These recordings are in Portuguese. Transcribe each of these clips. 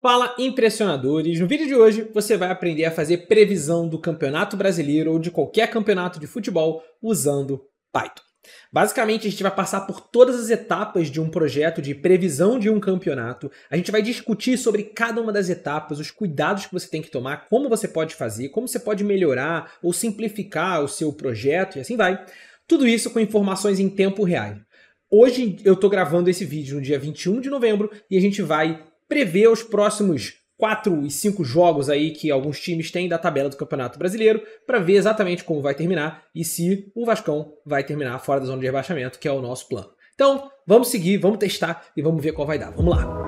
Fala, impressionadores! No vídeo de hoje você vai aprender a fazer previsão do Campeonato Brasileiro ou de qualquer campeonato de futebol usando Python. Basicamente, a gente vai passar por todas as etapas de um projeto de previsão de um campeonato. A gente vai discutir sobre cada uma das etapas, os cuidados que você tem que tomar, como você pode fazer, como você pode melhorar ou simplificar o seu projeto e assim vai. Tudo isso com informações em tempo real. Hoje eu estou gravando esse vídeo no dia 21 de novembro e a gente vai prever os próximos 4 e 5 jogos aí que alguns times têm da tabela do Campeonato Brasileiro para ver exatamente como vai terminar e se o Vascão vai terminar fora da zona de rebaixamento, que é o nosso plano. Então, vamos seguir, vamos testar e vamos ver qual vai dar. Vamos lá!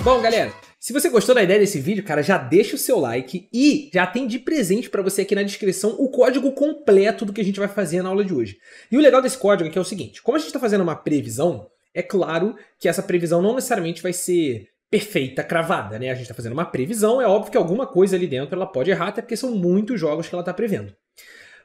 Bom, galera, se você gostou da ideia desse vídeo, cara, já deixa o seu like e já tem de presente para você aqui na descrição o código completo do que a gente vai fazer na aula de hoje. E o legal desse código aqui é o seguinte, como a gente está fazendo uma previsão, é claro que essa previsão não necessariamente vai ser perfeita, cravada, né? A gente está fazendo uma previsão, é óbvio que alguma coisa ali dentro ela pode errar, até porque são muitos jogos que ela está prevendo.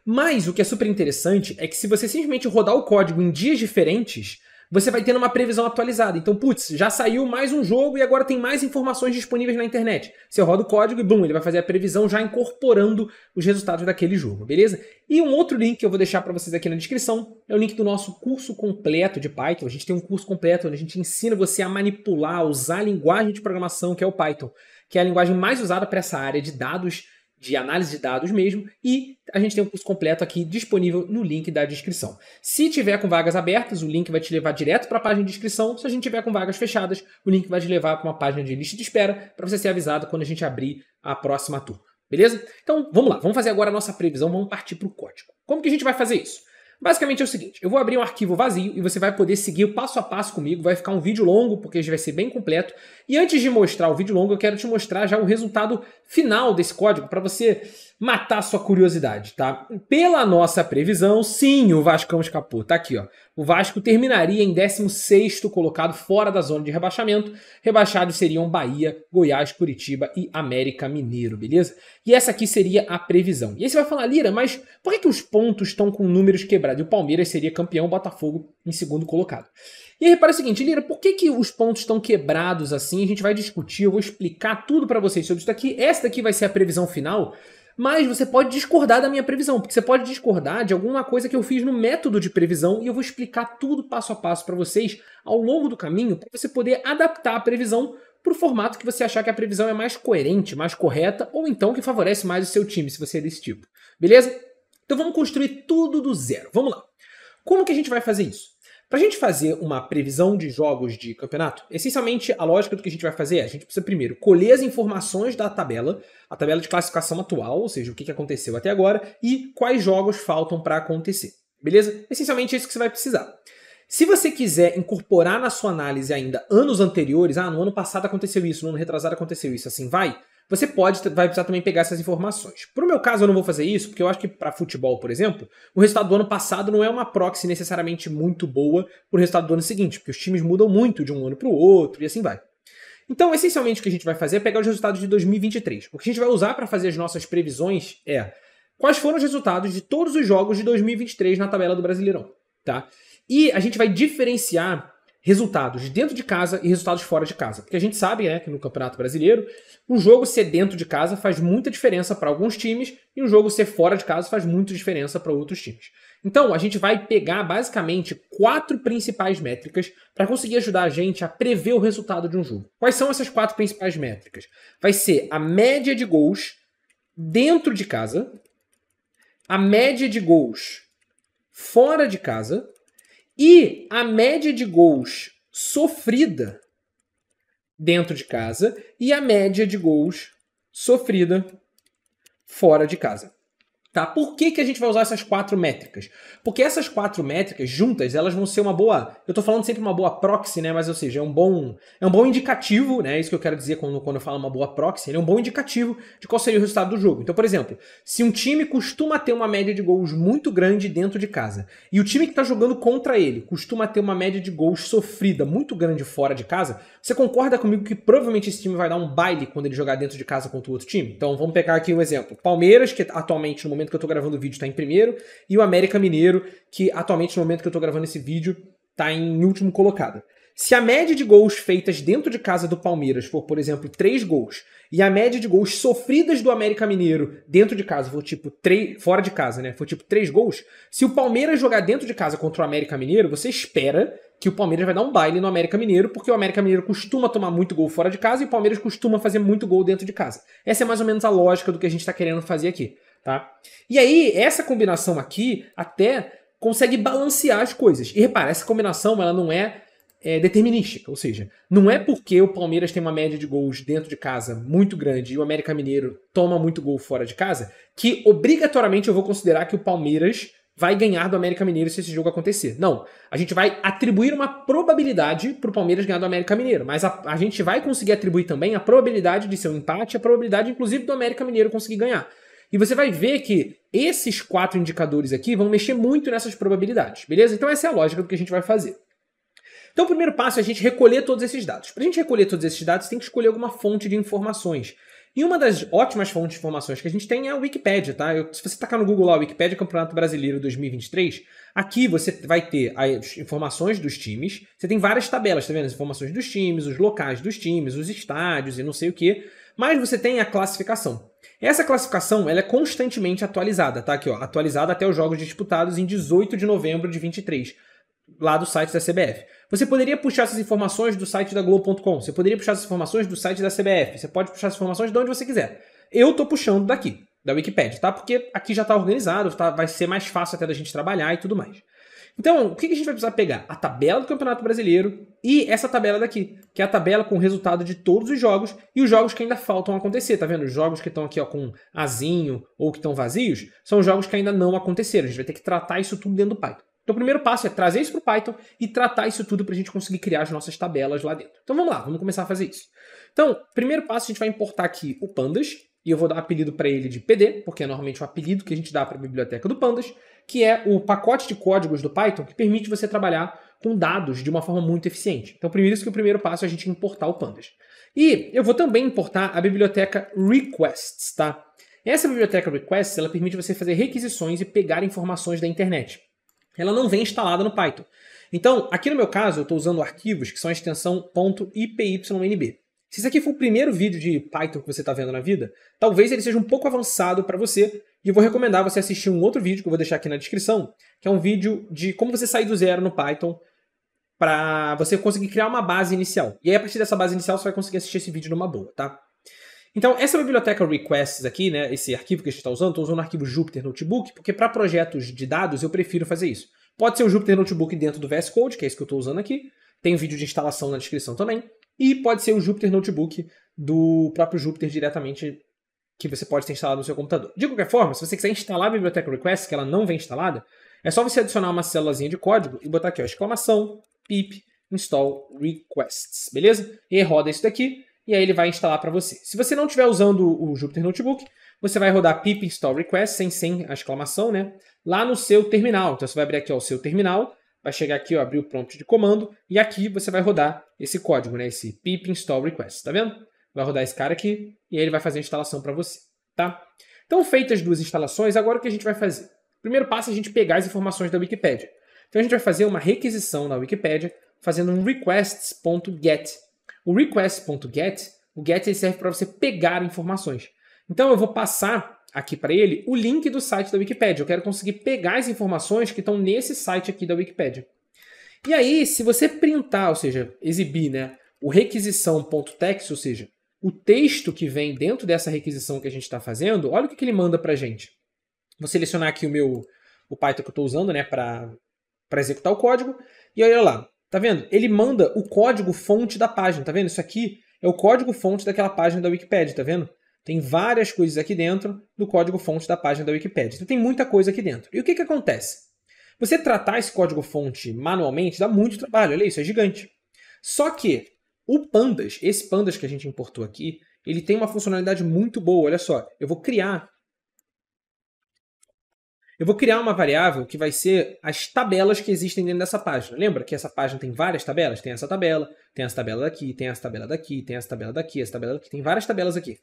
Mas o que é super interessante é que se você simplesmente rodar o código em dias diferentes, você vai tendo uma previsão atualizada. Então, putz, já saiu mais um jogo e agora tem mais informações disponíveis na internet. Você roda o código e, bum, ele vai fazer a previsão já incorporando os resultados daquele jogo, beleza? E um outro link que eu vou deixar para vocês aqui na descrição é o link do nosso curso completo de Python. A gente tem um curso completo onde a gente ensina você a manipular, a usar a linguagem de programação que é o Python, que é a linguagem mais usada para essa área de dados, de análise de dados mesmo, e a gente tem um curso completo aqui disponível no link da descrição. Se tiver com vagas abertas, o link vai te levar direto para a página de inscrição. Se a gente tiver com vagas fechadas, o link vai te levar para uma página de lista de espera para você ser avisado quando a gente abrir a próxima turma, beleza? Então vamos lá, vamos fazer agora a nossa previsão, vamos partir para o código. Como que a gente vai fazer isso? Basicamente é o seguinte, eu vou abrir um arquivo vazio e você vai poder seguir o passo a passo comigo, vai ficar um vídeo longo, porque vai ser bem completo. E antes de mostrar o vídeo longo, eu quero te mostrar já o resultado final desse código, para você matar a sua curiosidade, tá? Pela nossa previsão, sim, o Vascão escapou, tá aqui, ó. O Vasco terminaria em 16º colocado fora da zona de rebaixamento. Rebaixados seriam Bahia, Goiás, Curitiba e América Mineiro, beleza? E essa aqui seria a previsão. E aí você vai falar, Lira, mas por que os pontos estão com números quebrados? E o Palmeiras seria campeão, Botafogo em 2º colocado. E aí repara o seguinte, Lira, por que os pontos estão quebrados assim? A gente vai discutir, eu vou explicar tudo para vocês sobre isso daqui. Essa daqui vai ser a previsão final. Mas você pode discordar da minha previsão, porque você pode discordar de alguma coisa que eu fiz no método de previsão e eu vou explicar tudo passo a passo para vocês ao longo do caminho para você poder adaptar a previsão para o formato que você achar que a previsão é mais coerente, mais correta ou então que favorece mais o seu time, se você é desse tipo. Beleza? Então vamos construir tudo do zero. Vamos lá. Como que a gente vai fazer isso? Para a gente fazer uma previsão de jogos de campeonato, essencialmente a lógica do que a gente vai fazer é, a gente precisa primeiro colher as informações da tabela, a tabela de classificação atual, ou seja, o que aconteceu até agora e quais jogos faltam para acontecer, beleza? Essencialmente é isso que você vai precisar. Se você quiser incorporar na sua análise ainda anos anteriores, no ano passado aconteceu isso, no ano retrasado aconteceu isso, assim vai, você vai precisar também pegar essas informações. Pro meu caso eu não vou fazer isso, porque eu acho que para futebol, por exemplo, o resultado do ano passado não é uma proxy necessariamente muito boa pro resultado do ano seguinte, porque os times mudam muito de um ano para o outro e assim vai. Então, essencialmente, o que a gente vai fazer é pegar os resultados de 2023. O que a gente vai usar para fazer as nossas previsões é quais foram os resultados de todos os jogos de 2023 na tabela do Brasileirão, tá? E a gente vai diferenciar resultados de dentro de casa e resultados fora de casa. Porque a gente sabe, né, que no Campeonato Brasileiro, um jogo ser dentro de casa faz muita diferença para alguns times e um jogo ser fora de casa faz muita diferença para outros times. Então, a gente vai pegar basicamente 4 principais métricas para conseguir ajudar a gente a prever o resultado de um jogo. Quais são essas 4 principais métricas? Vai ser a média de gols dentro de casa, a média de gols fora de casa e a média de gols sofrida dentro de casa e a média de gols sofrida fora de casa. Tá? Por que a gente vai usar essas 4 métricas? Porque essas 4 métricas juntas, elas vão ser uma boa... Eu tô falando sempre uma boa proxy, né? Mas, ou seja, é um bom indicativo, né? Isso que eu quero dizer quando eu falo uma boa proxy. Ele é um bom indicativo de qual seria o resultado do jogo. Então, por exemplo, se um time costuma ter uma média de gols muito grande dentro de casa e o time que tá jogando contra ele costuma ter uma média de gols sofrida muito grande fora de casa, você concorda comigo que provavelmente esse time vai dar um baile quando ele jogar dentro de casa contra o outro time? Então, vamos pegar aqui um exemplo. Palmeiras, que atualmente, no momento que eu tô gravando o vídeo, está em primeiro, e o América Mineiro, que atualmente, no momento que eu tô gravando esse vídeo, tá em último colocado. Se a média de gols feitas dentro de casa do Palmeiras for, por exemplo, 3 gols, e a média de gols sofridas do América Mineiro dentro de casa for tipo 3, fora de casa, né? For tipo 3 gols, se o Palmeiras jogar dentro de casa contra o América Mineiro, você espera que o Palmeiras vai dar um baile no América Mineiro, porque o América Mineiro costuma tomar muito gol fora de casa e o Palmeiras costuma fazer muito gol dentro de casa. Essa é mais ou menos a lógica do que a gente está querendo fazer aqui, tá? E aí, essa combinação aqui até consegue balancear as coisas. E repara, essa combinação ela não é determinística, ou seja, não é porque o Palmeiras tem uma média de gols dentro de casa muito grande e o América Mineiro toma muito gol fora de casa, que obrigatoriamente eu vou considerar que o Palmeiras vai ganhar do América Mineiro se esse jogo acontecer. Não, a gente vai atribuir uma probabilidade para o Palmeiras ganhar do América Mineiro, mas a gente vai conseguir atribuir também a probabilidade de ser um empate, a probabilidade inclusive do América Mineiro conseguir ganhar. E você vai ver que esses 4 indicadores aqui vão mexer muito nessas probabilidades, beleza? Então essa é a lógica do que a gente vai fazer. Então o primeiro passo é a gente recolher todos esses dados. Para a gente recolher todos esses dados, tem que escolher alguma fonte de informações. E uma das ótimas fontes de informações que a gente tem é a Wikipédia, tá? Se você tacar no Google lá, Wikipédia Campeonato Brasileiro 2023, aqui você vai ter as informações dos times. Você tem várias tabelas, tá vendo? As informações dos times, os locais dos times, os estádios e não sei o quê. Mas você tem a classificação. Essa classificação ela é constantemente atualizada, tá? Aqui, ó, atualizada até os jogos disputados em 18 de novembro de 23, lá do site da CBF. Você poderia puxar essas informações do site da Globo.com, você poderia puxar essas informações do site da CBF, você pode puxar essas informações de onde você quiser. Eu tô puxando daqui, da Wikipédia, tá? Porque aqui já tá organizado, tá? Vai ser mais fácil até da gente trabalhar e tudo mais. Então, o que a gente vai precisar pegar? A tabela do Campeonato Brasileiro e essa tabela daqui, que é a tabela com o resultado de todos os jogos e os jogos que ainda faltam acontecer, tá vendo? Os jogos que estão aqui ó, com azinho ou que estão vazios, são os jogos que ainda não aconteceram. A gente vai ter que tratar isso tudo dentro do Python. Então o primeiro passo é trazer isso para o Python e tratar isso tudo para a gente conseguir criar as nossas tabelas lá dentro. Então vamos lá, vamos começar a fazer isso. Então, primeiro passo a gente vai importar aqui o Pandas, e eu vou dar um apelido para ele de PD, porque é normalmente o apelido que a gente dá para a biblioteca do Pandas, que é o pacote de códigos do Python que permite você trabalhar com dados de uma forma muito eficiente. Então, primeiro isso que o primeiro passo é a gente importar o Pandas. E eu vou também importar a biblioteca Requests, tá? Essa biblioteca Requests, ela permite você fazer requisições e pegar informações da internet. Ela não vem instalada no Python. Então, aqui no meu caso, eu estou usando arquivos que são a extensão .ipynb. Se esse aqui for o primeiro vídeo de Python que você está vendo na vida, talvez ele seja um pouco avançado para você, e eu vou recomendar você assistir um outro vídeo que eu vou deixar aqui na descrição, que é um vídeo de como você sair do zero no Python para você conseguir criar uma base inicial. E aí, a partir dessa base inicial, você vai conseguir assistir esse vídeo numa boa, tá? Então, essa biblioteca Requests aqui, né, esse arquivo que a gente está usando, estou usando o arquivo Jupyter Notebook, porque para projetos de dados eu prefiro fazer isso. Pode ser o Jupyter Notebook dentro do VS Code, que é isso que eu estou usando aqui. Tem um vídeo de instalação na descrição também. E pode ser o Jupyter Notebook do próprio Jupyter diretamente, que você pode ter instalado no seu computador. De qualquer forma, se você quiser instalar a biblioteca Requests, que ela não vem instalada, é só você adicionar uma célulazinha de código e botar aqui, ó, exclamação, pip, install requests, beleza? E aí roda isso daqui, e aí ele vai instalar para você. Se você não estiver usando o Jupyter Notebook, você vai rodar pip install request, sem a exclamação, né? Lá no seu terminal. Então você vai abrir aqui ó, o seu terminal, vai chegar aqui, ó, abrir o prompt de comando, e aqui você vai rodar esse código, né? Esse pip install request, tá vendo? Vai rodar esse cara aqui, e aí ele vai fazer a instalação para você, tá? Então, feitas as duas instalações, agora o que a gente vai fazer? Primeiro passo é a gente pegar as informações da Wikipédia. Então a gente vai fazer uma requisição na Wikipédia, fazendo um requests.get. O request.get, o get ele serve para você pegar informações. Então eu vou passar aqui para ele o link do site da Wikipédia. Eu quero conseguir pegar as informações que estão nesse site aqui da Wikipédia. E aí, se você printar, ou seja, exibir, né, o requisição.text, ou seja, o texto que vem dentro dessa requisição que a gente está fazendo, olha o que ele manda para a gente. Vou selecionar aqui o Python que eu estou usando, né, para executar o código. E olha lá, tá vendo? Ele manda o código fonte da página, tá vendo? Isso aqui é o código fonte daquela página da Wikipédia, tá vendo? Tem várias coisas aqui dentro do código fonte da página da Wikipédia. Então tem muita coisa aqui dentro. E o que acontece? Você tratar esse código fonte manualmente dá muito trabalho, olha isso, é gigante. Só que o Pandas, esse Pandas que a gente importou aqui, ele tem uma funcionalidade muito boa, olha só. Eu vou criar uma variável que vai ser as tabelas que existem dentro dessa página. Lembra que essa página tem várias tabelas? Tem essa tabela daqui, tem essa tabela daqui, tem essa tabela daqui, essa tabela daqui, tem várias tabelas aqui.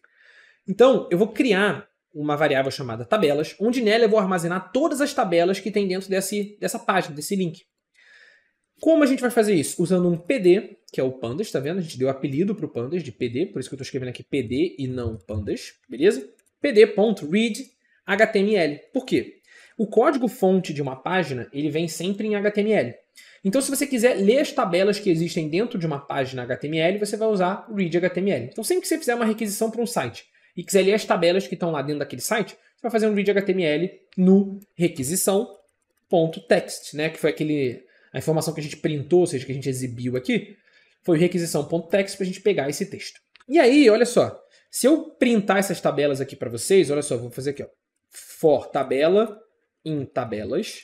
Então, eu vou criar uma variável chamada tabelas, onde nela eu vou armazenar todas as tabelas que tem dentro dessa página, desse link. Como a gente vai fazer isso? Usando um PD, que é o pandas, tá vendo? A gente deu apelido para o pandas de PD, por isso que eu estou escrevendo aqui PD e não pandas, beleza? pd.read.html. Por quê? O código-fonte de uma página, ele vem sempre em HTML. Então, se você quiser ler as tabelas que existem dentro de uma página HTML, você vai usar read.html. Então, sempre que você fizer uma requisição para um site e quiser ler as tabelas que estão lá dentro daquele site, você vai fazer um read.html no requisição.text, né? Que foi a informação que a gente printou, ou seja, que a gente exibiu aqui, foi o requisição.text para a gente pegar esse texto. E aí, olha só, se eu printar essas tabelas aqui para vocês, olha só, vou fazer aqui, ó, for tabela em tabelas,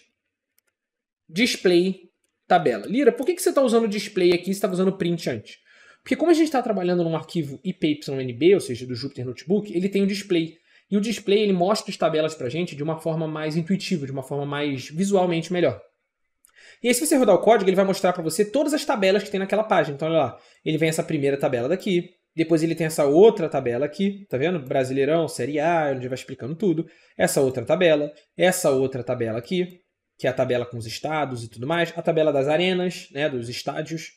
display tabela. Lira, por que você está usando display aqui e você estava usando print antes? Porque como a gente está trabalhando num arquivo IPYNB, ou seja, do Jupyter Notebook, ele tem o display. E o display ele mostra as tabelas para a gente de uma forma mais intuitiva, de uma forma mais visualmente melhor. E aí, se você rodar o código, ele vai mostrar para você todas as tabelas que tem naquela página. Então, olha lá, ele vem essa primeira tabela daqui, depois ele tem essa outra tabela aqui, tá vendo? Brasileirão, Série A, onde vai explicando tudo. Essa outra tabela aqui, que é a tabela com os estados e tudo mais, a tabela das arenas, né, dos estádios,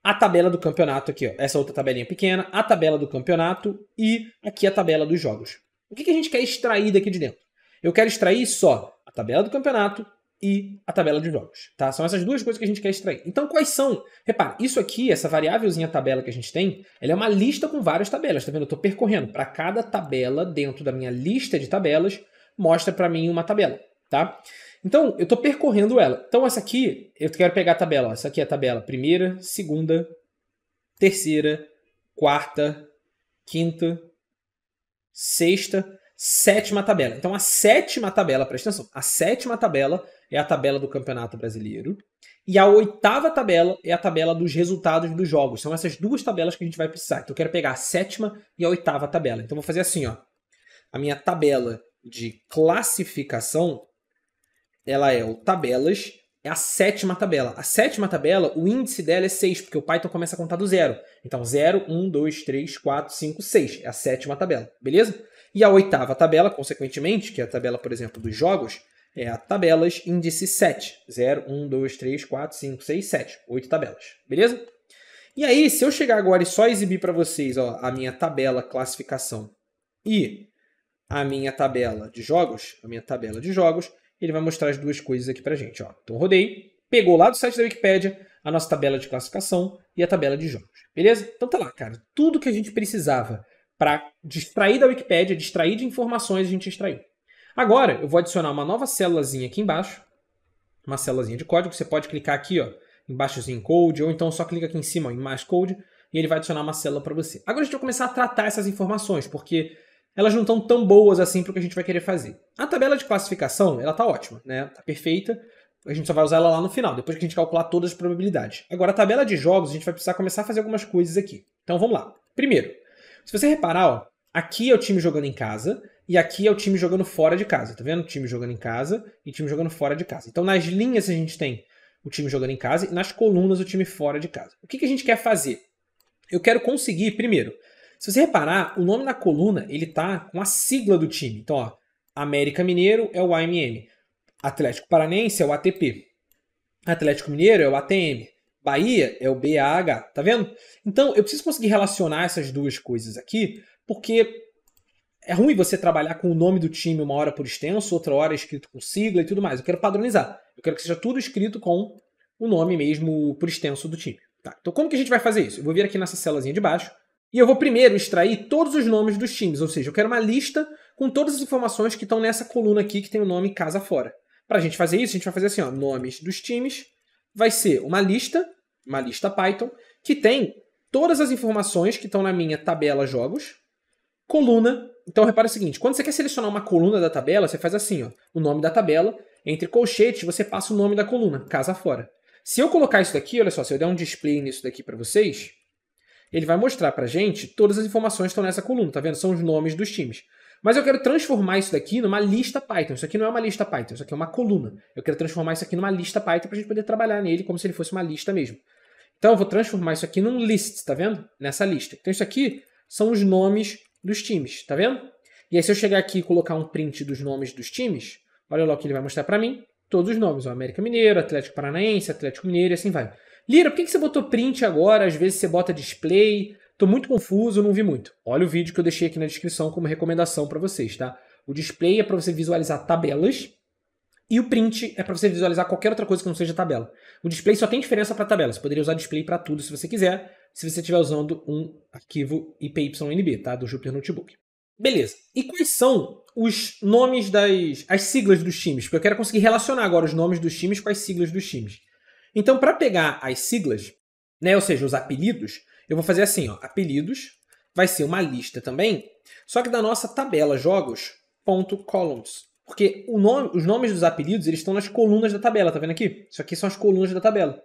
a tabela do campeonato aqui, ó, essa outra tabelinha pequena, a tabela do campeonato e aqui a tabela dos jogos. O que a gente quer extrair daqui de dentro? Eu quero extrair só a tabela do campeonato e a tabela de jogos, tá? São essas duas coisas que a gente quer extrair. Então, quais são? Repara, isso aqui, essa variávelzinha tabela que a gente tem, ela é uma lista com várias tabelas, tá vendo? Eu estou percorrendo. Para cada tabela dentro da minha lista de tabelas, mostra para mim uma tabela, tá? Então, eu estou percorrendo ela. Então, essa aqui, eu quero pegar a tabela. Ó. Essa aqui é a tabela primeira, segunda, terceira, quarta, quinta, sexta, sétima tabela. Então, a sétima tabela, presta atenção, a sétima tabela é a tabela do Campeonato Brasileiro e a oitava tabela é a tabela dos resultados dos jogos. São essas duas tabelas que a gente vai precisar. Então, eu quero pegar a sétima e a oitava tabela. Então, vou fazer assim, ó. A minha tabela de classificação, ela é o tabelas, é a sétima tabela. A sétima tabela, o índice dela é 6, porque o Python começa a contar do zero. Então, 0, 1, 2, 3, 4, 5, 6. É a sétima tabela, beleza? E a oitava tabela, consequentemente, que é a tabela, por exemplo, dos jogos, é a tabelas índice 7. 0, 1, 2, 3, 4, 5, 6, 7. 8 tabelas, beleza? E aí, se eu chegar agora e só exibir para vocês ó, a minha tabela classificação e a minha tabela de jogos, ele vai mostrar as duas coisas aqui pra gente. Ó. Então, rodei, pegou lá do site da Wikipédia a nossa tabela de classificação e a tabela de jogos, beleza? Então tá lá, cara. Tudo que a gente precisava para distrair da Wikipédia, distrair de informações, a gente extraiu. Agora, eu vou adicionar uma nova célulazinha aqui embaixo, uma célulazinha de código. Você pode clicar aqui, ó, embaixo em Code, ou então só clica aqui em cima, ó, em Mais Code, e ele vai adicionar uma célula para você. Agora a gente vai começar a tratar essas informações, porque elas não estão tão boas assim para o que a gente vai querer fazer. A tabela de classificação, ela tá ótima, né? Tá perfeita. A gente só vai usar ela lá no final, depois que a gente calcular todas as probabilidades. Agora, a tabela de jogos, a gente vai precisar começar a fazer algumas coisas aqui. Então, vamos lá. Primeiro, se você reparar, ó, aqui é o time jogando em casa e aqui é o time jogando fora de casa. Tá vendo? Time jogando em casa e time jogando fora de casa. Então, nas linhas a gente tem o time jogando em casa e nas colunas o time fora de casa. O que a gente quer fazer? Eu quero conseguir, primeiro, se você reparar, o nome na coluna, ele tá com a sigla do time. Então, ó, América Mineiro é o AMM. Atlético Paranense é o ATP. Atlético Mineiro é o ATM. Bahia é o BAH. Tá vendo? Então, eu preciso conseguir relacionar essas duas coisas aqui, porque é ruim você trabalhar com o nome do time uma hora por extenso, outra hora escrito com sigla e tudo mais. Eu quero padronizar. Eu quero que seja tudo escrito com o nome mesmo por extenso do time. Tá? Então, como que a gente vai fazer isso? Eu vou vir aqui nessa células de baixo e eu vou primeiro extrair todos os nomes dos times. Ou seja, eu quero uma lista com todas as informações que estão nessa coluna aqui que tem o nome casa fora. Para a gente fazer isso, a gente vai fazer assim, ó, nomes dos times, vai ser uma lista Python, que tem todas as informações que estão na minha tabela jogos, coluna. Então, repara o seguinte, quando você quer selecionar uma coluna da tabela, você faz assim, ó, o nome da tabela, entre colchetes, você passa o nome da coluna, casa fora. Se eu colocar isso daqui, olha só, se eu der um display nisso daqui para vocês, ele vai mostrar pra gente todas as informações que estão nessa coluna, tá vendo? São os nomes dos times. Mas eu quero transformar isso daqui numa lista Python. Isso aqui não é uma lista Python, isso aqui é uma coluna. Eu quero transformar isso aqui numa lista Python para a gente poder trabalhar nele como se ele fosse uma lista mesmo. Então eu vou transformar isso aqui num list, tá vendo? Nessa lista. Então isso aqui são os nomes dos times, tá vendo? E aí se eu chegar aqui e colocar um print dos nomes dos times, olha lá o que ele vai mostrar para mim. todos os nomes, ó, América Mineiro, Atlético Paranaense, Atlético Mineiro e assim vai. Lira, por que você botou print agora? Às vezes você bota display. Tô muito confuso, não vi muito. Olha o vídeo que eu deixei aqui na descrição como recomendação para vocês, tá? O display é para você visualizar tabelas e o print é para você visualizar qualquer outra coisa que não seja tabela. O display só tem diferença para tabela. Você poderia usar display para tudo se você quiser, se você estiver usando um arquivo IPYNB, tá? Do Jupyter Notebook. Beleza. E quais são os nomes as siglas dos times? Porque eu quero conseguir relacionar agora os nomes dos times com as siglas dos times. Então, para pegar as siglas, né, ou seja, os apelidos, eu vou fazer assim, ó, apelidos, vai ser uma lista também, só que da nossa tabela jogos.columns. Porque os nomes dos apelidos eles estão nas colunas da tabela, tá vendo aqui? Isso aqui são as colunas da tabela.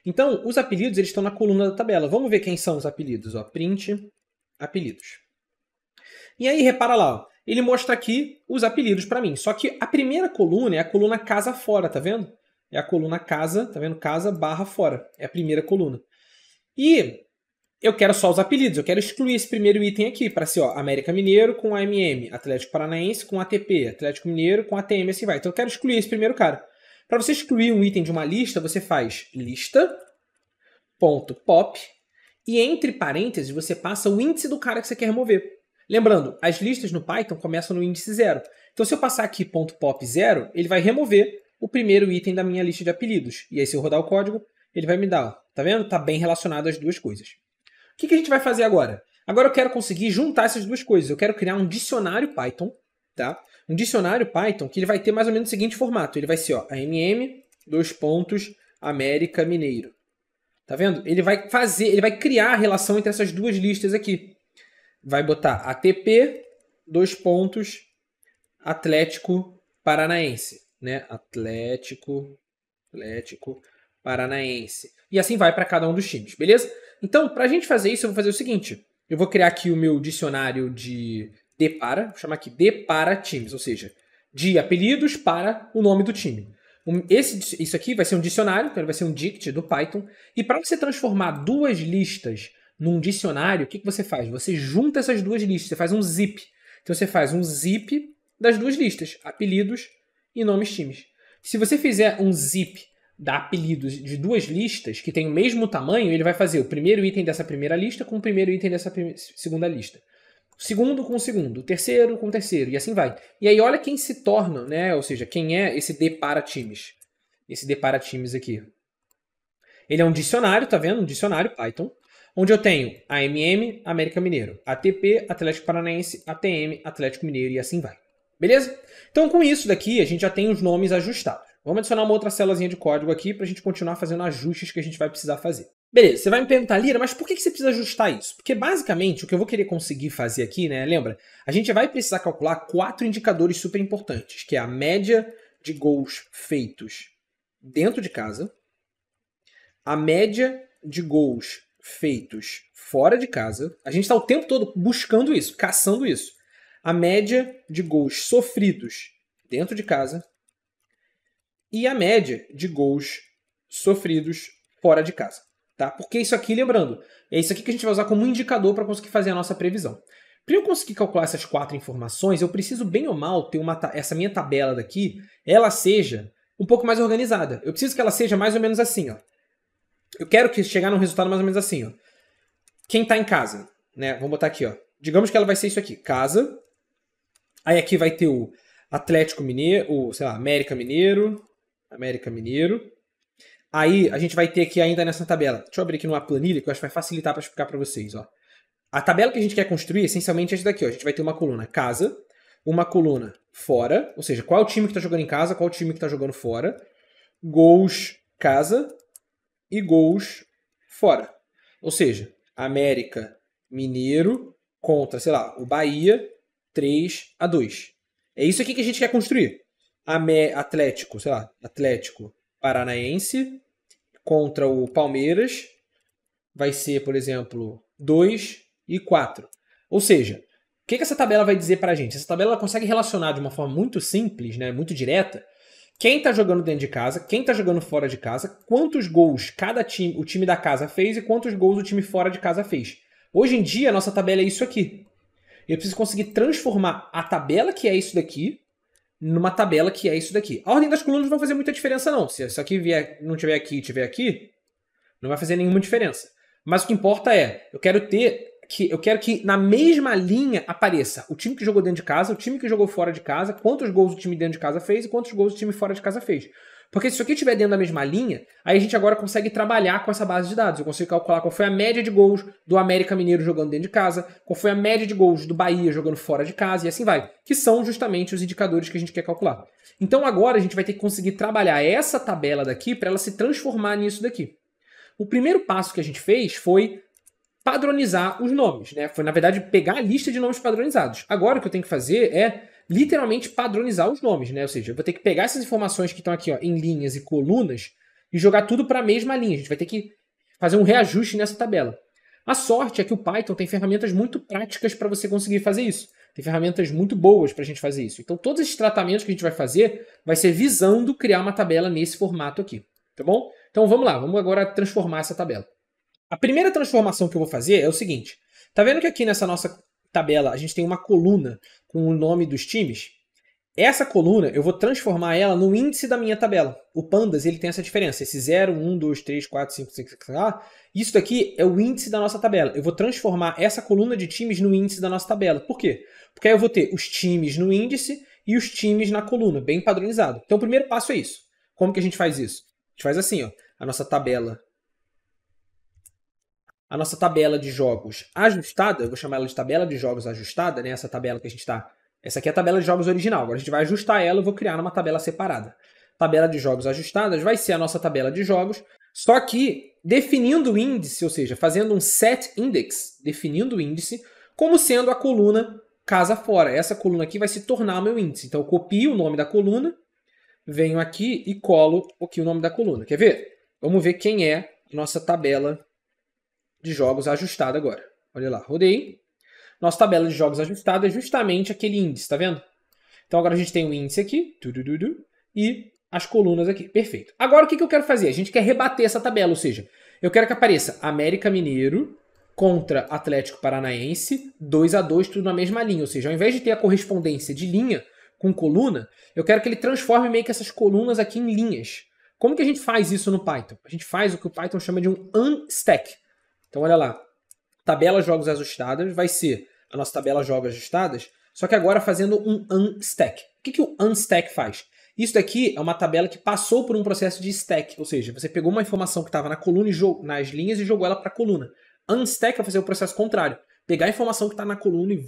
Então, os apelidos eles estão na coluna da tabela. Vamos ver quem são os apelidos. Ó, print, apelidos. E aí, repara lá, ó, ele mostra aqui os apelidos para mim. Só que a primeira coluna é a coluna casa fora, tá vendo? É a coluna casa, tá vendo? Casa barra fora. É a primeira coluna. E eu quero só os apelidos. Eu quero excluir esse primeiro item aqui para ser, ó, América Mineiro com AMM, Atlético Paranaense com ATP, Atlético Mineiro com ATM, assim vai. Então eu quero excluir esse primeiro cara. Para você excluir um item de uma lista, você faz lista.pop e entre parênteses você passa o índice do cara que você quer remover. Lembrando, as listas no Python começam no índice 0. Então se eu passar aqui .pop 0, ele vai remover o primeiro item da minha lista de apelidos. E aí se eu rodar o código, ele vai me dar, ó, tá vendo? Tá bem relacionado as duas coisas. O que a gente vai fazer agora? Agora eu quero conseguir juntar essas duas coisas. Eu quero criar um dicionário Python, tá? Um dicionário Python que ele vai ter mais ou menos o seguinte formato. Ele vai ser, ó, AMM, América Mineiro. Tá vendo? Ele vai criar a relação entre essas duas listas aqui. Vai botar ATP, Atlético Paranaense, né? Atlético Paranaense. E assim vai para cada um dos times, beleza? Então, para a gente fazer isso, eu vou fazer o seguinte. Eu vou criar aqui o meu dicionário de depara, vou chamar aqui depara times, ou seja, de apelidos para o nome do time. Isso aqui vai ser um dicionário, então ele vai ser um dict do Python. E para você transformar duas listas num dicionário, o que você faz? Você junta essas duas listas, você faz um zip. Então você faz um zip das duas listas, apelidos e nomes times. Se você fizer um zip da apelidos de duas listas que tem o mesmo tamanho, ele vai fazer o primeiro item dessa primeira lista com o primeiro item dessa segunda lista. O segundo com o segundo, o terceiro com o terceiro, e assim vai. E aí olha quem se torna, né? Ou seja, quem é esse depara times. Esse depara times aqui. Ele é um dicionário, tá vendo? Um dicionário Python, onde eu tenho AMM, América Mineiro, ATP, Atlético Paranaense, ATM, Atlético Mineiro e assim vai. Beleza? Então com isso daqui a gente já tem os nomes ajustados. Vamos adicionar uma outra céluazinha de código aqui para a gente continuar fazendo ajustes que a gente vai precisar fazer. Beleza, você vai me perguntar, Lira, mas por que você precisa ajustar isso? Porque basicamente o que eu vou querer conseguir fazer aqui, né? Lembra? A gente vai precisar calcular 4 indicadores super importantes, que é a média de gols feitos dentro de casa, a média de gols feitos fora de casa. A gente está o tempo todo buscando isso, caçando isso. A média de gols sofridos dentro de casa e a média de gols sofridos fora de casa. Tá? Porque isso aqui, lembrando, é isso aqui que a gente vai usar como um indicador para conseguir fazer a nossa previsão. Para eu conseguir calcular essas 4 informações, eu preciso bem ou mal ter essa minha tabela daqui, ela seja um pouco mais organizada. Eu preciso que ela seja mais ou menos assim, ó. Eu quero chegar num resultado mais ou menos assim, ó. Quem está em casa, né? Vamos botar aqui, ó. Digamos que ela vai ser isso aqui, casa. Aí aqui vai ter o Atlético Mineiro, sei lá, América Mineiro. Aí a gente vai ter aqui ainda nessa tabela. Deixa eu abrir aqui numa planilha que eu acho que vai facilitar para explicar para vocês, ó. A tabela que a gente quer construir, essencialmente, é essa daqui, ó. A gente vai ter uma coluna casa, uma coluna fora, ou seja, qual é o time que está jogando em casa, qual é o time que está jogando fora, gols casa e gols fora. Ou seja, América Mineiro contra, sei lá, o Bahia 3-2. É isso aqui que a gente quer construir. Atlético, sei lá, Atlético Paranaense contra o Palmeiras vai ser, por exemplo, 2-4. Ou seja, o que essa tabela vai dizer pra gente? Essa tabela consegue relacionar de uma forma muito simples, né, muito direta, quem está jogando dentro de casa, quem está jogando fora de casa, quantos gols o time da casa fez e quantos gols o time fora de casa fez. Hoje em dia, a nossa tabela é isso aqui. Eu preciso conseguir transformar a tabela que é isso daqui numa tabela que é isso daqui. A ordem das colunas não vai fazer muita diferença não. Se isso aqui não tiver aqui e tiver aqui, não vai fazer nenhuma diferença. Mas o que importa é, eu quero que na mesma linha apareça o time que jogou dentro de casa, o time que jogou fora de casa, quantos gols o time dentro de casa fez e quantos gols o time fora de casa fez. Porque se isso aqui estiver dentro da mesma linha, aí a gente agora consegue trabalhar com essa base de dados. Eu consigo calcular qual foi a média de gols do América Mineiro jogando dentro de casa, qual foi a média de gols do Bahia jogando fora de casa e assim vai. Que são justamente os indicadores que a gente quer calcular. Então agora a gente vai ter que conseguir trabalhar essa tabela daqui para ela se transformar nisso daqui. O primeiro passo que a gente fez foi padronizar os nomes, né? Foi, na verdade, pegar a lista de nomes padronizados. Agora o que eu tenho que fazer é literalmente padronizar os nomes, né? Ou seja, eu vou ter que pegar essas informações que estão aqui, ó, em linhas e colunas e jogar tudo para a mesma linha. A gente vai ter que fazer um reajuste nessa tabela. A sorte é que o Python tem ferramentas muito práticas para você conseguir fazer isso. Tem ferramentas muito boas para a gente fazer isso. Então, todos esses tratamentos que a gente vai fazer vai ser visando criar uma tabela nesse formato aqui, tá bom? Então, vamos lá. Vamos agora transformar essa tabela. A primeira transformação que eu vou fazer é o seguinte. Tá vendo que aqui nessa nossa tabela a gente tem uma coluna com o nome dos times? Essa coluna eu vou transformar ela no índice da minha tabela. O Pandas ele tem essa diferença. Esse 0, 1, 2, 3, 4, 5, 6, 7, 8. Isso daqui é o índice da nossa tabela. Eu vou transformar essa coluna de times no índice da nossa tabela. Por quê? Porque aí eu vou ter os times no índice e os times na coluna, bem padronizado. Então o primeiro passo é isso. Como que a gente faz isso? A gente faz assim, ó, a nossa tabela de jogos ajustada, eu vou chamar ela de tabela de jogos ajustada, né? Essa tabela que a gente está... Essa aqui é a tabela de jogos original. Agora a gente vai ajustar ela, eu vou criar uma tabela separada. Tabela de jogos ajustadas vai ser a nossa tabela de jogos, só que definindo o índice, ou seja, fazendo um set index, definindo o índice, como sendo a coluna casa fora. Essa coluna aqui vai se tornar o meu índice. Então eu copio o nome da coluna, venho aqui e colo aqui o nome da coluna. Quer ver? Vamos ver quem é a nossa tabela de jogos ajustada agora. Olha lá, rodei. Nossa tabela de jogos ajustada é justamente aquele índice, tá vendo? Então agora a gente tem o índice aqui, e as colunas aqui. Perfeito. Agora o que eu quero fazer? A gente quer rebater essa tabela, ou seja, eu quero que apareça América Mineiro contra Atlético Paranaense, 2-2, tudo na mesma linha. Ou seja, ao invés de ter a correspondência de linha com coluna, eu quero que ele transforme meio que essas colunas aqui em linhas. Como que a gente faz isso no Python? A gente faz o que o Python chama de um unstack. Então olha lá, tabela jogos ajustadas vai ser a nossa tabela jogos ajustadas, só que agora fazendo um unstack. O que o unstack faz? Isso daqui é uma tabela que passou por um processo de stack, ou seja, você pegou uma informação que estava na coluna nas linhas e jogou ela para a coluna. Unstack vai fazer o processo contrário, pegar a informação que está na coluna e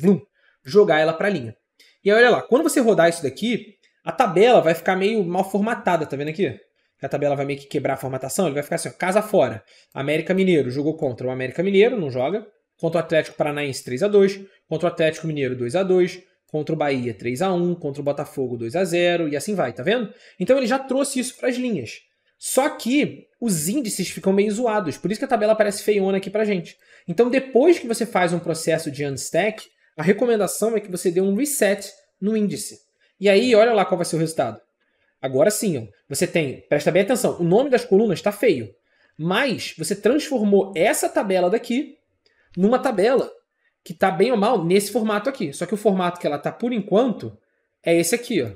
jogar ela para a linha. E aí olha lá, quando você rodar isso daqui, a tabela vai ficar meio mal formatada, tá vendo aqui? A tabela vai meio que quebrar a formatação, ele vai ficar assim, ó, casa fora. América Mineiro jogou contra o América Mineiro, não joga. Contra o Atlético Paranaense 3-2, contra o Atlético Mineiro 2-2, contra o Bahia 3-1, contra o Botafogo 2-0 e assim vai, tá vendo? Então ele já trouxe isso para as linhas. Só que os índices ficam meio zoados, por isso que a tabela aparece feiona aqui pra gente. Então depois que você faz um processo de unstack, a recomendação é que você dê um reset no índice. E aí olha lá qual vai ser o resultado. Agora sim, ó, você tem, presta bem atenção, o nome das colunas está feio, mas você transformou essa tabela daqui numa tabela que está bem ou mal nesse formato aqui. Só que o formato que ela está por enquanto é esse aqui, ó.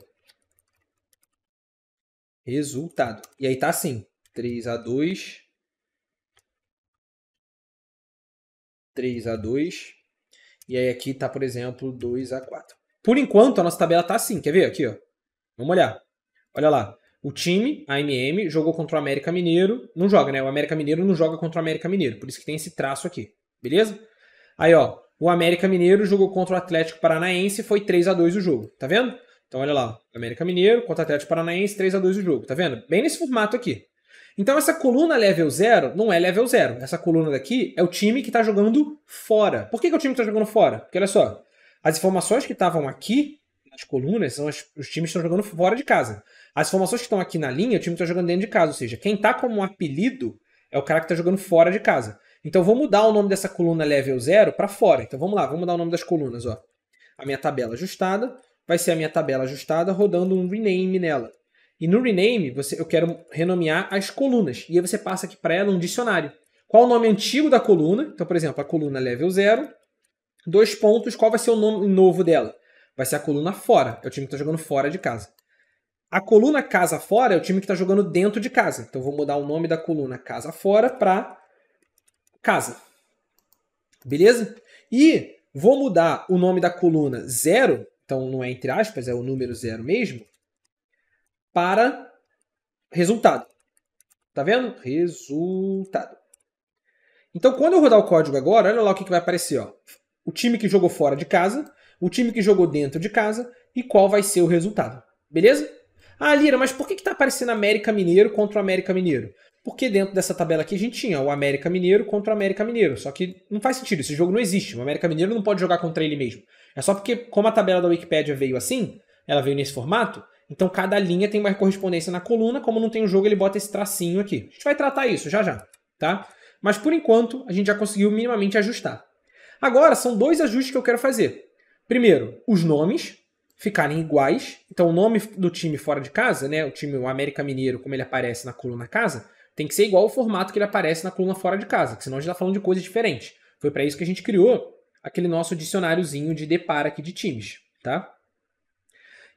Resultado. E aí tá assim, 3-2, 3-2, e aí aqui tá, por exemplo, 2-4. Por enquanto a nossa tabela tá assim, quer ver? Aqui, ó. Vamos olhar. Olha lá, o time, a AMM, jogou contra o América Mineiro. Não joga, né? O América Mineiro não joga contra o América Mineiro. Por isso que tem esse traço aqui. Beleza? Aí, ó, o América Mineiro jogou contra o Atlético Paranaense. Foi 3-2 o jogo. Tá vendo? Então, olha lá. América Mineiro contra o Atlético Paranaense, 3-2 o jogo. Tá vendo? Bem nesse formato aqui. Então, essa coluna level 0 não é level 0. Essa coluna daqui é o time que está jogando fora. Por que é o time que está jogando fora? Porque, olha só, as informações que estavam aqui nas colunas são os times que estão jogando fora de casa. As informações que estão aqui na linha, o time que está jogando dentro de casa. Ou seja, quem está como um apelido é o cara que está jogando fora de casa. Então, eu vou mudar o nome dessa coluna level 0 para fora. Então, vamos lá, vamos mudar o nome das colunas. Ó. A minha tabela ajustada vai ser a minha tabela ajustada rodando um rename nela. E no rename, eu quero renomear as colunas. E aí você passa aqui para ela um dicionário. Qual o nome antigo da coluna? Então, por exemplo, a coluna level 0, 2 pontos, qual vai ser o nome novo dela? vai ser a coluna fora, é o time que está jogando fora de casa. A coluna casa fora é o time que está jogando dentro de casa. Então, eu vou mudar o nome da coluna casa fora para casa. Beleza? E vou mudar o nome da coluna 0, então não é entre aspas, é o número 0 mesmo, para resultado. Tá vendo? Resultado. Então, quando eu rodar o código agora, olha lá o que vai aparecer. Ó. O time que jogou fora de casa, o time que jogou dentro de casa e qual vai ser o resultado. Beleza? Ah, Lira, mas por que está aparecendo América Mineiro contra o América Mineiro? Porque dentro dessa tabela aqui a gente tinha o América Mineiro contra o América Mineiro. Só que não faz sentido, esse jogo não existe. O América Mineiro não pode jogar contra ele mesmo. É só porque, como a tabela da Wikipédia veio assim, ela veio nesse formato, então cada linha tem uma correspondência na coluna, como não tem o jogo, ele bota esse tracinho aqui. A gente vai tratar isso já já, tá? Mas por enquanto, a gente já conseguiu minimamente ajustar. Agora, são dois ajustes que eu quero fazer. Primeiro, os nomes ficarem iguais. Então, o nome do time fora de casa, né, o América Mineiro, como ele aparece na coluna casa, tem que ser igual ao formato que ele aparece na coluna fora de casa, que senão a gente está falando de coisas diferentes. Foi para isso que a gente criou aquele nosso dicionáriozinho de depara aqui de times, tá?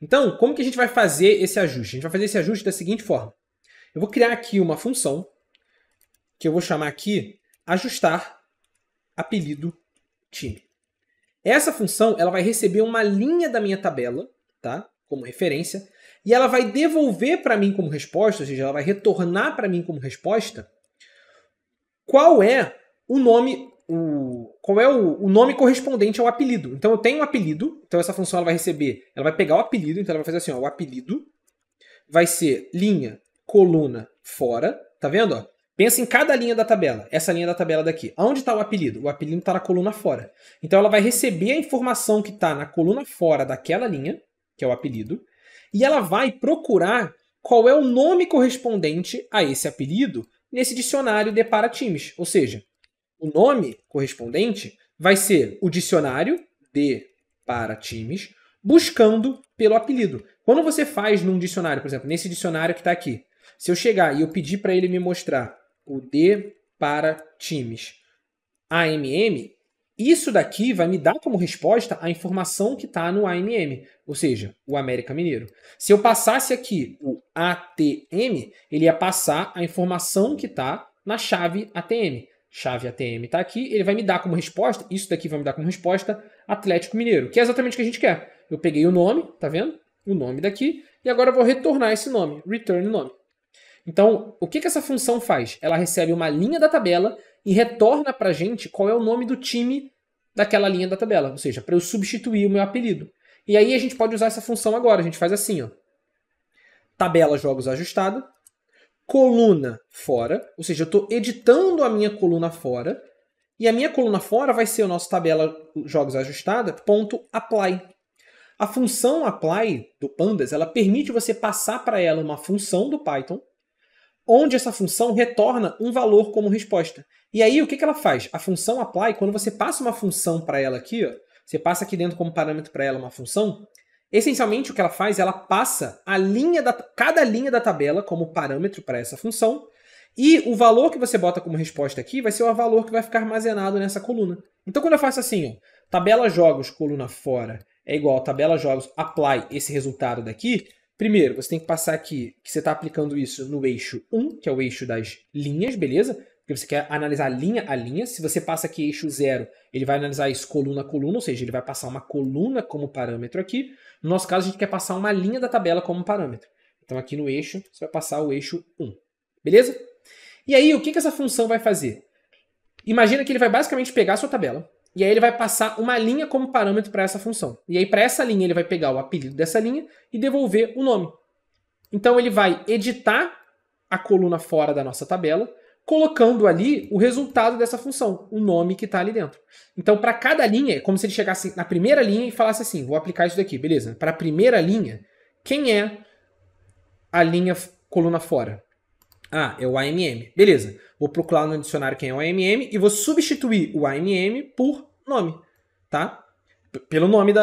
Então, como que a gente vai fazer esse ajuste? A gente vai fazer esse ajuste da seguinte forma. Eu vou criar aqui uma função que eu vou chamar aqui ajustar apelido time. Essa função ela vai receber uma linha da minha tabela, tá? Como referência, e ela vai devolver para mim como resposta, ou seja, ela vai retornar para mim como resposta qual é o nome, o nome correspondente ao apelido. Então eu tenho um apelido, então essa função ela vai receber, ela vai pegar o apelido, então ela vai fazer assim, ó, o apelido vai ser linha, coluna, fora, tá vendo? Ó? Pensa em cada linha da tabela, essa linha da tabela daqui. Onde está o apelido? O apelido está na coluna fora. Então ela vai receber a informação que está na coluna fora daquela linha, que é o apelido, e ela vai procurar qual é o nome correspondente a esse apelido nesse dicionário de para times. Ou seja, o nome correspondente vai ser o dicionário de para times buscando pelo apelido. Quando você faz num dicionário, por exemplo, nesse dicionário que está aqui, se eu chegar e eu pedir para ele me mostrar o D para times AMM, isso daqui vai me dar como resposta a informação que está no AMM, ou seja, o América Mineiro. Se eu passasse aqui o ATM, ele ia passar a informação que está na chave ATM. Chave ATM está aqui, ele vai me dar como resposta, isso daqui vai me dar como resposta Atlético Mineiro, que é exatamente o que a gente quer. Eu peguei o nome, tá vendo? O nome daqui, e agora eu vou retornar esse nome, return nome. Então, o que essa função faz? Ela recebe uma linha da tabela e retorna para a gente qual é o nome do time daquela linha da tabela, ou seja, para eu substituir o meu apelido. E aí a gente pode usar essa função agora, a gente faz assim, ó. Tabela jogos ajustada, coluna fora, ou seja, eu estou editando a minha coluna fora, e a minha coluna fora vai ser o nosso tabela jogos ajustada, ponto apply. A função apply do Pandas, ela permite você passar para ela uma função do Python, onde essa função retorna um valor como resposta. E aí, o que ela faz? A função apply, quando você passa uma função para ela aqui, ó, você passa aqui dentro como parâmetro para ela uma função, essencialmente o que ela faz, ela passa cada linha da tabela como parâmetro para essa função, e o valor que você bota como resposta aqui vai ser o valor que vai ficar armazenado nessa coluna. Então, quando eu faço assim, ó, tabela jogos, coluna fora, é igual a tabela jogos, apply esse resultado daqui, primeiro, você tem que passar aqui que você está aplicando isso no eixo 1, que é o eixo das linhas, beleza? Porque você quer analisar linha a linha. Se você passa aqui eixo 0, ele vai analisar isso coluna a coluna, ou seja, ele vai passar uma coluna como parâmetro aqui. No nosso caso, a gente quer passar uma linha da tabela como parâmetro. Então, aqui no eixo, você vai passar o eixo 1. Beleza? E aí, o que essa função vai fazer? Imagina que ele vai basicamente pegar a sua tabela, e aí ele vai passar uma linha como parâmetro para essa função. E aí, para essa linha, ele vai pegar o apelido dessa linha e devolver o nome. Então, ele vai editar a coluna fora da nossa tabela, colocando ali o resultado dessa função, o nome que está ali dentro. Então, para cada linha, é como se ele chegasse na primeira linha e falasse assim, vou aplicar isso daqui, beleza? Para a primeira linha, quem é a linha coluna fora? Ah, é o AMM. Beleza. Vou procurar no dicionário quem é o AMM e vou substituir o AMM por nome, tá? Pelo nome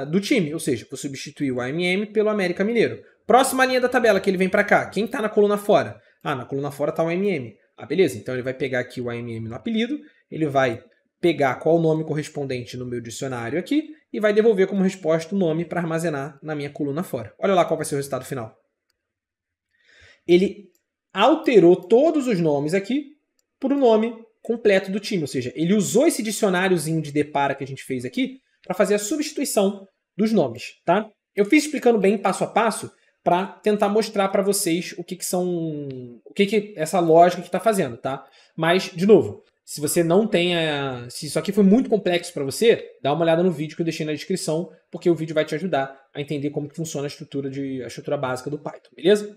do time, ou seja, vou substituir o AMM pelo América Mineiro. Próxima linha da tabela que ele vem para cá. Quem está na coluna fora? Ah, na coluna fora está o AMM. Ah, beleza. Então ele vai pegar aqui o AMM no apelido, ele vai pegar qual o nome correspondente no meu dicionário aqui e vai devolver como resposta o nome para armazenar na minha coluna fora. Olha lá qual vai ser o resultado final. Ele alterou todos os nomes aqui por um nome completo do time, ou seja, ele usou esse dicionáriozinho de depara que a gente fez aqui para fazer a substituição dos nomes, tá? Eu fiz explicando bem passo a passo para tentar mostrar para vocês o que essa lógica que está fazendo, tá? Mas, de novo, se você não tem se isso aqui foi muito complexo para você, dá uma olhada no vídeo que eu deixei na descrição, porque o vídeo vai te ajudar a entender como que funciona a estrutura básica do Python, beleza?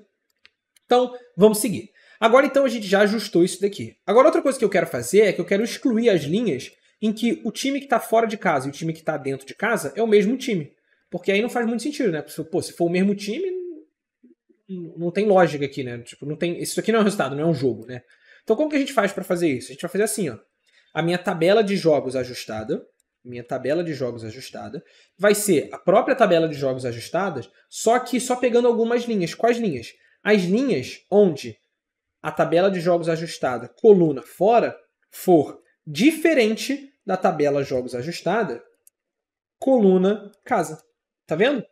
Então, vamos seguir. Agora, então, a gente já ajustou isso daqui. Agora, outra coisa que eu quero fazer é que eu quero excluir as linhas em que o time que está fora de casa e o time que está dentro de casa é o mesmo time. Porque aí não faz muito sentido, né? Pô, se for o mesmo time, não tem lógica aqui, né? Tipo, não tem, isso aqui não é um resultado, não é um jogo, né? Então, como que a gente faz para fazer isso? A gente vai fazer assim, ó. A minha tabela de jogos ajustada, vai ser a própria tabela de jogos ajustadas, só que só pegando algumas linhas. Quais linhas? As linhas onde a tabela de jogos ajustada, coluna fora, for diferente da tabela jogos ajustada, coluna casa. Tá vendo?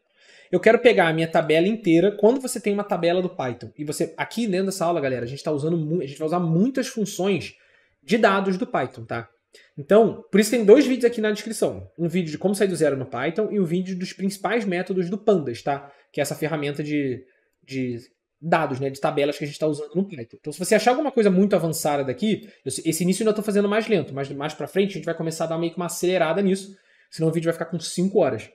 Eu quero pegar a minha tabela inteira. Quando você tem uma tabela do Python, e você aqui dentro dessa aula, galera, a gente vai usar muitas funções de dados do Python, tá? Então, por isso tem 2 vídeos aqui na descrição. Um vídeo de como sair do zero no Python e um vídeo dos principais métodos do Pandas, tá? Que é essa ferramenta de dados, né, de tabelas que a gente está usando no Python. Então, se você achar alguma coisa muito avançada daqui, esse início eu ainda estou fazendo mais lento, mas mais para frente a gente vai começar a dar meio que uma acelerada nisso, senão o vídeo vai ficar com 5 horas.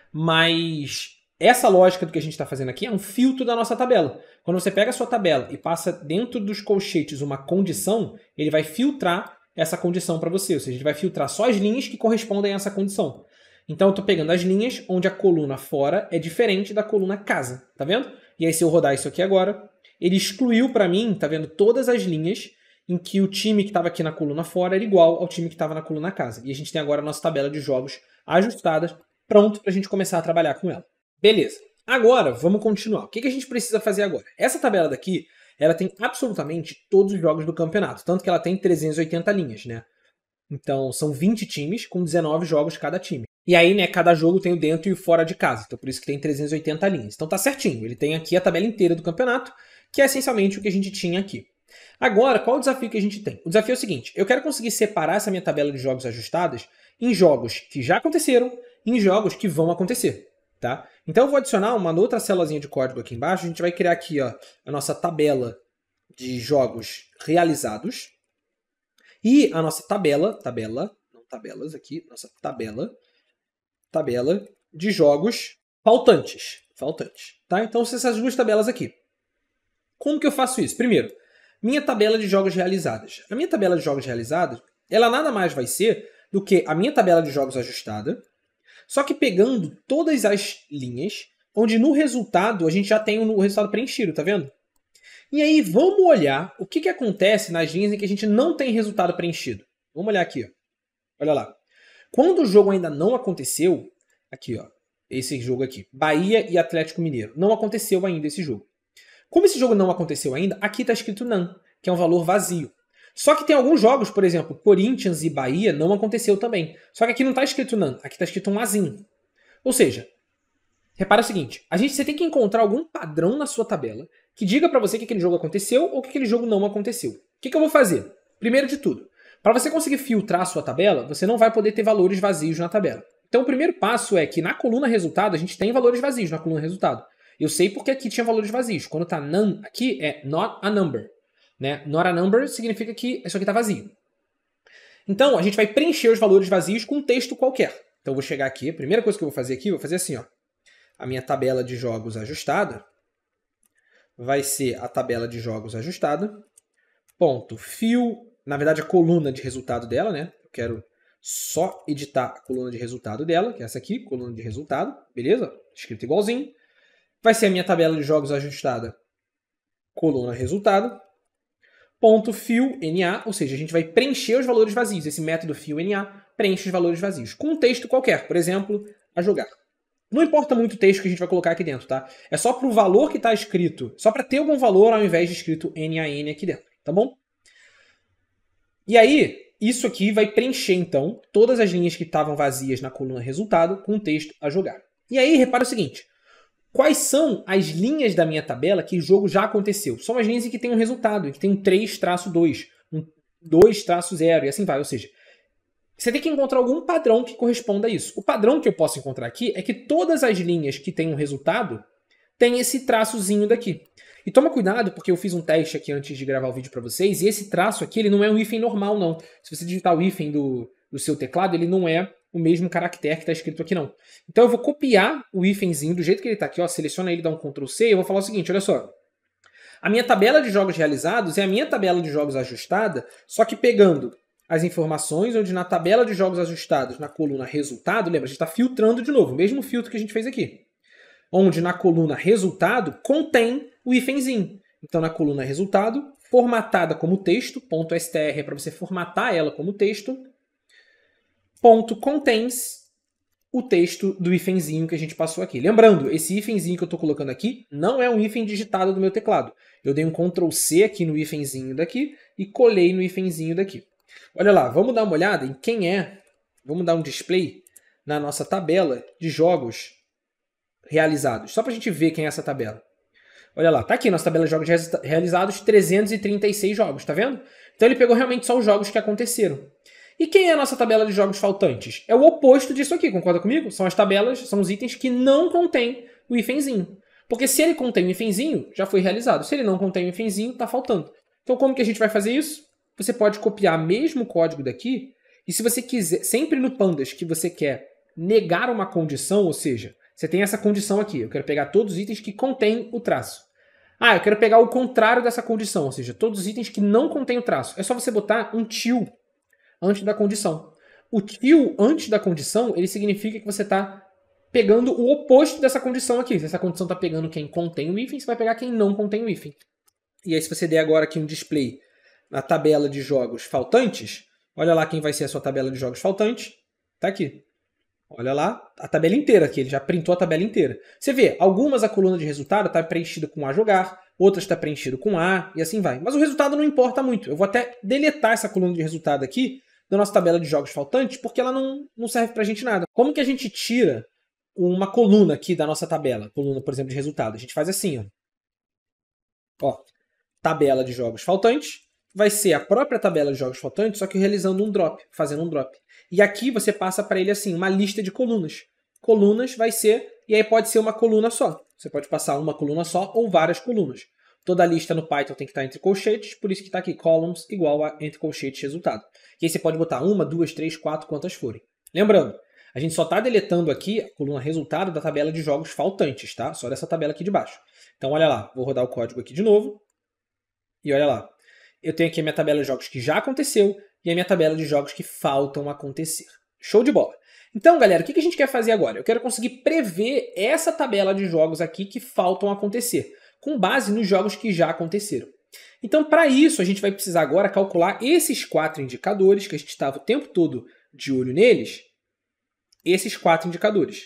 Mas essa lógica do que a gente está fazendo aqui é um filtro da nossa tabela. Quando você pega a sua tabela e passa dentro dos colchetes uma condição, ele vai filtrar essa condição para você, ou seja, ele vai filtrar só as linhas que correspondem a essa condição. Então eu estou pegando as linhas onde a coluna fora é diferente da coluna casa, tá vendo? E aí se eu rodar isso aqui agora, ele excluiu para mim, tá vendo, todas as linhas em que o time que estava aqui na coluna fora era igual ao time que estava na coluna casa. E a gente tem agora a nossa tabela de jogos ajustada, pronto para a gente começar a trabalhar com ela. Beleza. Agora, vamos continuar. O que a gente precisa fazer agora? Essa tabela daqui, ela tem absolutamente todos os jogos do campeonato, tanto que ela tem 380 linhas, né? Então, são 20 times com 19 jogos cada time. E aí, né, cada jogo tem o dentro e o fora de casa. Então, por isso que tem 380 linhas. Então, tá certinho. Ele tem aqui a tabela inteira do campeonato, que é essencialmente o que a gente tinha aqui. Agora, qual o desafio que a gente tem? O desafio é o seguinte. Eu quero conseguir separar essa minha tabela de jogos ajustadas em jogos que já aconteceram e em jogos que vão acontecer, tá? Então, eu vou adicionar uma outra célulazinha de código aqui embaixo. A gente vai criar aqui, ó, a nossa tabela de jogos realizados. E a nossa tabela de jogos faltantes, tá? Então, são essas 2 tabelas aqui. Como que eu faço isso? Primeiro, minha tabela de jogos realizadas. A minha tabela de jogos realizados, ela nada mais vai ser do que a minha tabela de jogos ajustada, só que pegando todas as linhas, onde no resultado a gente já tem o resultado preenchido, tá vendo? E aí, vamos olhar o que acontece nas linhas em que a gente não tem resultado preenchido. Vamos olhar aqui, ó. Olha lá. Quando o jogo ainda não aconteceu, aqui, ó, esse jogo aqui, Bahia e Atlético Mineiro, não aconteceu ainda esse jogo. Como esse jogo não aconteceu ainda, aqui está escrito none, que é um valor vazio. Só que tem alguns jogos, por exemplo, Corinthians e Bahia, não aconteceu também. Só que aqui não está escrito none, aqui está escrito um azinho. Ou seja, repara o seguinte, você tem que encontrar algum padrão na sua tabela que diga para você que aquele jogo aconteceu ou que aquele jogo não aconteceu. O que eu vou fazer? Primeiro de tudo, para você conseguir filtrar a sua tabela, você não vai poder ter valores vazios na tabela. Então o primeiro passo é que na coluna resultado a gente tem valores vazios na coluna resultado. Eu sei porque aqui tinha valores vazios. Quando está none aqui é not a number. Né? Not a number significa que isso aqui está vazio. Então a gente vai preencher os valores vazios com um texto qualquer. Então eu vou chegar aqui, a primeira coisa que eu vou fazer aqui, eu vou fazer assim, ó. A minha tabela de jogos ajustada vai ser a tabela de jogos ajustada, ponto, fill, na verdade a coluna de resultado dela, né? Eu quero só editar a coluna de resultado dela, que é essa aqui, coluna de resultado, beleza? Escrito igualzinho. Vai ser a minha tabela de jogos ajustada, coluna resultado, ponto, fill, NA, ou seja, a gente vai preencher os valores vazios. Esse método fill, NA, preenche os valores vazios, com um texto qualquer, por exemplo, a jogar. Não importa muito o texto que a gente vai colocar aqui dentro, tá? É só para o valor que está escrito, só para ter algum valor ao invés de escrito NaN aqui dentro, tá bom? E aí, isso aqui vai preencher, então, todas as linhas que estavam vazias na coluna resultado com o texto a jogar. E aí, repara o seguinte, quais são as linhas da minha tabela que o jogo já aconteceu? São as linhas em que tem um resultado, em que tem um 3-2, um 2-0 e assim vai. Ou seja, você tem que encontrar algum padrão que corresponda a isso. O padrão que eu posso encontrar aqui é que todas as linhas que têm um resultado têm esse traçozinho daqui. E toma cuidado, porque eu fiz um teste aqui antes de gravar o vídeo para vocês, e esse traço aqui ele não é um hífen normal, não. Se você digitar o hífen do seu teclado, ele não é o mesmo caractere que está escrito aqui, não. Então eu vou copiar o hífenzinho do jeito que ele está aqui, ó, seleciona ele, dá um Ctrl C, e eu vou falar o seguinte, olha só. A minha tabela de jogos realizados é a minha tabela de jogos ajustada, só que pegando as informações, onde na tabela de jogos ajustados, na coluna resultado, lembra, a gente está filtrando de novo, o mesmo filtro que a gente fez aqui. Onde na coluna resultado contém o hífenzinho. Então na coluna resultado, formatada como texto, .str é para você formatar ela como texto, ponto contains o texto do hífenzinho que a gente passou aqui. Lembrando, esse hífenzinho que eu estou colocando aqui não é um hífen digitado do meu teclado. Eu dei um Ctrl C aqui no hífenzinho daqui e colei no hífenzinho daqui. Olha lá, vamos dar uma olhada em quem é, vamos dar um display na nossa tabela de jogos realizados, só para a gente ver quem é essa tabela. Olha lá, tá aqui nossa tabela de jogos realizados, 336 jogos, tá vendo? Então ele pegou realmente só os jogos que aconteceram. E quem é a nossa tabela de jogos faltantes? É o oposto disso aqui, concorda comigo? São as tabelas, são os itens que não contêm o hífenzinho. Porque se ele contém o hífenzinho, já foi realizado. Se ele não contém o hífenzinho, tá faltando. Então como que a gente vai fazer isso? Você pode copiar mesmo o código daqui, e se você quiser, sempre no Pandas que você quer negar uma condição, ou seja, você tem essa condição aqui, eu quero pegar todos os itens que contêm o traço. Ah, eu quero pegar o contrário dessa condição, ou seja, todos os itens que não contêm o traço. É só você botar um til antes da condição. O til antes da condição, ele significa que você está pegando o oposto dessa condição aqui. Se essa condição está pegando quem contém o hífen, você vai pegar quem não contém o hífen. E aí se você der agora aqui um display na tabela de jogos faltantes, olha lá quem vai ser a sua tabela de jogos faltantes. Está aqui. Olha lá, a tabela inteira aqui, ele já printou a tabela inteira. Você vê, algumas a coluna de resultado está preenchida com A jogar, outras está preenchida com A e assim vai. Mas o resultado não importa muito. Eu vou até deletar essa coluna de resultado aqui da nossa tabela de jogos faltantes, porque ela não serve pra gente nada. Como que a gente tira uma coluna aqui da nossa tabela? Coluna, por exemplo, de resultado. A gente faz assim, ó. Ó, tabela de jogos faltantes. Vai ser a própria tabela de jogos faltantes, só que realizando um drop, fazendo um drop. E aqui você passa para ele assim, uma lista de colunas. Colunas vai ser, e aí pode ser uma coluna só. Você pode passar uma coluna só ou várias colunas. Toda lista no Python tem que estar entre colchetes, por isso que está aqui columns igual a entre colchetes resultado. E aí você pode botar 1, 2, 3, 4, quantas forem. Lembrando, a gente só está deletando aqui a coluna resultado da tabela de jogos faltantes, tá? Só dessa tabela aqui de baixo. Então olha lá, vou rodar o código aqui de novo. E olha lá. Eu tenho aqui a minha tabela de jogos que já aconteceu e a minha tabela de jogos que faltam acontecer. Show de bola! Então, galera, o que a gente quer fazer agora? Eu quero conseguir prever essa tabela de jogos aqui que faltam acontecer, com base nos jogos que já aconteceram. Então, para isso, a gente vai precisar agora calcular esses 4 indicadores, que a gente estava o tempo todo de olho neles, esses 4 indicadores.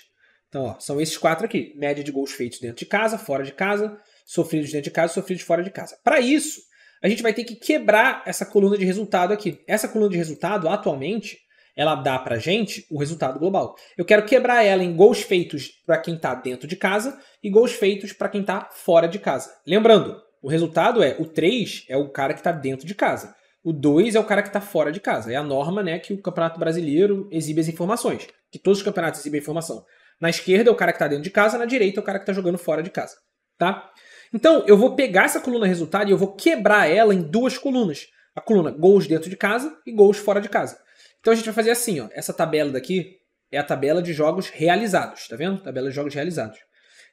Então, ó, são esses 4 aqui. Média de gols feitos dentro de casa, fora de casa, sofridos dentro de casa, sofridos fora de casa. Para isso, a gente vai ter que quebrar essa coluna de resultado aqui. Essa coluna de resultado, atualmente, ela dá pra gente o resultado global. Eu quero quebrar ela em gols feitos para quem está dentro de casa e gols feitos para quem está fora de casa. Lembrando, o resultado é o 3 é o cara que está dentro de casa. O 2 é o cara que está fora de casa. É a norma, né, que o Campeonato Brasileiro exibe as informações. Que todos os campeonatos exibem a informação. Na esquerda é o cara que está dentro de casa, na direita é o cara que está jogando fora de casa. Tá? Então, eu vou pegar essa coluna resultado e eu vou quebrar ela em 2 colunas. A coluna gols dentro de casa e gols fora de casa. Então a gente vai fazer assim, ó. Essa tabela daqui é a tabela de jogos realizados, tá vendo? Tabela de jogos realizados.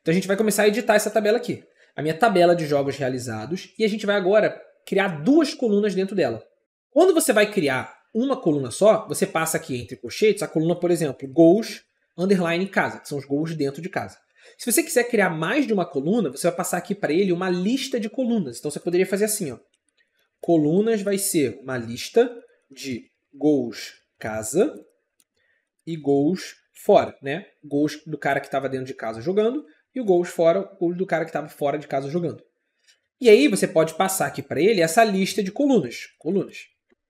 Então a gente vai começar a editar essa tabela aqui. A minha tabela de jogos realizados, e a gente vai agora criar 2 colunas dentro dela. Quando você vai criar uma coluna só, você passa aqui entre colchetes a coluna, por exemplo, gols, underline casa, que são os gols dentro de casa. Se você quiser criar mais de uma coluna, você vai passar aqui para ele uma lista de colunas. Então você poderia fazer assim, ó. Colunas vai ser uma lista de gols casa e gols fora, né? Gols do cara que estava dentro de casa jogando e o gols fora, gols do cara que estava fora de casa jogando. E aí você pode passar aqui para ele essa lista de colunas.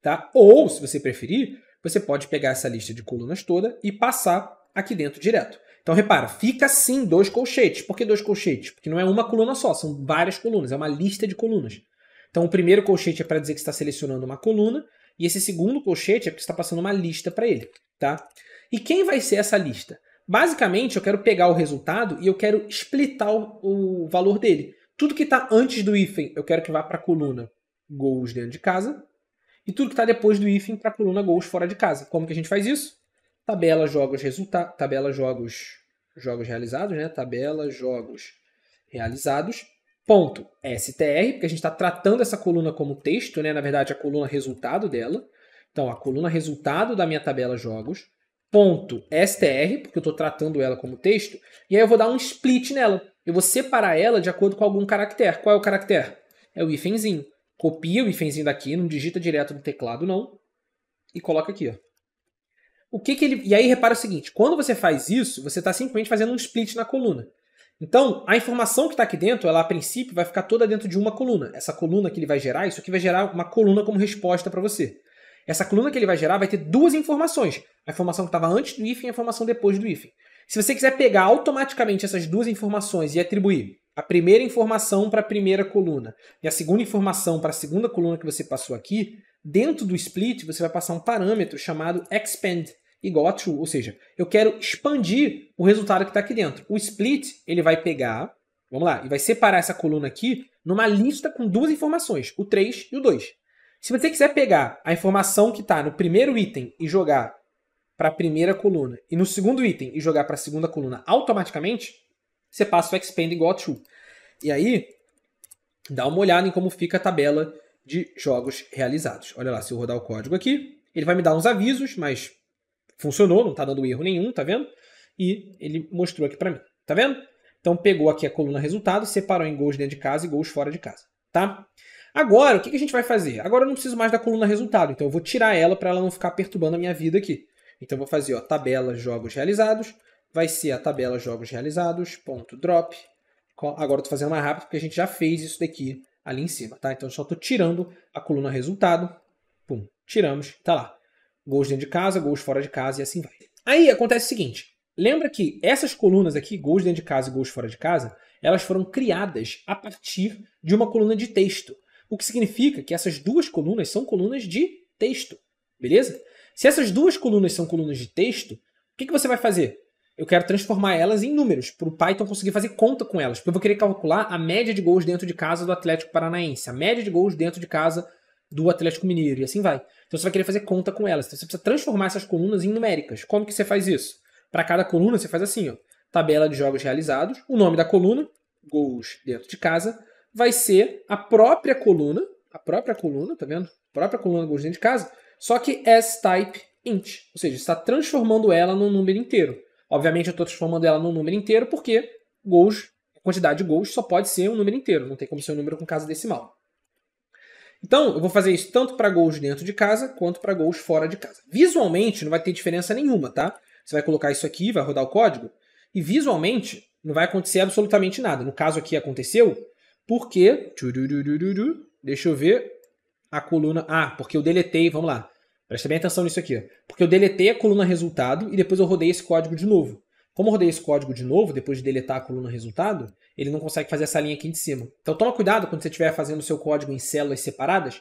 tá? Ou, se você preferir, você pode pegar essa lista de colunas toda e passar aqui dentro direto. Então, repara, fica sim 2 colchetes. Por que 2 colchetes? Porque não é uma coluna só, são várias colunas, é uma lista de colunas. Então, o primeiro colchete é para dizer que você está selecionando uma coluna, e esse segundo colchete é porque você está passando uma lista para ele, tá? E quem vai ser essa lista? Basicamente, eu quero pegar o resultado e eu quero splitar o valor dele. Tudo que está antes do hífen, eu quero que vá para a coluna gols dentro de casa, e tudo que está depois do hífen para a coluna gols fora de casa. Como que a gente faz isso? Tabela jogos resultados, tabela jogos realizados, né? Tabela jogos realizados, ponto str, porque a gente está tratando essa coluna como texto, né? Na verdade, a coluna resultado dela. Então, a coluna resultado da minha tabela jogos, ponto str, porque eu estou tratando ela como texto, e aí eu vou dar um split nela. Eu vou separar ela de acordo com algum caractere. Qual é o caractere? É o hífenzinho. Copia o hífenzinho daqui, não digita direto no teclado, não, e coloca aqui, ó. E aí repara o seguinte, quando você faz isso, você está simplesmente fazendo um split na coluna. Então, a informação que está aqui dentro, ela a princípio vai ficar toda dentro de uma coluna. Essa coluna que ele vai gerar, isso aqui vai gerar uma coluna como resposta para você. Essa coluna que ele vai gerar vai ter 2 informações. A informação que estava antes do hífen e a informação depois do hífen. Se você quiser pegar automaticamente essas 2 informações e atribuir a primeira informação para a primeira coluna e a segunda informação para a segunda coluna que você passou aqui, dentro do split você vai passar um parâmetro chamado expand, igual a true, ou seja, eu quero expandir o resultado que está aqui dentro. O split, ele vai pegar, vamos lá, e vai separar essa coluna aqui numa lista com 2 informações, o 3 e o 2. Se você quiser pegar a informação que está no primeiro item e jogar para a primeira coluna, e no segundo item e jogar para a segunda coluna automaticamente, você passa o expand igual a true. E aí, dá uma olhada em como fica a tabela de jogos realizados. Olha lá, se eu rodar o código aqui, ele vai me dar uns avisos, mas funcionou, não está dando erro nenhum, tá vendo? E ele mostrou aqui para mim, tá vendo? Então pegou aqui a coluna resultado, separou em gols dentro de casa e gols fora de casa, tá? Agora, o que a gente vai fazer? Agora eu não preciso mais da coluna resultado, então eu vou tirar ela para ela não ficar perturbando a minha vida aqui. Então eu vou fazer, ó, tabela jogos realizados, vai ser a tabela jogos realizados, ponto drop. Agora eu estou fazendo mais rápido porque a gente já fez isso daqui ali em cima, tá? Então eu só estou tirando a coluna resultado, pum, tiramos, tá lá. Gols dentro de casa, gols fora de casa e assim vai. Aí acontece o seguinte, lembra que essas colunas aqui, gols dentro de casa e gols fora de casa, elas foram criadas a partir de uma coluna de texto. O que significa que essas 2 colunas são colunas de texto, beleza? Se essas 2 colunas são colunas de texto, o que você vai fazer? Eu quero transformar elas em números, para o Python conseguir fazer conta com elas. Porque eu vou querer calcular a média de gols dentro de casa do Atlético Paranaense, a média de gols dentro de casa do Atlético Mineiro, e assim vai. Então você vai querer fazer conta com elas. Então você precisa transformar essas colunas em numéricas. Como que você faz isso? Para cada coluna você faz assim, ó, tabela de jogos realizados, o nome da coluna, gols dentro de casa, vai ser a própria coluna, tá vendo? A própria coluna gols dentro de casa, só que as type int, ou seja, está transformando ela num número inteiro. Obviamente eu estou transformando ela num número inteiro porque gols, a quantidade de gols só pode ser um número inteiro, não tem como ser um número com casa decimal. Então, eu vou fazer isso tanto para gols dentro de casa, quanto para gols fora de casa. Visualmente, não vai ter diferença nenhuma, tá? Você vai colocar isso aqui, vai rodar o código, e visualmente não vai acontecer absolutamente nada. No caso aqui aconteceu porque... Deixa eu ver a coluna... Ah, porque eu deletei, vamos lá. Presta bem atenção nisso aqui. Ó. Porque eu deletei a coluna resultado e depois eu rodei esse código de novo. Como eu rodei esse código de novo, depois de deletar a coluna resultado, ele não consegue fazer essa linha aqui de cima. Então toma cuidado quando você estiver fazendo o seu código em células separadas.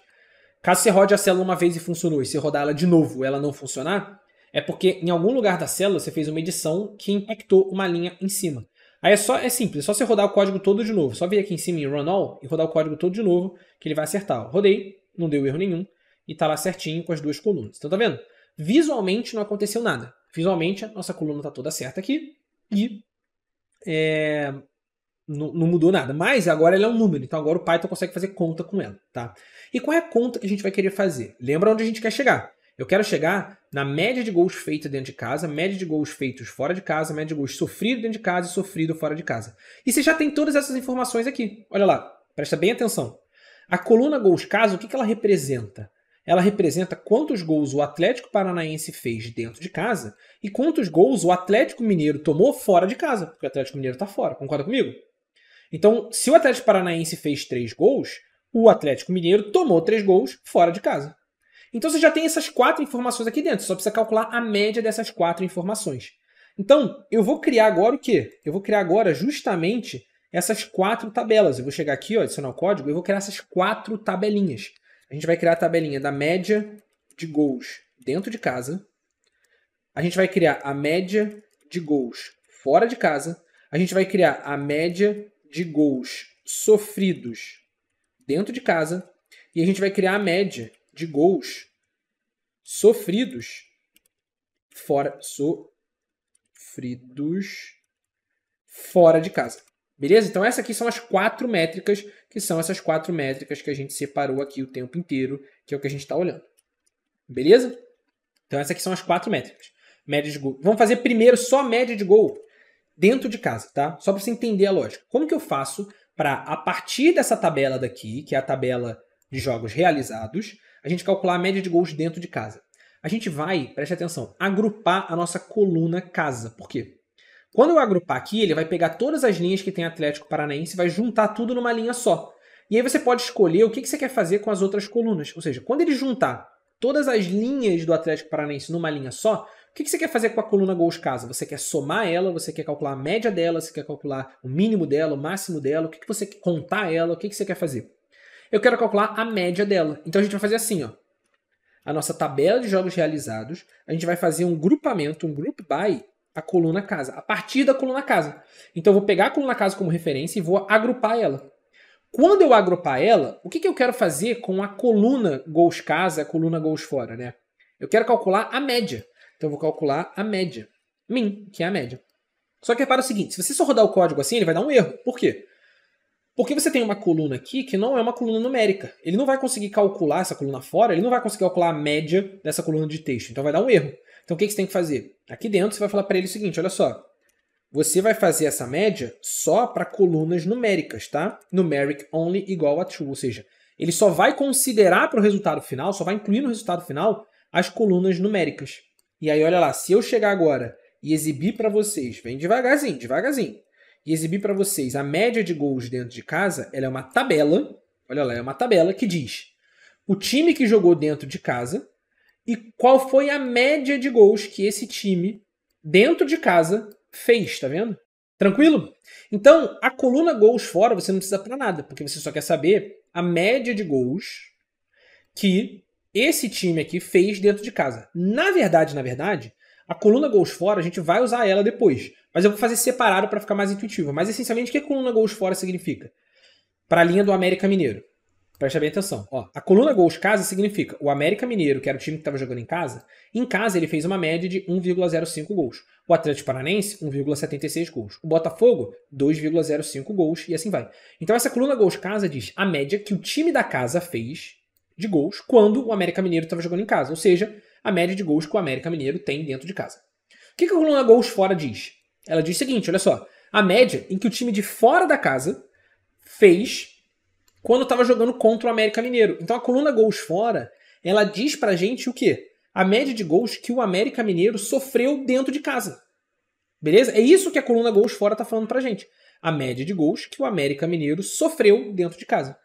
Caso você rode a célula uma vez e funcionou, e se rodar ela de novo ela não funcionar, é porque em algum lugar da célula você fez uma edição que impactou uma linha em cima. Aí é simples, é só você rodar o código todo de novo. Só vir aqui em cima em Run All e rodar o código todo de novo, que ele vai acertar. Ó. Rodei, não deu erro nenhum, e está lá certinho com as 2 colunas. Então tá vendo? Visualmente não aconteceu nada. Visualmente a nossa coluna está toda certa aqui e não mudou nada. Mas agora ela é um número, então agora o Python consegue fazer conta com ela. Tá? E qual é a conta que a gente vai querer fazer? Lembra onde a gente quer chegar? Eu quero chegar na média de gols feitos dentro de casa, média de gols feitos fora de casa, média de gols sofridos dentro de casa e sofrido fora de casa. E você já tem todas essas informações aqui. Olha lá, presta bem atenção. A coluna gols casa, o que ela representa? Ela representa quantos gols o Atlético Paranaense fez dentro de casa e quantos gols o Atlético Mineiro tomou fora de casa, porque o Atlético Mineiro está fora. Concorda comigo? Então, se o Atlético Paranaense fez 3 gols, o Atlético Mineiro tomou 3 gols fora de casa. Então você já tem essas 4 informações aqui dentro, só precisa calcular a média dessas 4 informações. Então, eu vou criar agora o quê? Eu vou criar agora justamente essas 4 tabelas. Eu vou chegar aqui, ó, adicionar o código, e vou criar essas 4 tabelinhas. A gente vai criar a tabelinha da média de gols dentro de casa. A gente vai criar a média de gols fora de casa. A gente vai criar a média de gols sofridos dentro de casa. E a gente vai criar a média de gols sofridos fora de casa. Beleza? Então essas aqui são as 4 métricas, que são essas 4 métricas que a gente separou aqui o tempo inteiro, que é o que a gente está olhando. Beleza? Então essas aqui são as 4 métricas. Média de gol. Vamos fazer primeiro só a média de gol dentro de casa, tá? Só para você entender a lógica. Como que eu faço para, a partir dessa tabela daqui, que é a tabela de jogos realizados, a gente calcular a média de gols dentro de casa? A gente vai, preste atenção, agrupar a nossa coluna casa. Por quê? Quando eu agrupar aqui, ele vai pegar todas as linhas que tem Atlético Paranaense e vai juntar tudo numa linha só. E aí você pode escolher o que você quer fazer com as outras colunas. Ou seja, quando ele juntar todas as linhas do Atlético Paranaense numa linha só, o que você quer fazer com a coluna gols casa? Você quer somar ela, você quer calcular a média dela, você quer calcular o mínimo dela, o máximo dela, o que você quer contar ela, o que você quer fazer? Eu quero calcular a média dela. Então a gente vai fazer assim, ó. A nossa tabela de jogos realizados, a gente vai fazer um grupamento, um group by, a coluna casa, a partir da coluna casa. Então eu vou pegar a coluna casa como referência e vou agrupar ela. Quando eu agrupar ela, o que eu quero fazer com a coluna gols casa, a coluna gols fora, né? Eu quero calcular a média. Então eu vou calcular a média. Min, que é a média. Só que repara o seguinte, se você só rodar o código assim, ele vai dar um erro. Por quê? Porque você tem uma coluna aqui que não é uma coluna numérica. Ele não vai conseguir calcular essa coluna fora, ele não vai conseguir calcular a média dessa coluna de texto. Então vai dar um erro. Então o que você tem que fazer? Aqui dentro você vai falar para ele o seguinte, olha só. Você vai fazer essa média só para colunas numéricas, tá? Numeric only igual a true, ou seja, ele só vai considerar para o resultado final, só vai incluir no resultado final as colunas numéricas. E aí olha lá, se eu chegar agora e exibir para vocês, vem devagarzinho, devagarzinho, e exibir para vocês a média de gols dentro de casa, ela é uma tabela, olha lá, é uma tabela que diz o time que jogou dentro de casa e qual foi a média de gols que esse time dentro de casa fez, tá vendo? Tranquilo? Então, a coluna gols fora você não precisa para nada, porque você só quer saber a média de gols que esse time aqui fez dentro de casa. Na verdade, a coluna gols fora a gente vai usar ela depois, mas eu vou fazer separado para ficar mais intuitivo. Mas essencialmente, o que a coluna gols fora significa? Para a linha do América Mineiro. Presta bem atenção. Ó, a coluna gols casa significa o América Mineiro, que era o time que estava jogando em casa ele fez uma média de 1,05 gols. O Atlético Paranaense, 1,76 gols. O Botafogo, 2,05 gols e assim vai. Então essa coluna gols casa diz a média que o time da casa fez de gols quando o América Mineiro estava jogando em casa. Ou seja, a média de gols que o América Mineiro tem dentro de casa. O que a coluna gols fora diz? Ela diz o seguinte, olha só. A média em que o time de fora da casa fez quando estava jogando contra o América Mineiro. Então a coluna gols fora, ela diz pra gente o quê? A média de gols que o América Mineiro sofreu dentro de casa. Beleza? É isso que a coluna gols fora está falando pra gente. A média de gols que o América Mineiro sofreu dentro de casa.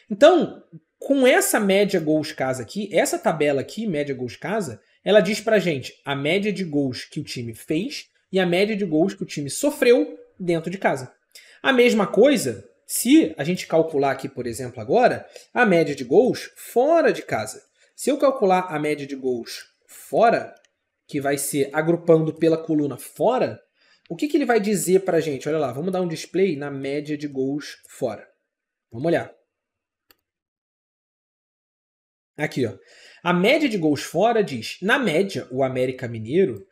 Então, com essa média gols casa aqui, essa tabela aqui, média gols casa, ela diz pra gente a média de gols que o time fez e a média de gols que o time sofreu dentro de casa. A mesma coisa se a gente calcular aqui, por exemplo, agora, a média de gols fora de casa. Se eu calcular a média de gols fora, que vai ser agrupando pela coluna fora, o que ele vai dizer pra gente? Olha lá, vamos dar um display na média de gols fora. Vamos olhar. Aqui, ó. A média de gols fora diz, na média, o América Mineiro,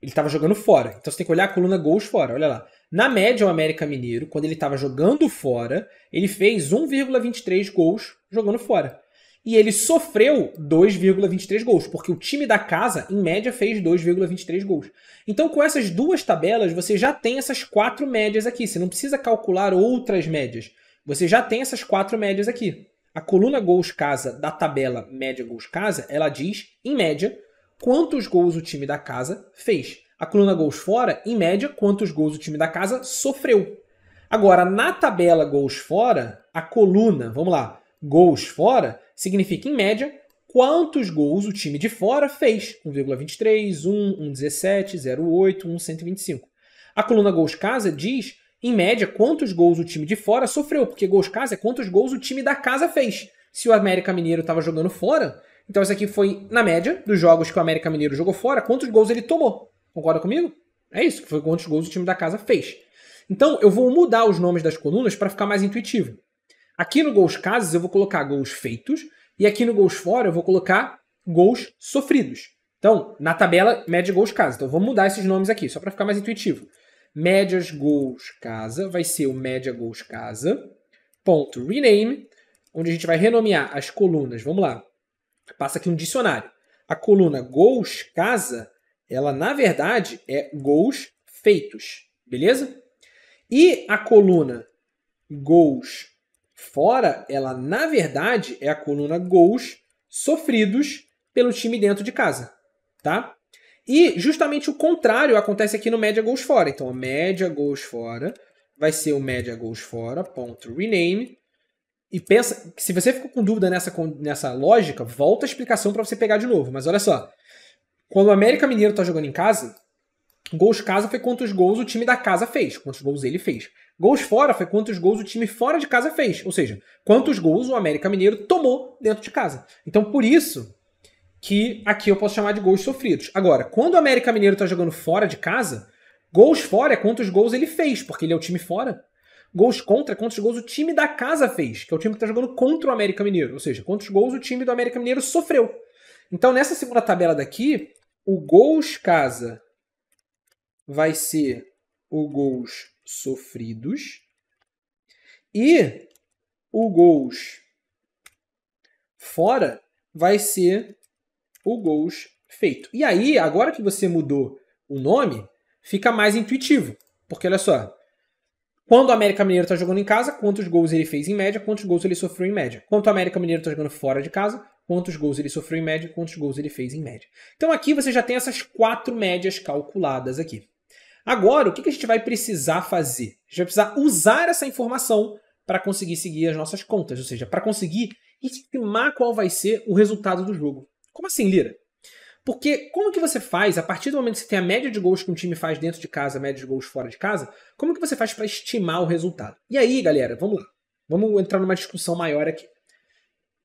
ele estava jogando fora. Então você tem que olhar a coluna gols fora, olha lá. Na média, o América Mineiro, quando ele estava jogando fora, ele fez 1,23 gols jogando fora. E ele sofreu 2,23 gols, porque o time da casa, em média, fez 2,23 gols. Então, com essas duas tabelas, você já tem essas 4 médias aqui. Você não precisa calcular outras médias. Você já tem essas 4 médias aqui. A coluna gols casa da tabela média gols casa, ela diz, em média, quantos gols o time da casa fez. A coluna gols fora, em média, quantos gols o time da casa sofreu. Agora, na tabela gols fora, a coluna, vamos lá, gols fora, significa, em média, quantos gols o time de fora fez. 1,23, 1, 1,17, 0,8, 1,125. A coluna gols casa diz, em média, quantos gols o time de fora sofreu, porque gols casa é quantos gols o time da casa fez. Se o América Mineiro estava jogando fora, então isso aqui foi, na média, dos jogos que o América Mineiro jogou fora, quantos gols ele tomou. Concorda comigo? É isso, que foi quantos gols o time da casa fez. Então, eu vou mudar os nomes das colunas para ficar mais intuitivo. Aqui no gols casas eu vou colocar gols feitos, e aqui no gols fora eu vou colocar gols sofridos. Então, na tabela, média gols casa. Então, eu vou mudar esses nomes aqui, só para ficar mais intuitivo. Médias gols casa vai ser o média gols casa, ponto rename, onde a gente vai renomear as colunas. Vamos lá. Passa aqui um dicionário. A coluna gols casa, ela na verdade é gols feitos, beleza? E a coluna gols fora, ela na verdade é a coluna gols sofridos pelo time dentro de casa, tá? E justamente o contrário acontece aqui no média gols fora. Então, a média gols fora vai ser o média gols fora, ponto rename. E pensa, se você ficou com dúvida nessa lógica, volta a explicação para você pegar de novo. Mas olha só, quando o América Mineiro está jogando em casa, gols casa foi quantos gols o time da casa fez, quantos gols ele fez. Gols fora foi quantos gols o time fora de casa fez, ou seja, quantos gols o América Mineiro tomou dentro de casa. Então, por isso que aqui eu posso chamar de gols sofridos. Agora, quando o América Mineiro está jogando fora de casa, gols fora é quantos gols ele fez, porque ele é o time fora. Gols contra é quantos gols o time da casa fez, que é o time que está jogando contra o América Mineiro. Ou seja, quantos gols o time do América Mineiro sofreu. Então, nessa segunda tabela daqui, o gols casa vai ser o gols sofridos e o gols fora vai ser o gols feito. E aí, agora que você mudou o nome, fica mais intuitivo. Porque olha só, quando o América Mineiro está jogando em casa, quantos gols ele fez em média, quantos gols ele sofreu em média. Quando o América Mineiro está jogando fora de casa, quantos gols ele sofreu em média, quantos gols ele fez em média. Então aqui você já tem essas 4 médias calculadas aqui. Agora, o que a gente vai precisar fazer? A gente vai precisar usar essa informação para conseguir seguir as nossas contas, ou seja, para conseguir estimar qual vai ser o resultado do jogo. Como assim, Lira? Porque como que você faz, a partir do momento que você tem a média de gols que um time faz dentro de casa, a média de gols fora de casa, como que você faz para estimar o resultado? E aí, galera, vamos lá. Vamos entrar numa discussão maior aqui.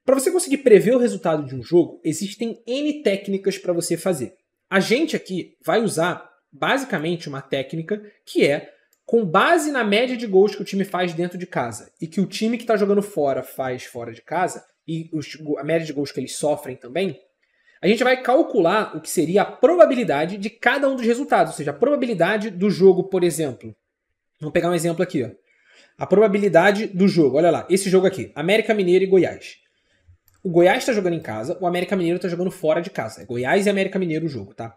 Para você conseguir prever o resultado de um jogo, existem N técnicas para você fazer. A gente aqui vai usar, basicamente, uma técnica que é, com base na média de gols que o time faz dentro de casa e que o time que está jogando fora faz fora de casa, e a média de gols que eles sofrem também, a gente vai calcular o que seria a probabilidade de cada um dos resultados. Ou seja, a probabilidade do jogo, por exemplo. Vamos pegar um exemplo aqui. Ó. A probabilidade do jogo. Olha lá, esse jogo aqui. América Mineiro e Goiás. O Goiás está jogando em casa, o América Mineiro está jogando fora de casa. É Goiás e América Mineiro o jogo, tá?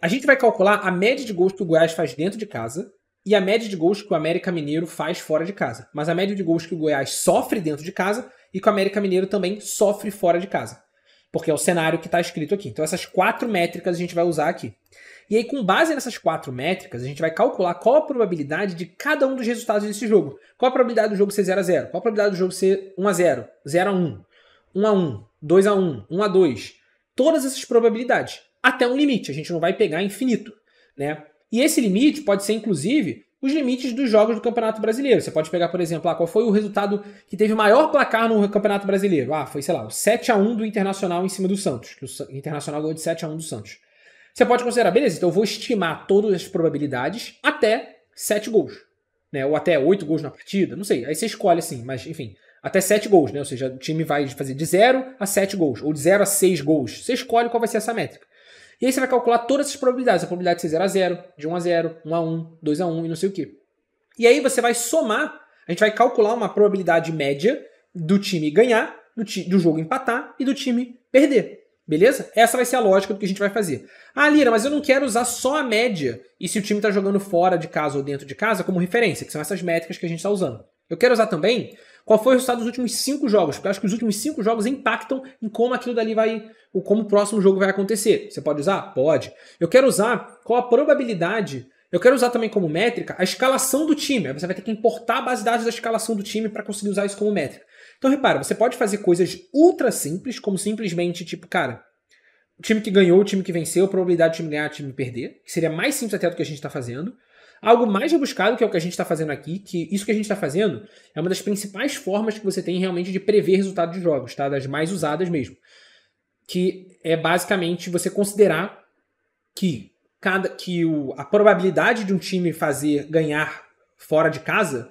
A gente vai calcular a média de gols que o Goiás faz dentro de casa e a média de gols que o América Mineiro faz fora de casa. Mas a média de gols que o Goiás sofre dentro de casa e que o América Mineiro também sofre fora de casa. Porque é o cenário que está escrito aqui. Então essas 4 métricas a gente vai usar aqui. E aí, com base nessas 4 métricas, a gente vai calcular qual a probabilidade de cada um dos resultados desse jogo. Qual a probabilidade do jogo ser 0-0? Qual a probabilidade do jogo ser 1-0, 0-1, 1-1, 2-1, 1-2? Todas essas probabilidades. Até um limite. A gente não vai pegar infinito, né? E esse limite pode ser, inclusive, os limites dos jogos do Campeonato Brasileiro. Você pode pegar, por exemplo, qual foi o resultado que teve maior placar no Campeonato Brasileiro. Foi, sei lá, o 7-1 do Internacional em cima do Santos. Que o Internacional ganhou de 7-1 do Santos. Você pode considerar, beleza, então eu vou estimar todas as probabilidades até 7 gols. Né? Ou até 8 gols na partida, não sei. Aí você escolhe assim, mas enfim, até 7 gols, né? Ou seja, o time vai fazer de 0 a 7 gols, ou de 0 a 6 gols. Você escolhe qual vai ser essa métrica. E aí você vai calcular todas essas probabilidades. A probabilidade de ser 0-0, de 1-0, 1-1, 2-1 e não sei o quê. E aí você vai somar, a gente vai calcular uma probabilidade média do time ganhar, do jogo empatar e do time perder. Beleza? Essa vai ser a lógica do que a gente vai fazer. Lira, mas eu não quero usar só a média e se o time está jogando fora de casa ou dentro de casa como referência, que são essas métricas que a gente está usando. Eu quero usar também qual foi o resultado dos últimos 5 jogos, porque eu acho que os últimos 5 jogos impactam em como aquilo dali vai, ou como o próximo jogo vai acontecer. Você pode usar? Pode. Eu quero usar qual a probabilidade, eu quero usar também como métrica a escalação do time. Aí você vai ter que importar a base de dados da escalação do time para conseguir usar isso como métrica. Então repara, você pode fazer coisas ultra simples, como simplesmente, tipo, cara, o time que ganhou, o time que venceu, a probabilidade do time ganhar, do time perder, que seria mais simples até do que a gente está fazendo. Algo mais rebuscado, que é o que a gente está fazendo aqui, que isso que a gente está fazendo é uma das principais formas que você tem realmente de prever resultado de jogos, tá? Das mais usadas mesmo. Que é basicamente você considerar que, a probabilidade de um time ganhar fora de casa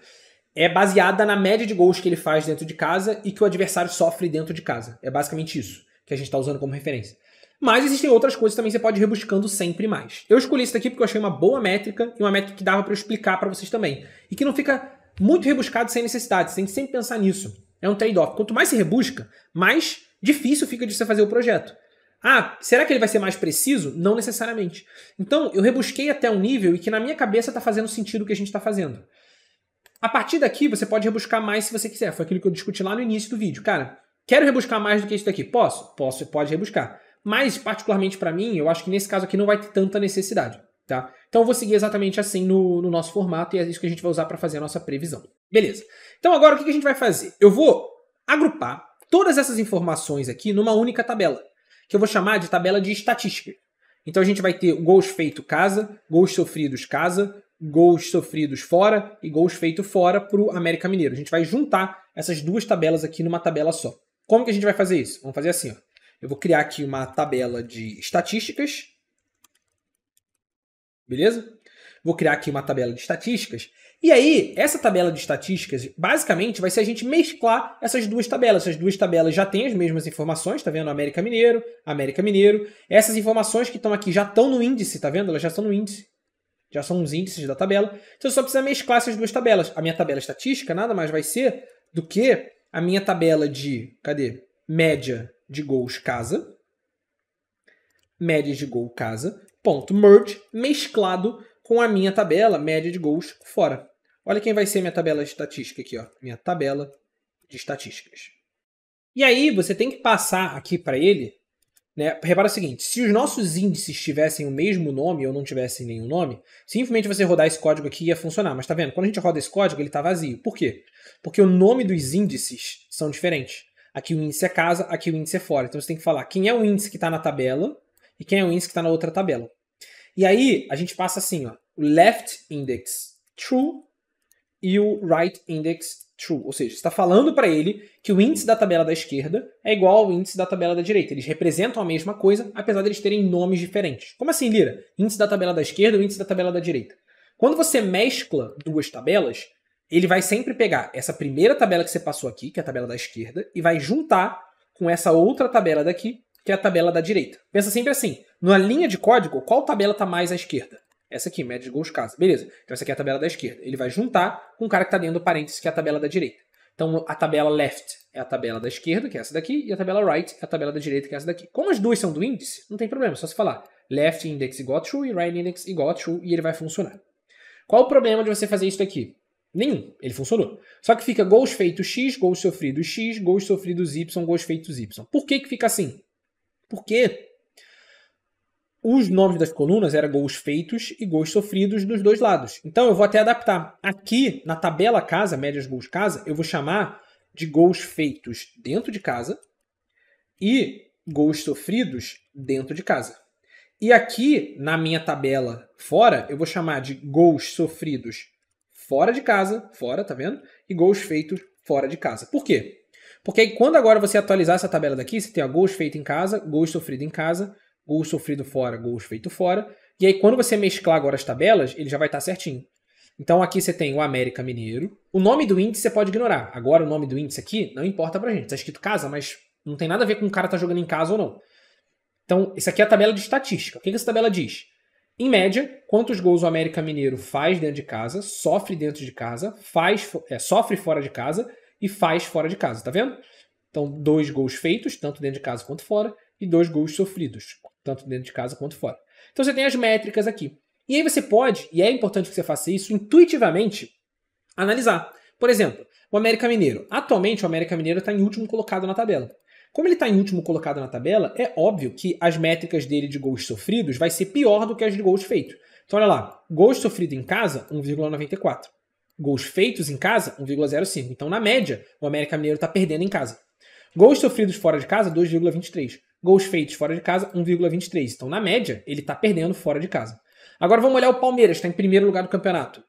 é baseada na média de gols que ele faz dentro de casa e que o adversário sofre dentro de casa. É basicamente isso que a gente está usando como referência. Mas existem outras coisas também que você pode ir rebuscando sempre mais. Eu escolhi isso daqui porque eu achei uma boa métrica e uma métrica que dava para eu explicar para vocês também. E que não fica muito rebuscado sem necessidade. Você tem que sempre pensar nisso. É um trade-off. Quanto mais você rebusca, mais difícil fica de você fazer o projeto. Ah, será que ele vai ser mais preciso? Não necessariamente. Então, eu rebusquei até um nível e que na minha cabeça está fazendo sentido o que a gente está fazendo. A partir daqui, você pode rebuscar mais se você quiser. Foi aquilo que eu discuti lá no início do vídeo. Cara, quero rebuscar mais do que isso daqui? Posso? Posso, pode rebuscar. Mas, particularmente para mim, eu acho que nesse caso aqui não vai ter tanta necessidade, tá? Então eu vou seguir exatamente assim no nosso formato e é isso que a gente vai usar para fazer a nossa previsão. Beleza. Então agora o que a gente vai fazer? Eu vou agrupar todas essas informações aqui numa única tabela, que eu vou chamar de tabela de estatística. Então a gente vai ter gols feitos casa, gols sofridos casa, gols sofridos fora e gols feitos fora para o América Mineiro. A gente vai juntar essas duas tabelas aqui numa tabela só. Como que a gente vai fazer isso? Vamos fazer assim, ó. Eu vou criar aqui uma tabela de estatísticas. Beleza? Vou criar aqui uma tabela de estatísticas. E aí, essa tabela de estatísticas, basicamente, vai ser a gente mesclar essas duas tabelas. Essas duas tabelas já têm as mesmas informações, tá vendo? América Mineiro, América Mineiro. Essas informações que estão aqui já estão no índice, tá vendo? Elas já estão no índice. Já são os índices da tabela. Então, eu só preciso mesclar essas duas tabelas. A minha tabela estatística nada mais vai ser do que a minha tabela de, média de gols casa, média de gol casa, ponto merge, mesclado com a minha tabela média de gols fora. Olha quem vai ser minha tabela estatística aqui, ó, minha tabela de estatísticas. E aí você tem que passar aqui para ele, né? Repara o seguinte, se os nossos índices tivessem o mesmo nome ou não tivessem nenhum nome, simplesmente você rodar esse código aqui ia funcionar. Mas tá vendo? Quando a gente roda esse código, ele tá vazio. Por quê? Porque o nome dos índices são diferentes. Aqui o índice é casa, aqui o índice é fora. Então você tem que falar quem é o índice que está na tabela e quem é o índice que está na outra tabela. E aí a gente passa assim, ó, o left index true e o right index true. Ou seja, você está falando para ele que o índice da tabela da esquerda é igual ao índice da tabela da direita. Eles representam a mesma coisa, apesar de eles terem nomes diferentes. Como assim, Lira? Índice da tabela da esquerda e o índice da tabela da direita. Quando você mescla duas tabelas, ele vai sempre pegar essa primeira tabela que você passou aqui, que é a tabela da esquerda, e vai juntar com essa outra tabela daqui, que é a tabela da direita. Pensa sempre assim, na linha de código, qual tabela está mais à esquerda? Essa aqui, média de gols casa. Beleza, então essa aqui é a tabela da esquerda. Ele vai juntar com o cara que está dentro do parênteses, que é a tabela da direita. Então a tabela left é a tabela da esquerda, que é essa daqui, e a tabela right é a tabela da direita, que é essa daqui. Como as duas são do índice, não tem problema, é só você falar left index igual a true e right index igual a true, e ele vai funcionar. Qual o problema de você fazer isso daqui? Nenhum, ele funcionou. Só que fica gols feitos X, gols sofridos X, gols sofridos Y, gols feitos Y. Por que que fica assim? Porque os nomes das colunas eram gols feitos e gols sofridos dos dois lados. Então eu vou até adaptar. Aqui na tabela casa, médias gols casa, eu vou chamar de gols feitos dentro de casa e gols sofridos dentro de casa. E aqui na minha tabela fora, eu vou chamar de gols sofridos fora de casa, fora, tá vendo? E gols feitos fora de casa. Por quê? Porque aí, quando agora você atualizar essa tabela daqui, você tem a gols feito em casa, gols sofrido em casa, gols sofrido fora, gols feito fora. E aí, quando você mesclar agora as tabelas, ele já vai estar certinho. Então, aqui você tem o América Mineiro. O nome do índice você pode ignorar. Agora, o nome do índice aqui não importa pra gente. Está escrito casa, mas não tem nada a ver com o cara tá jogando em casa ou não. Então, isso aqui é a tabela de estatística. O que essa tabela diz? Em média, quantos gols o América Mineiro faz dentro de casa, sofre dentro de casa, sofre fora de casa e faz fora de casa, tá vendo? Então, 2 gols feitos, tanto dentro de casa quanto fora, e 2 gols sofridos, tanto dentro de casa quanto fora. Então, você tem as métricas aqui. E aí você pode, e é importante que você faça isso, intuitivamente analisar. Por exemplo, o América Mineiro. Atualmente, o América Mineiro está em último colocado na tabela. Como ele está em último colocado na tabela, é óbvio que as métricas dele de gols sofridos vai ser pior do que as de gols feitos. Então, olha lá, gols sofridos em casa, 1,94. Gols feitos em casa, 1,05. Então, na média, o América Mineiro está perdendo em casa. Gols sofridos fora de casa, 2,23. Gols feitos fora de casa, 1,23. Então, na média, ele está perdendo fora de casa. Agora vamos olhar o Palmeiras, está em primeiro lugar do campeonato.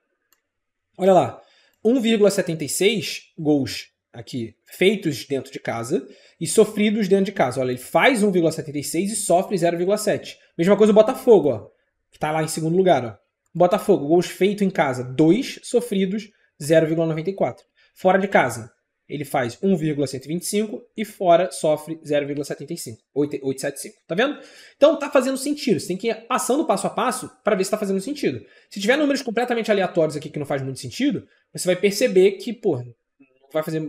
Olha lá, 1,76 gols aqui feitos dentro de casa e sofridos dentro de casa. Olha, ele faz 1,76 e sofre 0,7. Mesma coisa o Botafogo, ó, que está lá em segundo lugar. Ó. Botafogo, gols feitos em casa, 2, sofridos 0,94. Fora de casa, ele faz 1,125 e fora sofre 0,75. 875. Tá vendo? Então tá fazendo sentido. Você tem que ir passando passo a passo para ver se tá fazendo sentido. Se tiver números completamente aleatórios aqui que não faz muito sentido, você vai perceber que, pô,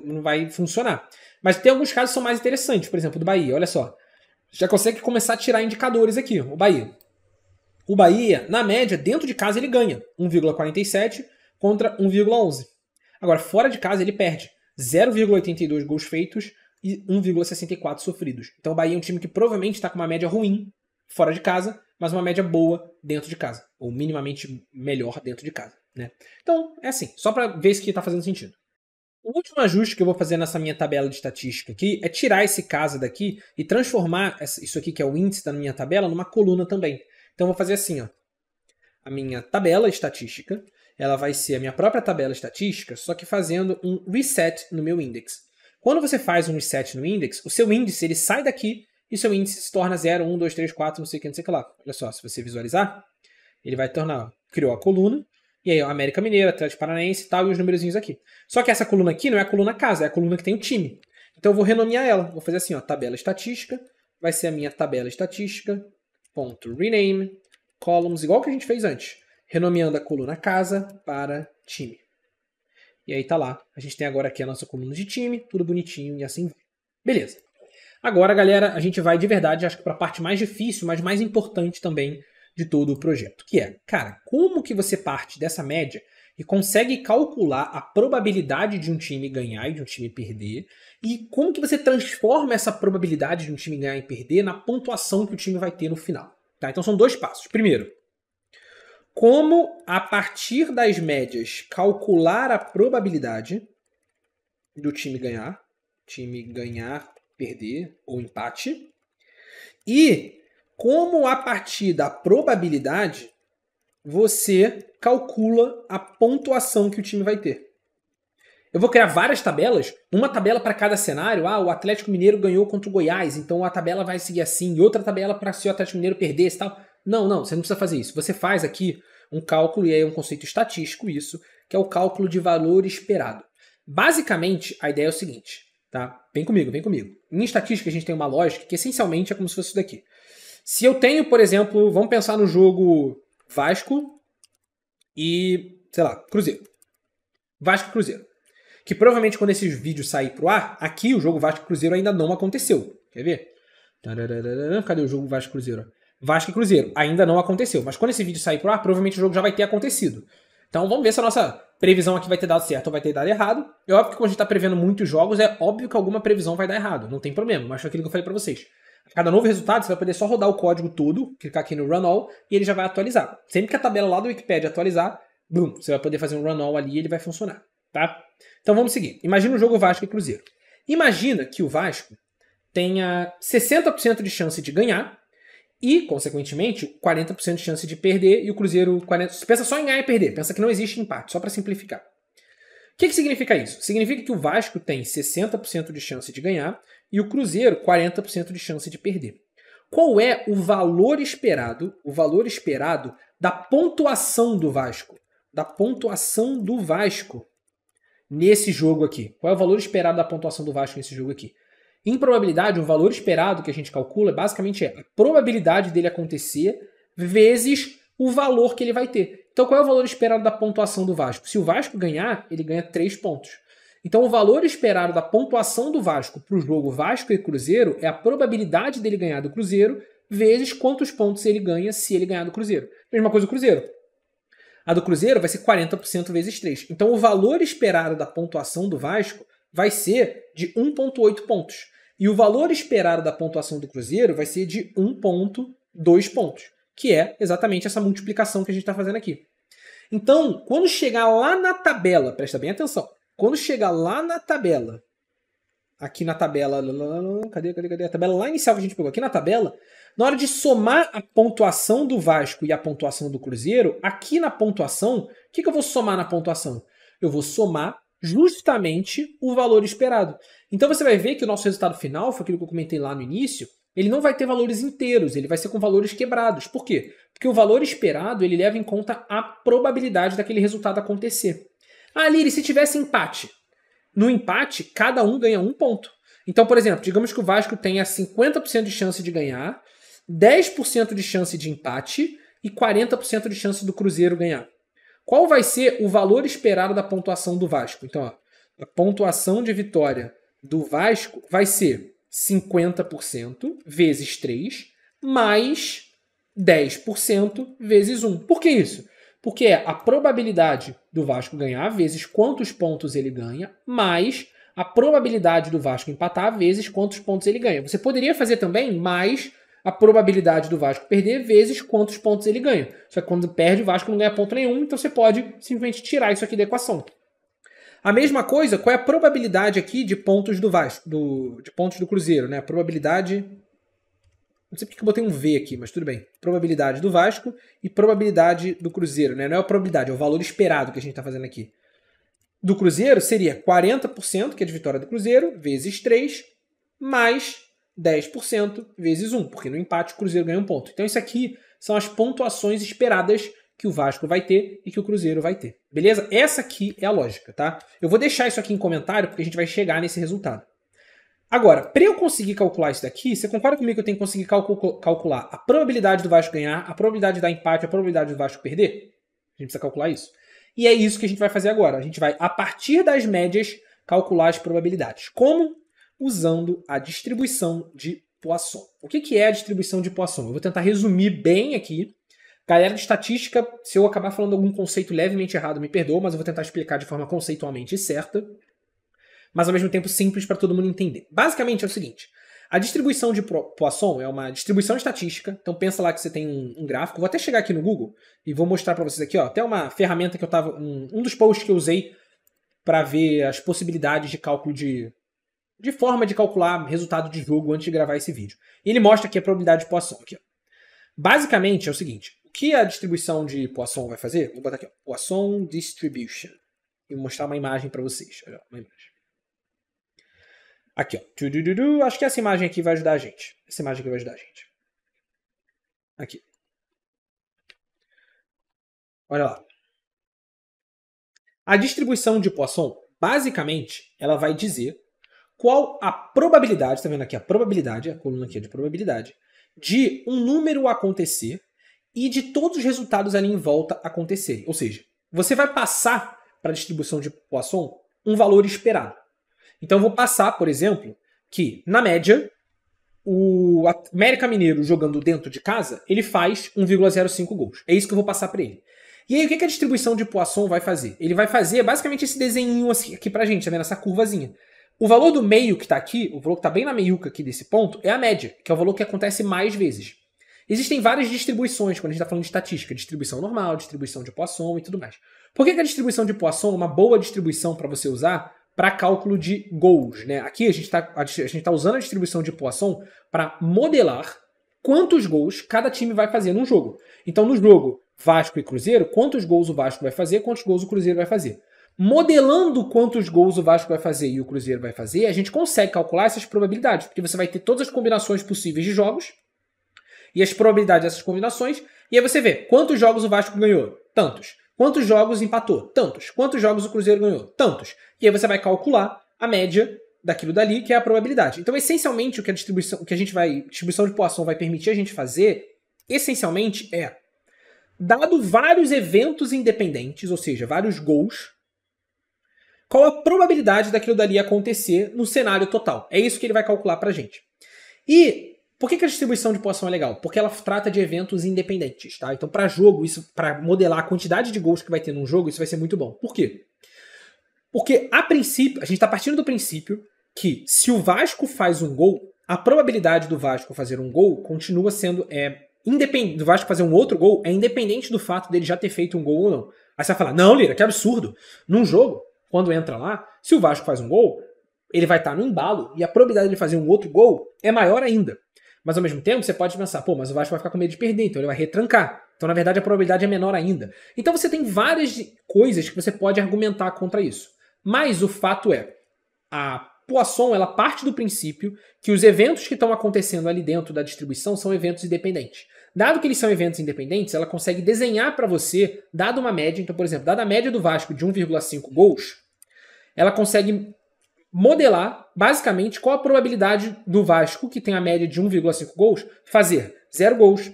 não vai funcionar. Mas tem alguns casos que são mais interessantes. Por exemplo, do Bahia. Olha só. Já consegue começar a tirar indicadores aqui. O Bahia. O Bahia, na média, dentro de casa ele ganha 1,47 contra 1,11. Agora, fora de casa ele perde 0,82 gols feitos e 1,64 sofridos. Então o Bahia é um time que provavelmente está com uma média ruim fora de casa, mas uma média boa dentro de casa. Ou minimamente melhor dentro de casa. Né? Então, é assim. Só para ver se está fazendo sentido. O último ajuste que eu vou fazer nessa minha tabela de estatística aqui é tirar esse caso daqui e transformar isso aqui, que é o índice da minha tabela, numa coluna também. Então eu vou fazer assim, ó. A minha tabela estatística, ela vai ser a minha própria tabela estatística, só que fazendo um reset no meu index. Quando você faz um reset no index, o seu índice ele sai daqui e o seu índice se torna 0, 1, 2, 3, 4, não sei o que, não sei o que lá. Olha só, se você visualizar, ele vai tornar, ó, criou a coluna, e aí ó, América Mineira, Atlético Paranaense e tal, e os numerozinhos aqui. Só que essa coluna aqui não é a coluna casa, é a coluna que tem o time. Então eu vou renomear ela. Vou fazer assim, ó, tabela estatística, vai ser a minha tabela estatística, ponto rename, columns, igual que a gente fez antes. Renomeando a coluna casa para time. E aí tá lá. A gente tem agora aqui a nossa coluna de time, tudo bonitinho e assim vai. Beleza. Agora, galera, a gente vai de verdade, acho que para a parte mais difícil, mas mais importante também de todo o projeto. Que é, cara, como que você parte dessa média e consegue calcular a probabilidade de um time ganhar e de um time perder, e como que você transforma essa probabilidade de um time ganhar e perder na pontuação que o time vai ter no final. Tá? Então são dois passos. Primeiro, como a partir das médias calcular a probabilidade do time ganhar, perder ou empate, e como a partir da probabilidade você calcula a pontuação que o time vai ter. Eu vou criar várias tabelas, uma tabela para cada cenário. Ah, o Atlético Mineiro ganhou contra o Goiás, então a tabela vai seguir assim, e outra tabela para se o Atlético Mineiro perdesse e tal. Não, você não precisa fazer isso. Você faz aqui um cálculo, e aí é um conceito estatístico isso, que é o cálculo de valor esperado. Basicamente, a ideia é o seguinte, tá? Vem comigo. Em estatística a gente tem uma lógica que essencialmente é como se fosse isso daqui. Se eu tenho, por exemplo, vamos pensar no jogo Vasco e, sei lá, Cruzeiro. Vasco e Cruzeiro. Que provavelmente quando esses vídeos saírem pro ar, aqui o jogo Vasco e Cruzeiro ainda não aconteceu. Quer ver? Cadê o jogo Vasco e Cruzeiro? Vasco e Cruzeiro ainda não aconteceu. Mas quando esse vídeo sair pro ar, provavelmente o jogo já vai ter acontecido. Então vamos ver se a nossa previsão aqui vai ter dado certo ou vai ter dado errado. É óbvio que quando a gente tá prevendo muitos jogos, é óbvio que alguma previsão vai dar errado. Não tem problema, mas foi aquilo que eu falei pra vocês. A cada novo resultado, você vai poder só rodar o código todo, clicar aqui no Run All, e ele já vai atualizar. Sempre que a tabela lá do Wikipedia atualizar, boom, você vai poder fazer um Run All ali e ele vai funcionar. Tá? Então vamos seguir. Imagina o jogo Vasco e Cruzeiro. Imagina que o Vasco tenha 60% de chance de ganhar e, consequentemente, 40% de chance de perder e o Cruzeiro 40%. Pensa só em ganhar e perder. Pensa que não existe empate, só para simplificar. O que significa isso? Significa que o Vasco tem 60% de chance de ganhar e o Cruzeiro 40% de chance de perder. Qual é o valor esperado da pontuação do Vasco? Da pontuação do Vasco nesse jogo aqui. Qual é o valor esperado da pontuação do Vasco nesse jogo aqui? Em probabilidade, o valor esperado que a gente calcula basicamente é a probabilidade dele acontecer vezes o valor que ele vai ter. Então, qual é o valor esperado da pontuação do Vasco? Se o Vasco ganhar, ele ganha 3 pontos. Então, o valor esperado da pontuação do Vasco para o jogo Vasco e Cruzeiro é a probabilidade dele ganhar do Cruzeiro vezes quantos pontos ele ganha se ele ganhar do Cruzeiro. Mesma coisa do Cruzeiro. A do Cruzeiro vai ser 40% vezes 3. Então, o valor esperado da pontuação do Vasco vai ser de 1,8 pontos. E o valor esperado da pontuação do Cruzeiro vai ser de 1,2 pontos, que é exatamente essa multiplicação que a gente está fazendo aqui. Então, quando chegar lá na tabela, presta bem atenção, quando chegar lá na tabela, aqui na tabela, cadê a tabela lá inicial que a gente pegou? Aqui na tabela, na hora de somar a pontuação do Vasco e a pontuação do Cruzeiro, aqui na pontuação, o que eu vou somar na pontuação? Eu vou somar justamente o valor esperado. Então você vai ver que o nosso resultado final, foi aquilo que eu comentei lá no início, ele não vai ter valores inteiros, ele vai ser com valores quebrados. Por quê? Porque o valor esperado, ele leva em conta a probabilidade daquele resultado acontecer. Ah, Liri, se tivesse empate? No empate, cada um ganha 1 ponto. Então, por exemplo, digamos que o Vasco tenha 50% de chance de ganhar, 10% de chance de empate e 40% de chance do Cruzeiro ganhar. Qual vai ser o valor esperado da pontuação do Vasco? Então, ó, a pontuação de vitória do Vasco vai ser 50% vezes 3 mais 10% vezes 1. Por que isso? Porque é a probabilidade do Vasco ganhar vezes quantos pontos ele ganha, mais a probabilidade do Vasco empatar vezes quantos pontos ele ganha. Você poderia fazer também mais a probabilidade do Vasco perder vezes quantos pontos ele ganha. Só que quando perde, o Vasco não ganha ponto nenhum, então você pode simplesmente tirar isso aqui da equação. A mesma coisa, qual é a probabilidade aqui de pontos do Vasco, de pontos do Cruzeiro, né? A probabilidade... Não sei porque eu botei um V aqui, mas tudo bem. Probabilidade do Vasco e probabilidade do Cruzeiro, né? Não é a probabilidade, é o valor esperado que a gente está fazendo aqui. Do Cruzeiro seria 40%, que é de vitória do Cruzeiro, vezes 3, mais 10% vezes 1, porque no empate o Cruzeiro ganha 1 ponto. Então isso aqui são as pontuações esperadas que o Vasco vai ter e que o Cruzeiro vai ter. Beleza? Essa aqui é a lógica, tá? Eu vou deixar isso aqui em comentário porque a gente vai chegar nesse resultado. Agora, para eu conseguir calcular isso daqui, você concorda comigo que eu tenho que conseguir calcular a probabilidade do Vasco ganhar, a probabilidade de dar empate, a probabilidade do Vasco perder? A gente precisa calcular isso. E é isso que a gente vai fazer agora. A gente vai, a partir das médias, calcular as probabilidades. Como? Usando a distribuição de Poisson. O que é a distribuição de Poisson? Eu vou tentar resumir bem aqui. Galera de estatística, se eu acabar falando algum conceito levemente errado, me perdoa, mas eu vou tentar explicar de forma conceitualmente certa, mas ao mesmo tempo simples para todo mundo entender. Basicamente é o seguinte, a distribuição de Poisson é uma distribuição estatística, então pensa lá que você tem um gráfico, vou até chegar aqui no Google e vou mostrar para vocês aqui, ó, até uma ferramenta que eu tava, um dos posts que eu usei para ver as possibilidades de cálculo de forma de calcular resultado de jogo antes de gravar esse vídeo. E ele mostra aqui a probabilidade de Poisson. Aqui, ó. Basicamente é o seguinte, o que a distribuição de Poisson vai fazer? Vou botar aqui, ó, Poisson Distribution. E vou mostrar uma imagem para vocês. Olha, uma imagem. Aqui, ó. Acho que essa imagem aqui vai ajudar a gente. Essa imagem aqui vai ajudar a gente. Aqui. Olha lá. A distribuição de Poisson, basicamente, ela vai dizer qual a probabilidade, tá vendo aqui a probabilidade, a coluna aqui é de probabilidade, de um número acontecer e de todos os resultados ali em volta acontecerem. Ou seja, você vai passar para a distribuição de Poisson um valor esperado. Então eu vou passar, por exemplo, que na média o América Mineiro jogando dentro de casa, ele faz 1,05 gols. É isso que eu vou passar para ele. E aí o que a distribuição de Poisson vai fazer? Ele vai fazer basicamente esse desenho aqui pra gente, tá vendo? Essa curvazinha. O valor do meio que está aqui, o valor que está bem na meiuca aqui desse ponto, é a média, que é o valor que acontece mais vezes. Existem várias distribuições quando a gente está falando de estatística. Distribuição normal, distribuição de Poisson e tudo mais. Por que a distribuição de Poisson é uma boa distribuição para você usar para cálculo de gols? Né? Aqui a gente tá usando a distribuição de Poisson para modelar quantos gols cada time vai fazer num jogo. Então no jogo Vasco e Cruzeiro, quantos gols o Vasco vai fazer, quantos gols o Cruzeiro vai fazer. Modelando quantos gols o Vasco vai fazer e o Cruzeiro vai fazer, a gente consegue calcular essas probabilidades, porque você vai ter todas as combinações possíveis de jogos e as probabilidades dessas combinações, e aí você vê quantos jogos o Vasco ganhou, tantos. Quantos jogos empatou, tantos. Quantos jogos o Cruzeiro ganhou, tantos. E aí você vai calcular a média daquilo dali, que é a probabilidade. Então, essencialmente, o que a distribuição de Poisson vai permitir a gente fazer, essencialmente, é, dado vários eventos independentes, ou seja, vários gols, qual a probabilidade daquilo dali acontecer no cenário total. É isso que ele vai calcular pra gente. E por que a distribuição de Poisson é legal? Porque ela trata de eventos independentes, tá? Então, para jogo, isso, para modelar a quantidade de gols que vai ter num jogo, isso vai ser muito bom. Por quê? Porque, a princípio, a gente está partindo do princípio que se o Vasco faz um gol, a probabilidade do Vasco fazer um gol continua sendo independente. Do Vasco fazer um outro gol é independente do fato dele já ter feito um gol ou não. Aí você vai falar, não, Lira, que absurdo. Num jogo, quando entra lá, se o Vasco faz um gol, ele vai estar no embalo e a probabilidade de fazer um outro gol é maior ainda. Mas ao mesmo tempo, você pode pensar, pô, mas o Vasco vai ficar com medo de perder, então ele vai retrancar. Então, na verdade, a probabilidade é menor ainda. Então você tem várias coisas que você pode argumentar contra isso. Mas o fato é, a Poisson, ela parte do princípio que os eventos que estão acontecendo ali dentro da distribuição são eventos independentes. Dado que eles são eventos independentes, ela consegue desenhar para você, dado uma média, então, por exemplo, dada a média do Vasco de 1,5 gols, ela consegue modelar, basicamente, qual a probabilidade do Vasco, que tem a média de 1,5 gols, fazer 0 gols,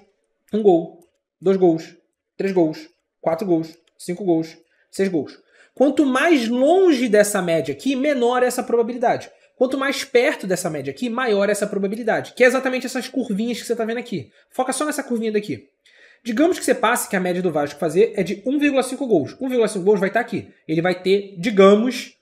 1 gol, 2 gols, 3 gols, 4 gols, 5 gols, 6 gols. Quanto mais longe dessa média aqui, menor é essa probabilidade. Quanto mais perto dessa média aqui, maior é essa probabilidade. Que é exatamente essas curvinhas que você está vendo aqui. Foca só nessa curvinha daqui. Digamos que você passe que a média do Vasco fazer é de 1,5 gols. 1,5 gols vai estar aqui. Ele vai ter, digamos,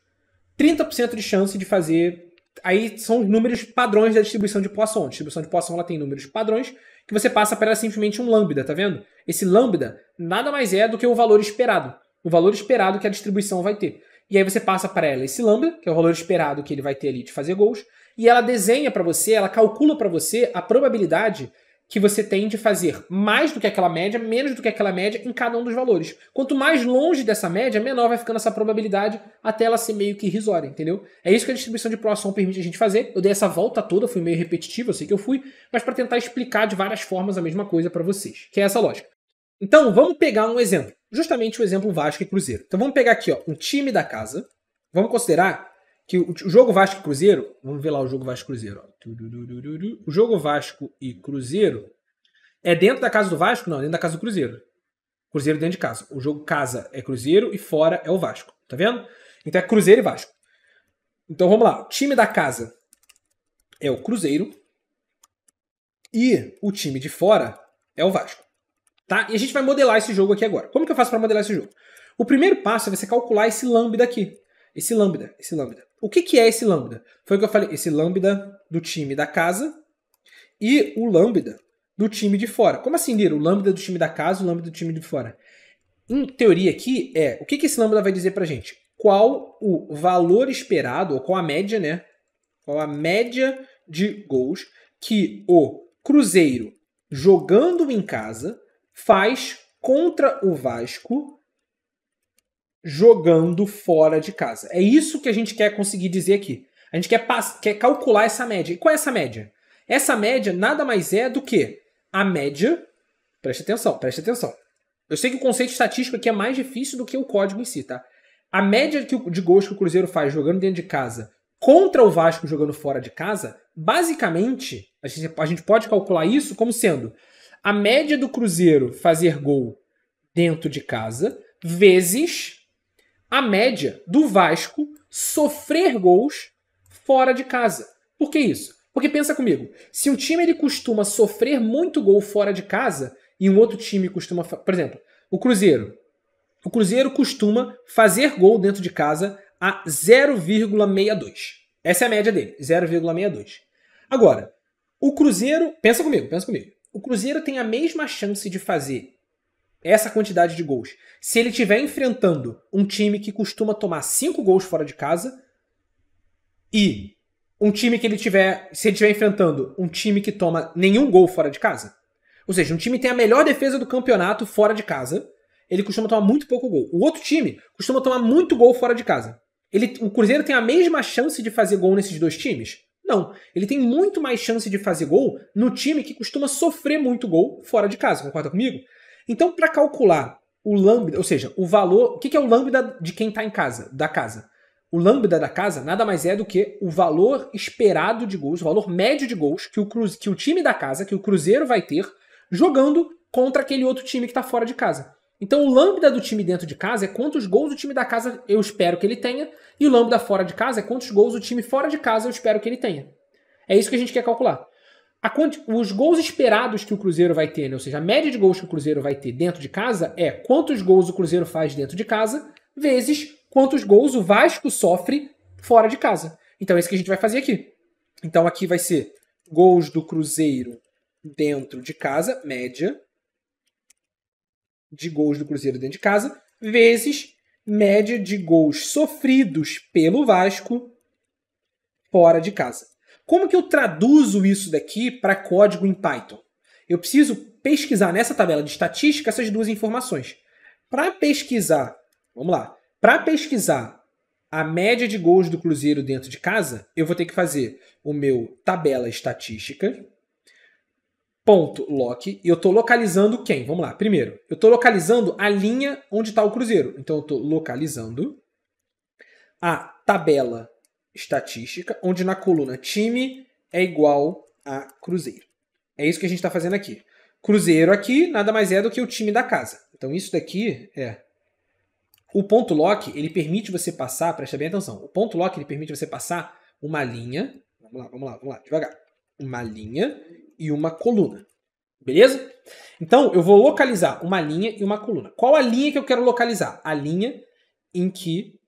30% de chance de fazer... Aí são os números padrões da distribuição de Poisson. A distribuição de Poisson ela tem números padrões que você passa para ela simplesmente um lambda, tá vendo? Esse lambda nada mais é do que o valor esperado. O valor esperado que a distribuição vai ter. E aí você passa para ela esse lambda, que é o valor esperado que ele vai ter ali de fazer gols, e ela desenha para você, ela calcula para você a probabilidade que você tem de fazer mais do que aquela média, menos do que aquela média em cada um dos valores. Quanto mais longe dessa média, menor vai ficando essa probabilidade até ela ser meio que irrisória, entendeu? É isso que a distribuição de Poisson permite a gente fazer. Eu dei essa volta toda, fui meio repetitivo, eu sei que eu fui, mas para tentar explicar de várias formas a mesma coisa para vocês, que é essa lógica. Então, vamos pegar um exemplo. Justamente o exemplo Vasco e Cruzeiro. Então vamos pegar aqui, ó, um time da casa. Vamos considerar que o jogo Vasco e Cruzeiro... Vamos ver lá o jogo Vasco e Cruzeiro. Ó. O jogo Vasco e Cruzeiro é dentro da casa do Vasco? Não, dentro da casa do Cruzeiro. Cruzeiro dentro de casa. O jogo casa é Cruzeiro e fora é o Vasco. Tá vendo? Então é Cruzeiro e Vasco. Então vamos lá. O time da casa é o Cruzeiro e o time de fora é o Vasco. Tá? E a gente vai modelar esse jogo aqui agora. Como que eu faço para modelar esse jogo? O primeiro passo é você calcular esse lambda aqui. Esse lambda. O que é esse lambda? Foi o que eu falei. Esse lambda do time da casa e o lambda do time de fora. Como assim, Lira? O lambda do time da casa e o lambda do time de fora. Em teoria aqui é... O que esse lambda vai dizer pra gente? Qual o valor esperado, ou qual a média, né? Qual a média de gols que o Cruzeiro, jogando em casa, faz contra o Vasco jogando fora de casa. É isso que a gente quer conseguir dizer aqui. A gente quer calcular essa média. E qual é essa média? Essa média nada mais é do que a média... Preste atenção. Eu sei que o conceito estatístico aqui é mais difícil do que o código em si, tá? A média de gols que o Cruzeiro faz jogando dentro de casa contra o Vasco jogando fora de casa, basicamente, a gente pode calcular isso como sendo a média do Cruzeiro fazer gol dentro de casa vezes a média do Vasco sofrer gols fora de casa. Por que isso? Porque pensa comigo, se um time ele costuma sofrer muito gol fora de casa e um outro time costuma... Por exemplo, o Cruzeiro. O Cruzeiro costuma fazer gol dentro de casa a 0,62. Essa é a média dele, 0,62. Agora, o Cruzeiro... Pensa comigo. O Cruzeiro tem a mesma chance de fazer essa quantidade de gols se ele estiver enfrentando um time que costuma tomar 5 gols fora de casa e um time que se ele estiver enfrentando um time que toma nenhum gol fora de casa. Ou seja, um time que tem a melhor defesa do campeonato fora de casa, ele costuma tomar muito pouco gol. O outro time costuma tomar muito gol fora de casa. O Cruzeiro tem a mesma chance de fazer gol nesses dois times? Não. Ele tem muito mais chance de fazer gol no time que costuma sofrer muito gol fora de casa. Concorda comigo? Então, para calcular o lambda, ou seja, o valor... O que é o lambda de quem está em casa, da casa? O lambda da casa nada mais é do que o valor esperado de gols, o valor médio de gols que o time da casa, que o Cruzeiro vai ter, jogando contra aquele outro time que está fora de casa. Então, o lambda do time dentro de casa é quantos gols o time da casa eu espero que ele tenha, e o lambda fora de casa é quantos gols o time fora de casa eu espero que ele tenha. É isso que a gente quer calcular. Os gols esperados que o Cruzeiro vai ter, né? Ou seja, a média de gols que o Cruzeiro vai ter dentro de casa é quantos gols o Cruzeiro faz dentro de casa, vezes quantos gols o Vasco sofre fora de casa. Então é isso que a gente vai fazer aqui. Então aqui vai ser gols do Cruzeiro dentro de casa, média de gols do Cruzeiro dentro de casa, vezes média de gols sofridos pelo Vasco fora de casa. Como que eu traduzo isso daqui para código em Python? Eu preciso pesquisar nessa tabela de estatística essas duas informações. Para pesquisar, vamos lá, para pesquisar a média de gols do Cruzeiro dentro de casa, eu vou ter que fazer o meu tabela estatística, ponto loc, e eu estou localizando quem? Vamos lá, primeiro, eu estou localizando a linha onde está o Cruzeiro. Então eu estou localizando a tabela estatística, onde na coluna time é igual a Cruzeiro. É isso que a gente está fazendo aqui. Cruzeiro aqui nada mais é do que o time da casa. Então isso daqui é... O ponto loc, ele permite você passar, presta bem atenção, o ponto loc ele permite você passar uma linha, vamos lá, devagar, uma linha e uma coluna. Beleza? Então eu vou localizar uma linha e uma coluna. Qual a linha que eu quero localizar? A linha em que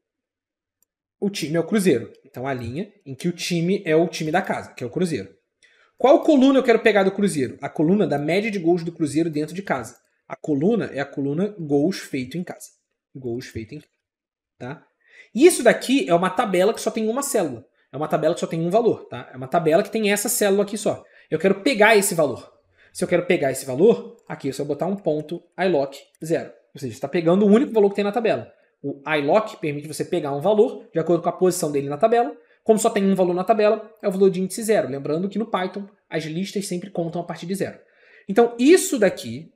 o time é o Cruzeiro. Então a linha em que o time é o time da casa, que é o Cruzeiro. Qual coluna eu quero pegar do Cruzeiro? A coluna da média de gols do Cruzeiro dentro de casa. A coluna é a coluna gols feito em casa. Gols feito em casa. Tá? Isso daqui é uma tabela que só tem uma célula. É uma tabela que só tem um valor. Tá? É uma tabela que tem essa célula aqui só. Eu quero pegar esse valor. Se eu quero pegar esse valor, aqui eu só botar um ponto iloc 0. Ou seja, você está pegando o único valor que tem na tabela. O iloc permite você pegar um valor de acordo com a posição dele na tabela. Como só tem um valor na tabela, é o valor de índice 0. Lembrando que no Python, as listas sempre contam a partir de 0. Então, isso daqui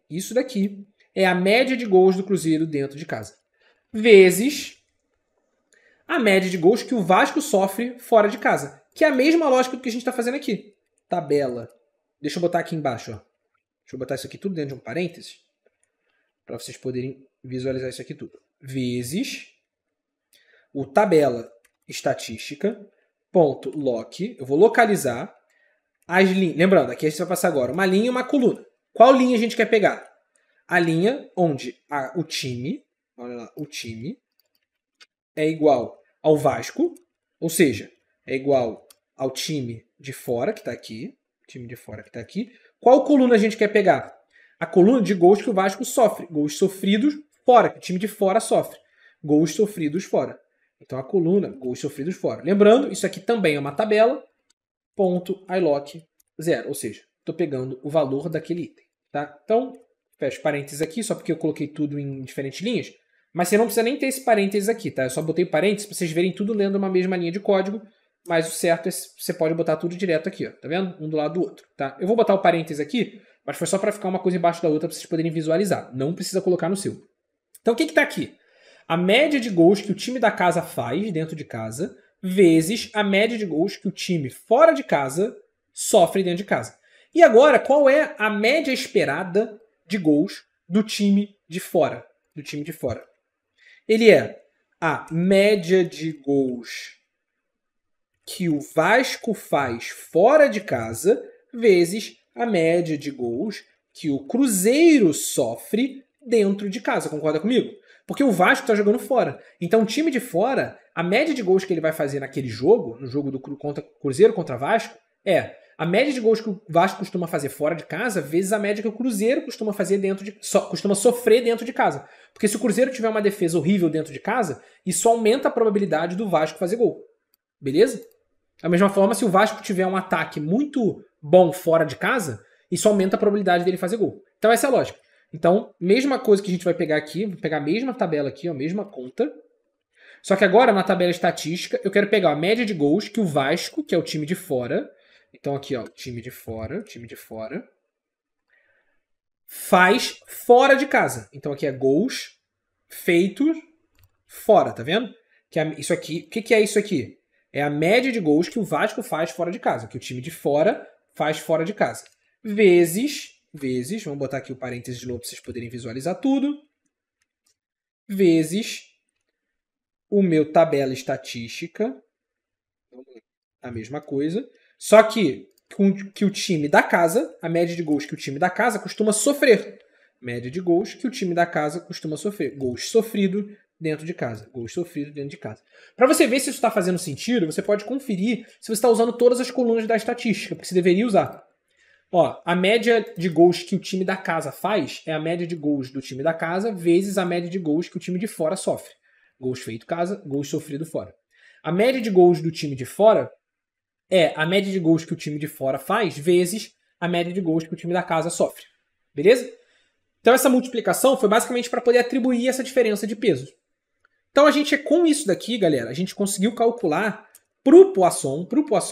é a média de gols do Cruzeiro dentro de casa. Vezes a média de gols que o Vasco sofre fora de casa. Que é a mesma lógica do que a gente está fazendo aqui. Tabela. Deixa eu botar aqui embaixo. Ó. Deixa eu botar isso aqui tudo dentro de um parênteses. Para vocês poderem visualizar isso aqui tudo. Vezes o tabela estatística, ponto loc. Eu vou localizar as linhas. Lembrando, aqui a gente vai passar agora uma linha e uma coluna. Qual linha a gente quer pegar? A linha onde o time, olha lá, o time é igual ao Vasco, ou seja, é igual ao time de fora que está aqui. Time de fora que está aqui. Qual coluna a gente quer pegar? A coluna de gols que o Vasco sofre. Gols sofridos fora, que o time de fora sofre. Gols sofridos fora. Então a coluna, gols sofridos fora. Lembrando, isso aqui também é uma tabela, ponto iloc 0. Ou seja, estou pegando o valor daquele item. Tá? Então, fecho parênteses aqui, só porque eu coloquei tudo em diferentes linhas. Mas você não precisa nem ter esse parênteses aqui, tá? Eu só botei parênteses para vocês verem tudo lendo uma mesma linha de código. Mas o certo é você pode botar tudo direto aqui, ó. Tá vendo? Um do lado do outro, tá? Eu vou botar o parênteses aqui, mas foi só para ficar uma coisa embaixo da outra para vocês poderem visualizar. Não precisa colocar no seu. Então o que está aqui? A média de gols que o time da casa faz dentro de casa vezes a média de gols que o time fora de casa sofre dentro de casa. E agora, qual é a média esperada de gols do time de fora? Do time de fora. Ele é a média de gols que o Vasco faz fora de casa vezes a média de gols que o Cruzeiro sofre dentro de casa. Concorda comigo? Porque o Vasco está jogando fora. Então o time de fora, a média de gols que ele vai fazer naquele jogo, no jogo do Cruzeiro contra Vasco, é a média de gols que o Vasco costuma fazer fora de casa vezes a média que o Cruzeiro costuma fazer costuma sofrer dentro de casa. Porque se o Cruzeiro tiver uma defesa horrível dentro de casa, isso aumenta a probabilidade do Vasco fazer gol. Beleza? Da mesma forma, se o Vasco tiver um ataque muito bom fora de casa, isso aumenta a probabilidade dele fazer gol. Então essa é a lógica. Então, mesma coisa que a gente vai pegar aqui, vou pegar a mesma tabela aqui, a mesma conta. Só que agora, na tabela estatística, eu quero pegar a média de gols que o Vasco, que é o time de fora, então aqui, ó, time de fora, faz fora de casa. Então aqui é gols feitos fora, tá vendo? Que é isso aqui. O que é isso aqui? É a média de gols que o Vasco faz fora de casa, que o time de fora faz fora de casa. Vezes, vamos botar aqui o parênteses de novo para vocês poderem visualizar tudo. Vezes o meu tabela estatística, a mesma coisa, só que o time da casa, a média de gols que o time da casa costuma sofrer. Média de gols que o time da casa costuma sofrer. Gols sofridos dentro de casa. Gols sofridos dentro de casa. Para você ver se isso está fazendo sentido, você pode conferir se você está usando todas as colunas da estatística, porque você deveria usar. Ó, a média de gols que o time da casa faz é a média de gols do time da casa vezes a média de gols que o time de fora sofre. Gols feito casa, gols sofrido fora. A média de gols do time de fora é a média de gols que o time de fora faz vezes a média de gols que o time da casa sofre. Beleza? Então essa multiplicação foi basicamente para poder atribuir essa diferença de peso. Então a gente, com isso daqui, galera, a gente conseguiu calcular pro Poisson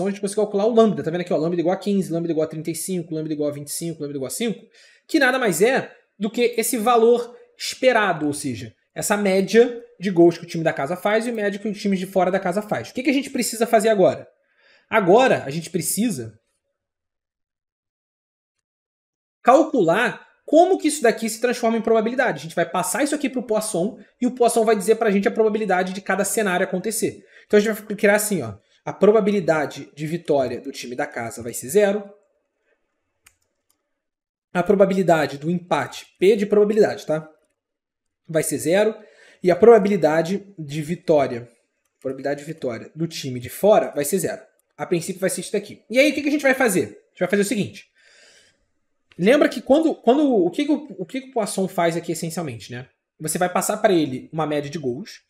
a gente conseguiu calcular o lambda. Tá vendo aqui, ó, lambda igual a 15, lambda igual a 35, lambda igual a 25, lambda igual a 5, que nada mais é do que esse valor esperado, ou seja, essa média de gols que o time da casa faz e a média que o time de fora da casa faz. O que a gente precisa fazer agora? Agora a gente precisa calcular como que isso daqui se transforma em probabilidade. A gente vai passar isso aqui para o Poisson e o Poisson vai dizer para a gente a probabilidade de cada cenário acontecer. Então a gente vai criar assim, ó, a probabilidade de vitória do time da casa vai ser 0. A probabilidade do empate, P de probabilidade, tá? Vai ser 0. E a probabilidade de vitória do time de fora vai ser 0. A princípio vai ser isso daqui. E aí o que a gente vai fazer? A gente vai fazer o seguinte. Lembra que o que o Poisson faz aqui essencialmente, né? Você vai passar para ele uma média de gols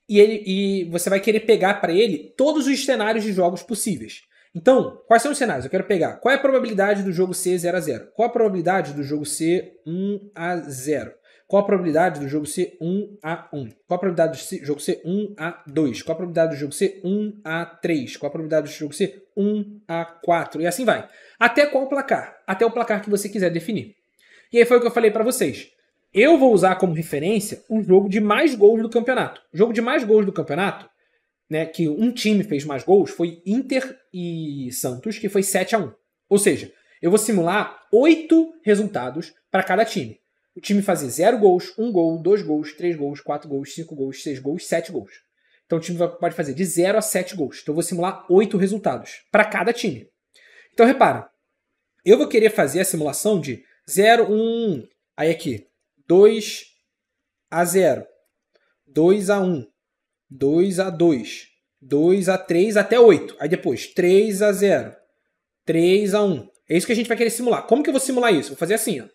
e você vai querer pegar para ele todos os cenários de jogos possíveis. Então, quais são os cenários? Eu quero pegar qual é a probabilidade do jogo ser 0-0? Qual a probabilidade do jogo ser 1-0? Qual a probabilidade do jogo ser 1-1? Qual a probabilidade do jogo ser 1-2? Qual a probabilidade do jogo ser 1-3? Qual a probabilidade do jogo ser 1-4? E assim vai. Até qual placar? Até o placar que você quiser definir. E aí foi o que eu falei para vocês. Eu vou usar como referência o jogo de mais gols do campeonato. O jogo de mais gols do campeonato, né, que um time fez mais gols, foi Inter e Santos, que foi 7-1. Ou seja, eu vou simular 8 resultados para cada time. O time fazer 0 gols, 1 gol, 2 gols, 3 gols, 4 gols, 5 gols, 6 gols, 7 gols. Então o time pode fazer de 0 a 7 gols. Então eu vou simular 8 resultados para cada time. Então repara, eu vou querer fazer a simulação de 0, 1, aí aqui, 2-0, 2-1, 2-2, 2-3 até 8. Aí depois 3-0, 3-1. É isso que a gente vai querer simular. Como que eu vou simular isso? Vou fazer assim, ó.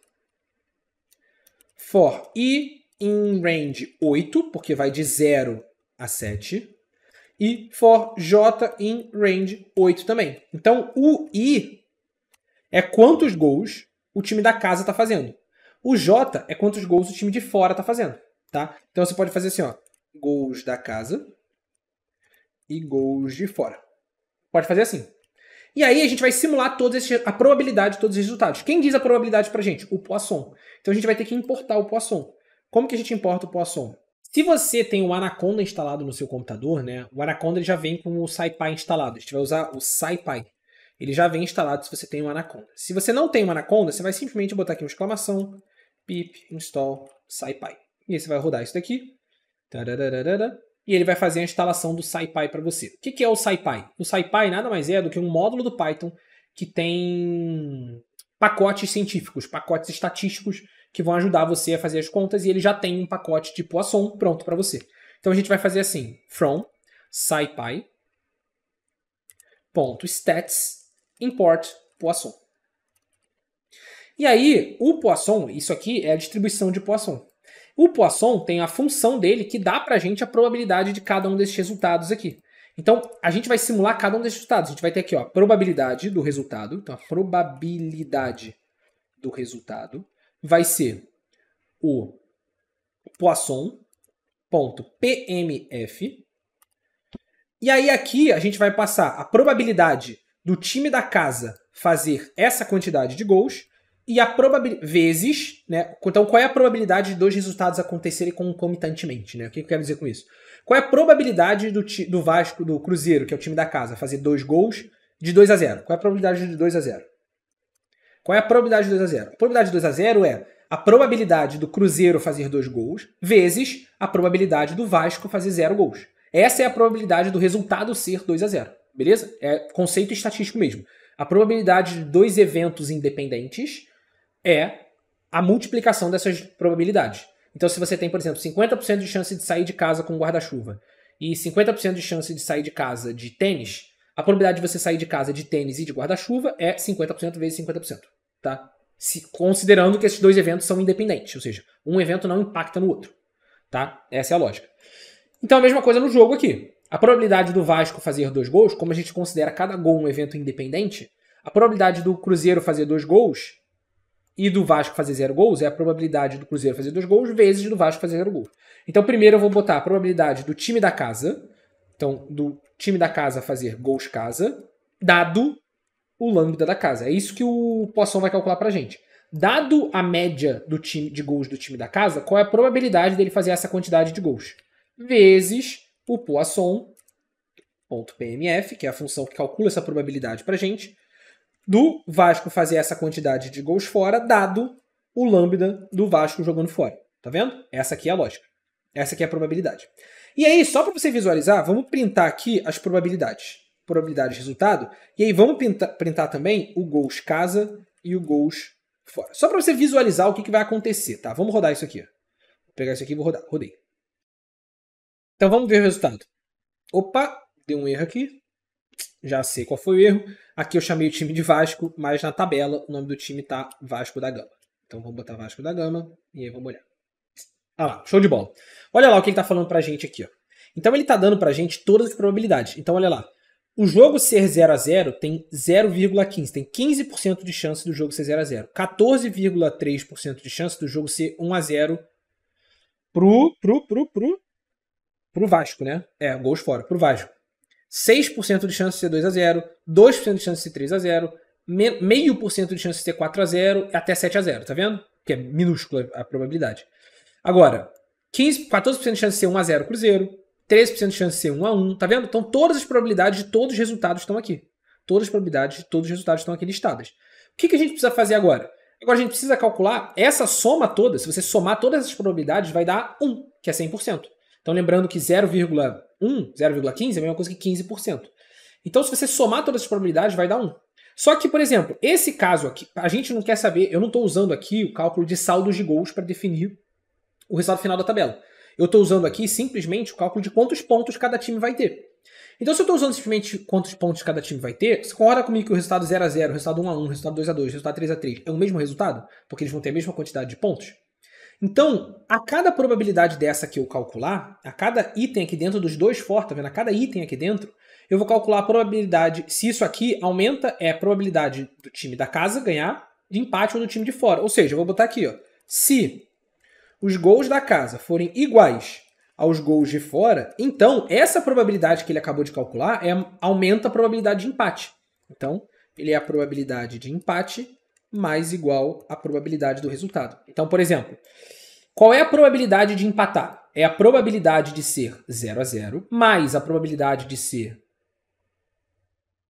For i in range 8, porque vai de 0 a 7. E for j in range 8 também. Então, o i é quantos gols o time da casa está fazendo. O j é quantos gols o time de fora está fazendo. Tá? Então, você pode fazer assim, ó, gols da casa e gols de fora. Pode fazer assim. E aí a gente vai simular a probabilidade de todos os resultados. Quem diz a probabilidade pra gente? O Poisson. Então a gente vai ter que importar o Poisson. Como que a gente importa o Poisson? Se você tem o Anaconda instalado no seu computador, né? O Anaconda ele já vem com o SciPy instalado. A gente vai usar o SciPy. Ele já vem instalado se você tem o Anaconda. Se você não tem o Anaconda, você vai simplesmente botar aqui uma exclamação, pip, install SciPy. E aí você vai rodar isso daqui. E ele vai fazer a instalação do SciPy para você. O que é o SciPy? O SciPy nada mais é do que um módulo do Python que tem pacotes científicos, pacotes estatísticos que vão ajudar você a fazer as contas e ele já tem um pacote de Poisson pronto para você. Então a gente vai fazer assim, from scipy.stats import Poisson. E aí, o Poisson, isso aqui é a distribuição de Poisson. O Poisson tem a função dele que dá pra gente a probabilidade de cada um desses resultados aqui. Então, a gente vai simular cada um desses resultados. A gente vai ter aqui, ó, a probabilidade do resultado. Então, a probabilidade do resultado vai ser o Poisson.pmf. E aí aqui a gente vai passar a probabilidade do time da casa fazer essa quantidade de gols e a probabilidade vezes, né? Então, qual é a probabilidade de dois resultados acontecerem concomitantemente, né? O que eu quero dizer com isso? Qual é a probabilidade do Vasco, do Cruzeiro, que é o time da casa, fazer 2 gols de 2-0? Qual é a probabilidade de 2-0? Qual é a probabilidade de 2-0? A probabilidade de 2-0 é a probabilidade do Cruzeiro fazer 2 gols vezes a probabilidade do Vasco fazer 0 gols. Essa é a probabilidade do resultado ser 2-0, beleza? É conceito estatístico mesmo. A probabilidade de 2 eventos independentes é a multiplicação dessas probabilidades. Então, se você tem, por exemplo, 50% de chance de sair de casa com guarda-chuva e 50% de chance de sair de casa de tênis, a probabilidade de você sair de casa de tênis e de guarda-chuva é 50% vezes 50%. tá? Considerando que esses dois eventos são independentes, ou seja, um evento não impacta no outro, tá? Essa é a lógica. Então a mesma coisa no jogo aqui. A probabilidade do Vasco fazer 2 gols, como a gente considera cada gol um evento independente, a probabilidade do Cruzeiro fazer 2 gols e do Vasco fazer 0 gols é a probabilidade do Cruzeiro fazer 2 gols vezes do Vasco fazer 0 gols. Então primeiro eu vou botar a probabilidade do time da casa, então do time da casa fazer gols casa, dado o lambda da casa. É isso que o Poisson vai calcular pra gente. Dado a média do time de gols do time da casa, qual é a probabilidade dele fazer essa quantidade de gols? Vezes o Poisson.pmf, que é a função que calcula essa probabilidade pra gente, do Vasco fazer essa quantidade de gols fora, dado o lambda do Vasco jogando fora. Tá vendo? Essa aqui é a lógica. Essa aqui é a probabilidade. E aí, só para você visualizar, vamos printar aqui as probabilidades. Probabilidade de resultado. E aí vamos printar também o gols casa e o gols fora. Só para você visualizar o que vai acontecer, tá? Vamos rodar isso aqui. Vou pegar isso aqui e vou rodar. Rodei. Então vamos ver o resultado. Opa, deu um erro aqui. Já sei qual foi o erro. Aqui eu chamei o time de Vasco, mas na tabela o nome do time tá Vasco da Gama. Então vamos botar Vasco da Gama e aí vamos olhar. Ah lá, show de bola. Olha lá o que ele tá falando pra gente aqui, ó. Então ele tá dando pra gente todas as probabilidades. Então olha lá. O jogo ser 0 a 0 tem 0,15. Tem 15% de chance do jogo ser 0 a 0. 14,3% de chance do jogo ser 1 a 0 pro Vasco, né? É, gols fora, pro Vasco. 6% de chance de ser 2 a 0, 2% de chance de ser 3 a 0, 0,5% de chance de ser 4 a 0 e até 7 a 0, tá vendo? Que é minúscula a probabilidade. Agora, 14% de chance de ser 1 a 0 Cruzeiro, 13% de chance de ser 1 a 1, tá vendo? Então todas as probabilidades de todos os resultados estão aqui. Todas as probabilidades de todos os resultados estão aqui listadas. O que a gente precisa fazer agora? Agora a gente precisa calcular essa soma toda. Se você somar todas essas probabilidades, vai dar 1, que é 100%. Então lembrando que 0,1, 0,15 é a mesma coisa que 15%. Então se você somar todas as probabilidades, vai dar 1. Só que, por exemplo, esse caso aqui, a gente não quer saber, eu não estou usando aqui o cálculo de saldos de gols para definir o resultado final da tabela. Eu estou usando aqui simplesmente o cálculo de quantos pontos cada time vai ter. Então se eu estou usando simplesmente quantos pontos cada time vai ter, você concorda comigo que o resultado 0 a 0, o resultado 1 a 1, o resultado 2 a 2, o resultado 3 a 3 é o mesmo resultado? Porque eles vão ter a mesma quantidade de pontos? Então, a cada probabilidade dessa que eu calcular, a cada item aqui dentro dos dois for, tá vendo? A cada item aqui dentro, eu vou calcular a probabilidade, se isso aqui aumenta, é a probabilidade do time da casa ganhar, de empate ou do time de fora. Ou seja, eu vou botar aqui, ó, se os gols da casa forem iguais aos gols de fora, então essa probabilidade que ele acabou de calcular aumenta a probabilidade de empate. Então, ele é a probabilidade de empate mais igual à probabilidade do resultado. Então, por exemplo, qual é a probabilidade de empatar? É a probabilidade de ser 0 a 0 mais a probabilidade de ser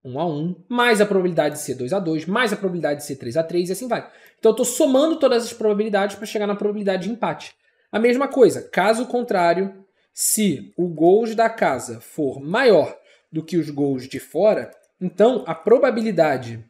1 a 1 mais a probabilidade de ser 2 a 2 mais a probabilidade de ser 3 a 3 e assim vai. Então eu estou somando todas as probabilidades para chegar na probabilidade de empate. A mesma coisa, caso contrário, se o gols da casa for maior do que os gols de fora, então a probabilidade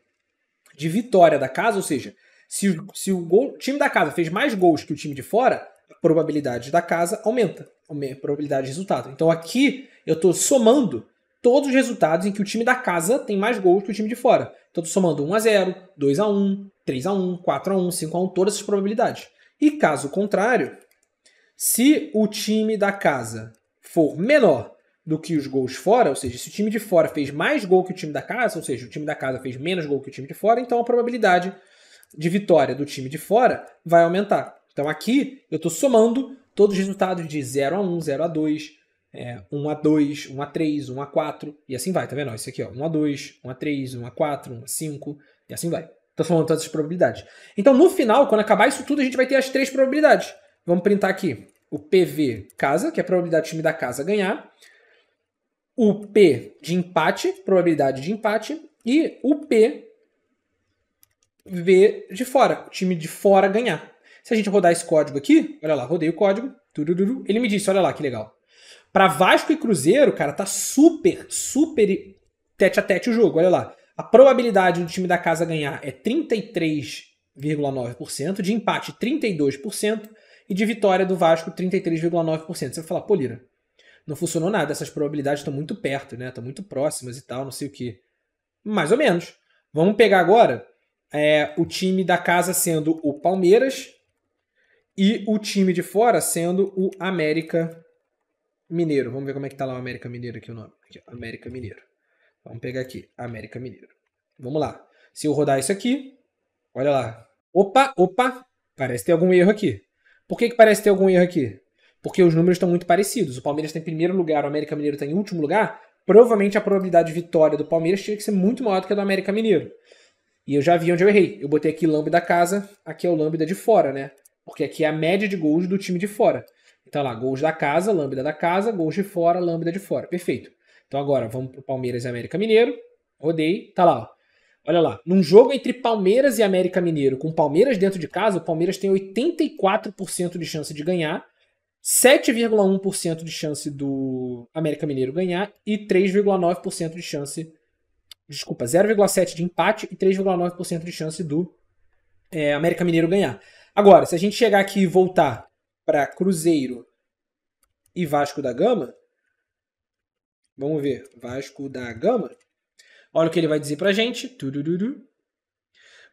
de vitória da casa, ou seja, se o time da casa fez mais gols que o time de fora, a probabilidade da casa aumenta, a probabilidade de resultado. Então aqui eu estou somando todos os resultados em que o time da casa tem mais gols que o time de fora. Então estou somando 1 a 0, 2 a 1, 3 a 1, 4 a 1, 5 a 1, todas essas probabilidades. E caso contrário, se o time da casa for menor do que os gols fora, ou seja, se o time de fora fez mais gol que o time da casa, ou seja, o time da casa fez menos gol que o time de fora, então a probabilidade de vitória do time de fora vai aumentar. Então aqui eu estou somando todos os resultados de 0 a 1, 0 a 2, 1 a 2, 1 a 3, 1 a 4, e assim vai, tá vendo? Isso aqui, ó, 1 a 2, 1 a 3, 1 a 4, 1 a 5, e assim vai. Estou somando todas as probabilidades. Então no final, quando acabar isso tudo, a gente vai ter as 3 probabilidades. Vamos printar aqui o PV casa, que é a probabilidade do time da casa ganhar, o P de empate, probabilidade de empate, e o PV de fora, o time de fora ganhar. Se a gente rodar esse código aqui, olha lá, rodei o código, ele me disse, olha lá que legal. Para Vasco e Cruzeiro, cara, tá super tete a tete o jogo, olha lá. A probabilidade do time da casa ganhar é 33,9%, de empate 32% e de vitória do Vasco 33,9%. Você vai falar, pô, Lira, não funcionou nada, essas probabilidades estão muito perto, né? Estão muito próximas e tal, não sei o que. Mais ou menos. Vamos pegar agora o time da casa sendo o Palmeiras e o time de fora sendo o América Mineiro. Vamos ver como é que tá lá o América Mineiro aqui o nome. Aqui, América Mineiro. Vamos pegar aqui, América Mineiro. Vamos lá. Se eu rodar isso aqui, olha lá. Opa, parece ter algum erro aqui. Por que parece ter algum erro aqui? Porque os números estão muito parecidos. O Palmeiras está em primeiro lugar, o América Mineiro está em último lugar. Provavelmente a probabilidade de vitória do Palmeiras tinha que ser muito maior do que a do América Mineiro. E eu já vi onde eu errei. Eu botei aqui lambda da casa, aqui é o lambda de fora, né? Porque aqui é a média de gols do time de fora. Então lá, gols da casa, lambda da casa, gols de fora, lambda de fora. Perfeito. Então agora vamos para o Palmeiras e América Mineiro. Rodei, tá lá, ó. Olha lá, num jogo entre Palmeiras e América Mineiro, com Palmeiras dentro de casa, o Palmeiras tem 84% de chance de ganhar, 7,1% de chance do América Mineiro ganhar e 3,9% de chance... Desculpa, 0,7% de empate e 3,9% de chance do América Mineiro ganhar. Agora, se a gente chegar aqui e voltar para Cruzeiro e Vasco da Gama, vamos ver, Vasco da Gama, olha o que ele vai dizer pra gente.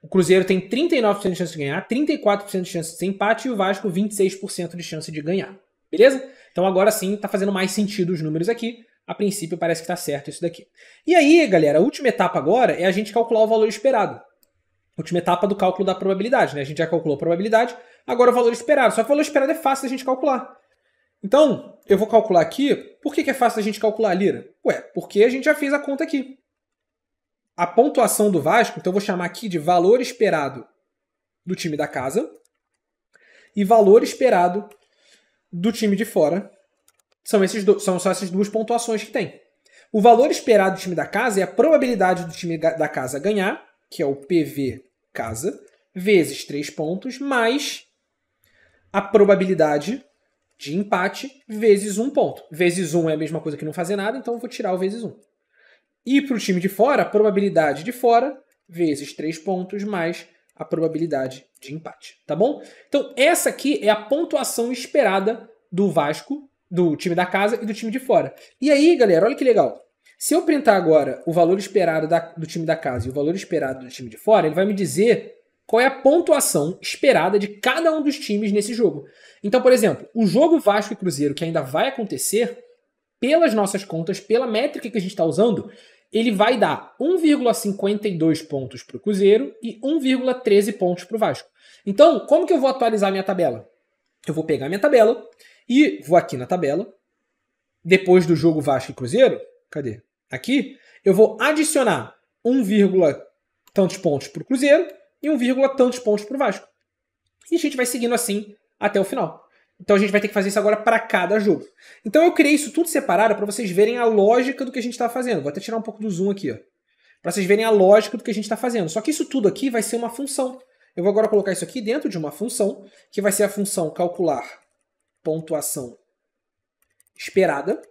O Cruzeiro tem 39% de chance de ganhar, 34% de chance de ser empate e o Vasco 26% de chance de ganhar. Beleza? Então agora sim tá fazendo mais sentido os números aqui. A princípio parece que tá certo isso daqui. E aí, galera, a última etapa agora é a gente calcular o valor esperado. Última etapa do cálculo da probabilidade, né? A gente já calculou a probabilidade, agora o valor esperado. Só que o valor esperado é fácil da gente calcular. Então, eu vou calcular aqui. Por que é fácil da gente calcular, Lira? Ué, porque a gente já fez a conta aqui. A pontuação do Vasco, então eu vou chamar aqui de valor esperado do time da casa e valor esperado do time de fora. São só essas duas pontuações que tem. O valor esperado do time da casa é a probabilidade do time da casa ganhar, que é o PV casa, vezes 3 pontos, mais a probabilidade de empate vezes 1 ponto. Vezes 1 é a mesma coisa que não fazer nada, então eu vou tirar o vezes 1. E para o time de fora, a probabilidade de fora vezes 3 pontos mais a probabilidade de empate, tá bom? Então essa aqui é a pontuação esperada do Vasco, do time da casa e do time de fora. E aí, galera, olha que legal. Se eu printar agora o valor esperado do time da casa e o valor esperado do time de fora, ele vai me dizer qual é a pontuação esperada de cada um dos times nesse jogo. Então, por exemplo, o jogo Vasco e Cruzeiro, que ainda vai acontecer, pelas nossas contas, pela métrica que a gente está usando, ele vai dar 1,52 pontos para o Cruzeiro e 1,13 pontos para o Vasco. Então, como que eu vou atualizar a minha tabela? Eu vou pegar a minha tabela e vou aqui na tabela. Depois do jogo Vasco e Cruzeiro, cadê? Aqui, eu vou adicionar 1, tantos pontos para o Cruzeiro e 1, tantos pontos para o Vasco. E a gente vai seguindo assim até o final. Então a gente vai ter que fazer isso agora para cada jogo. Então eu criei isso tudo separado para vocês verem a lógica do que a gente está fazendo. Vou até tirar um pouco do zoom aqui, ó, para vocês verem a lógica do que a gente está fazendo. Só que isso tudo aqui vai ser uma função. Eu vou agora colocar isso aqui dentro de uma função, que vai ser a função calcular pontuação esperada,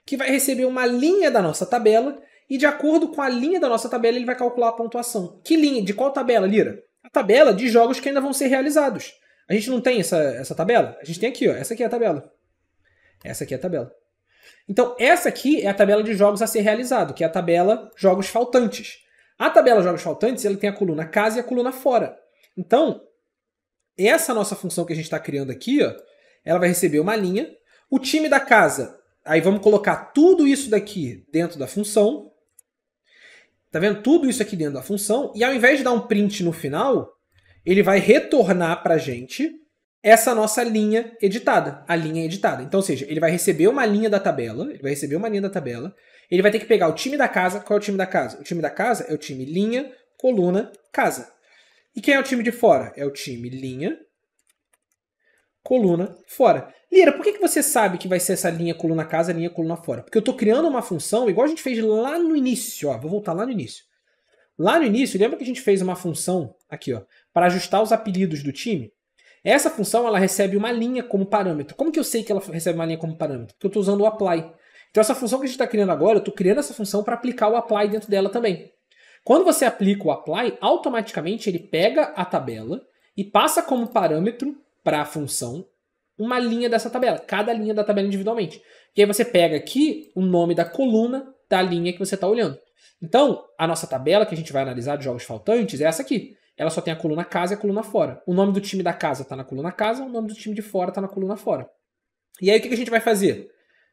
que vai receber uma linha da nossa tabela, e de acordo com a linha da nossa tabela, ele vai calcular a pontuação. Que linha? De qual tabela, Lira? A tabela de jogos que ainda vão ser realizados. A gente não tem essa tabela? A gente tem aqui, ó. Essa aqui é a tabela. Essa aqui é a tabela. Então, essa aqui é a tabela de jogos a ser realizado, que é a tabela jogos faltantes. A tabela jogos faltantes, ela tem a coluna casa e a coluna fora. Então, essa nossa função que a gente está criando aqui, ó, ela vai receber uma linha. O time da casa, aí vamos colocar tudo isso daqui dentro da função. Tá vendo? Tudo isso aqui dentro da função. E ao invés de dar um print no final, ele vai retornar para a gente essa nossa linha editada. A linha editada. Então, ou seja, ele vai receber uma linha da tabela. Ele vai ter que pegar o time da casa. Qual é o time da casa? O time da casa é o time linha, coluna, casa. E quem é o time de fora? É o time linha, coluna, fora. Lira, por que você sabe que vai ser essa linha, coluna, casa, linha, coluna, fora? Porque eu estou criando uma função, igual a gente fez lá no início. Ó, vou voltar lá no início. Lá no início, lembra que a gente fez uma função aqui, ó, para ajustar os apelidos do time? Essa função, ela recebe uma linha como parâmetro. Como que eu sei que ela recebe uma linha como parâmetro? Porque eu estou usando o apply. Então essa função que a gente está criando agora, eu estou criando essa função para aplicar o apply dentro dela também. Quando você aplica o apply, automaticamente ele pega a tabela e passa como parâmetro para a função uma linha dessa tabela, cada linha da tabela individualmente. E aí você pega aqui o nome da coluna da linha que você está olhando. Então, a nossa tabela que a gente vai analisar de jogos faltantes é essa aqui. ela só tem a coluna casa e a coluna fora. O nome do time da casa está na coluna casa, o nome do time de fora está na coluna fora. E aí o que a gente vai fazer?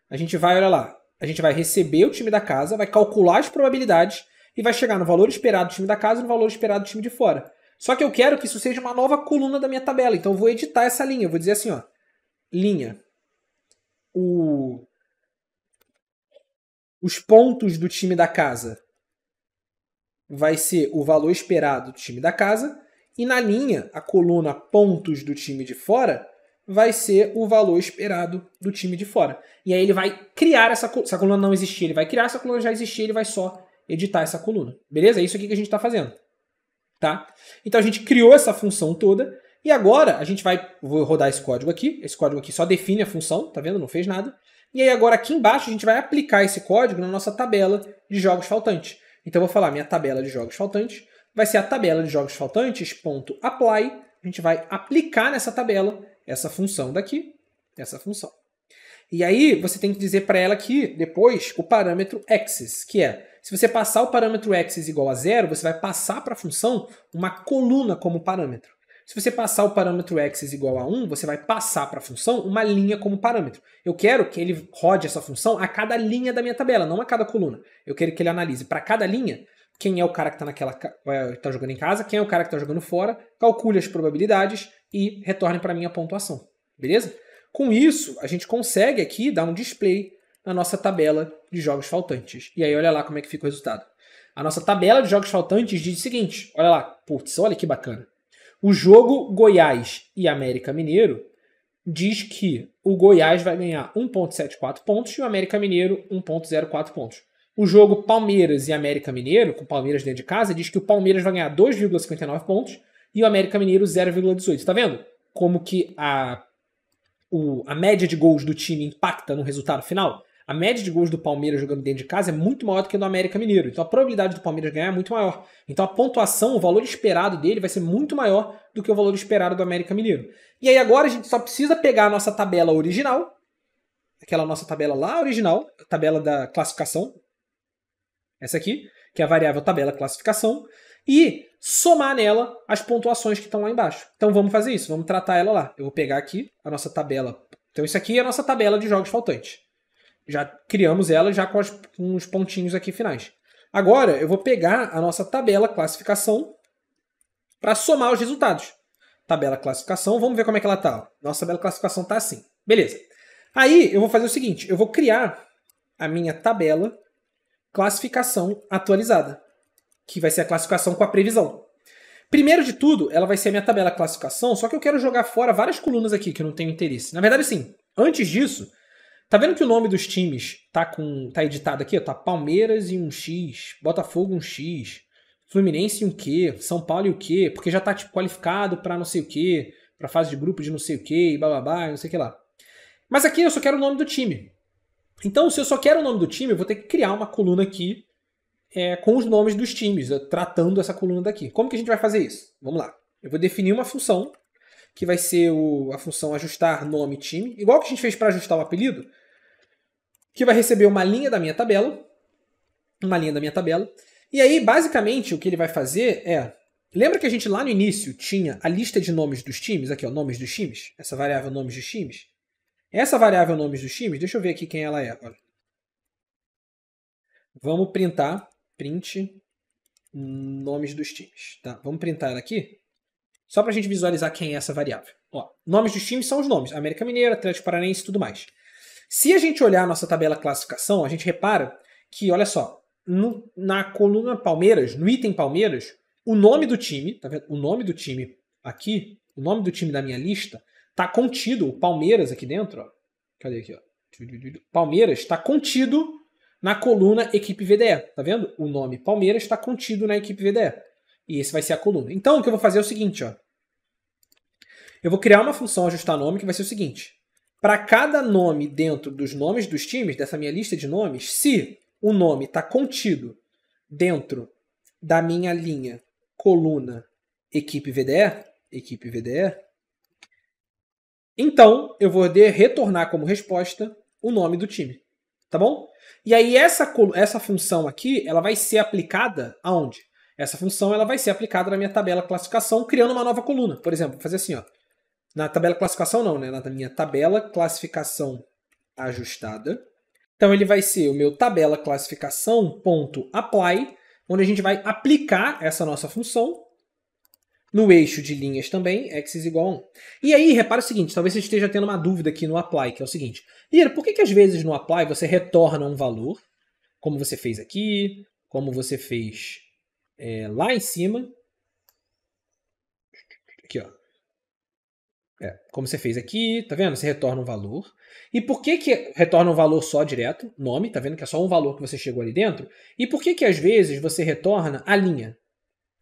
A gente vai, olha lá, a gente vai receber o time da casa, vai calcular as probabilidades e vai chegar no valor esperado do time da casa e no valor esperado do time de fora. Só que eu quero que isso seja uma nova coluna da minha tabela, então eu vou editar essa linha. Eu vou dizer assim, ó, linha, os pontos do time da casa vai ser o valor esperado do time da casa, e na linha, a coluna pontos do time de fora vai ser o valor esperado do time de fora. E aí ele vai criar essa coluna. Se a coluna não existir, ele vai criar. Se a coluna já existir, ele vai só editar essa coluna. Beleza? É isso aqui que a gente está fazendo. Tá? Então a gente criou essa função toda, e agora a gente vai, vou rodar esse código aqui só define a função, tá vendo? Não fez nada. E aí agora aqui embaixo a gente vai aplicar esse código na nossa tabela de jogos faltantes. Então eu vou falar minha tabela de jogos faltantes, vai ser a tabela de jogos faltantes.apply, a gente vai aplicar nessa tabela essa função daqui, essa função. E aí você tem que dizer para ela aqui depois o parâmetro axis, que é, se você passar o parâmetro axis igual a 0, você vai passar para a função uma coluna como parâmetro. Se você passar o parâmetro axis igual a 1, você vai passar para a função uma linha como parâmetro. Eu quero que ele rode essa função a cada linha da minha tabela, não a cada coluna. Eu quero que ele analise para cada linha quem é o cara que está jogando em casa, quem é o cara que está jogando fora, calcule as probabilidades e retorne para mim a pontuação. Beleza? Com isso, a gente consegue aqui dar um display na nossa tabela de jogos faltantes. E aí olha lá como é que fica o resultado. A nossa tabela de jogos faltantes diz o seguinte, olha lá, putz, olha que bacana. O jogo Goiás e América Mineiro diz que o Goiás vai ganhar 1,74 pontos e o América Mineiro 1,04 pontos. O jogo Palmeiras e América Mineiro, com Palmeiras dentro de casa, diz que o Palmeiras vai ganhar 2,59 pontos e o América Mineiro 0,18. Tá vendo como que a média de gols do time impacta no resultado final? A média de gols do Palmeiras jogando dentro de casa é muito maior do que a do América Mineiro. Então a probabilidade do Palmeiras ganhar é muito maior. Então a pontuação, o valor esperado dele vai ser muito maior do que o valor esperado do América Mineiro. E aí agora a gente só precisa pegar a nossa tabela original, aquela nossa tabela lá original, a tabela da classificação, essa aqui, que é a variável tabela classificação, e somar nela as pontuações que estão lá embaixo. Então vamos fazer isso, vamos tratar ela lá. Eu vou pegar aqui a nossa tabela. Então isso aqui é a nossa tabela de jogos faltantes. Já criamos ela já com os pontinhos aqui finais. Agora eu vou pegar a nossa tabela classificação para somar os resultados. Tabela classificação, vamos ver como é que ela está. Nossa tabela classificação está assim. Beleza. Aí eu vou fazer o seguinte, eu vou criar a minha tabela classificação atualizada, que vai ser a classificação com a previsão. Primeiro de tudo, ela vai ser a minha tabela classificação, só que eu quero jogar fora várias colunas aqui que eu não tenho interesse. Na verdade, sim, antes disso, tá vendo que o nome dos times tá editado aqui? Ó, tá Palmeiras e um X, Botafogo um X, Fluminense e um Q, São Paulo e o Q, porque já tá tipo, qualificado para não sei o quê, para fase de grupo de não sei o quê, e bababá, não sei o que lá. Mas aqui eu só quero o nome do time. Então, se eu só quero o nome do time, eu vou ter que criar uma coluna aqui com os nomes dos times, tratando essa coluna daqui. Como que a gente vai fazer isso? Vamos lá. Eu vou definir uma função, que vai ser a função ajustar nome time, igual que a gente fez para ajustar o apelido, que vai receber uma linha da minha tabela, e aí, basicamente, o que ele vai fazer é... Lembra que a gente lá no início tinha a lista de nomes dos times? Aqui, ó, nomes dos times. Essa variável nomes dos times. Essa variável nomes dos times, deixa eu ver aqui quem ela é agora. Vamos printar, print nomes dos times. Tá? Vamos printar ela aqui, só para a gente visualizar quem é essa variável. Ó, nomes dos times são os nomes, América Mineira, Atlético Paranaense e tudo mais. Se a gente olhar a nossa tabela classificação, a gente repara que, olha só, na coluna Palmeiras, no item Palmeiras, o nome do time, tá vendo? O nome do time aqui, o nome do time da minha lista, está contido, o Palmeiras aqui dentro, ó. Cadê aqui, ó? Palmeiras está contido na coluna equipe VDE, tá vendo? O nome Palmeiras está contido na equipe VDE. E esse vai ser a coluna. Então, o que eu vou fazer é o seguinte, ó. Eu vou criar uma função ajustar nome que vai ser o seguinte. Para cada nome dentro dos nomes dos times, dessa minha lista de nomes, se o nome está contido dentro da minha linha coluna equipe VDE, então eu vou retornar como resposta o nome do time. Tá bom? E aí essa função aqui, ela vai ser aplicada aonde? essa função ela vai ser aplicada na minha tabela classificação, criando uma nova coluna. Por exemplo, vou fazer assim, ó. Na tabela classificação não, né? Na minha tabela classificação ajustada. Então ele vai ser o meu tabela classificação.apply, onde a gente vai aplicar essa nossa função no eixo de linhas também, x igual a 1. E aí, repara o seguinte, talvez você esteja tendo uma dúvida aqui no apply, que é o seguinte. Ira, por que às vezes no apply você retorna um valor, como você fez aqui, como você fez lá em cima? Aqui, ó. Como você fez aqui, tá vendo? Você retorna um valor. E por que retorna um valor só direto? Nome, tá vendo que é só um valor que você chegou ali dentro? E por que às vezes você retorna a linha,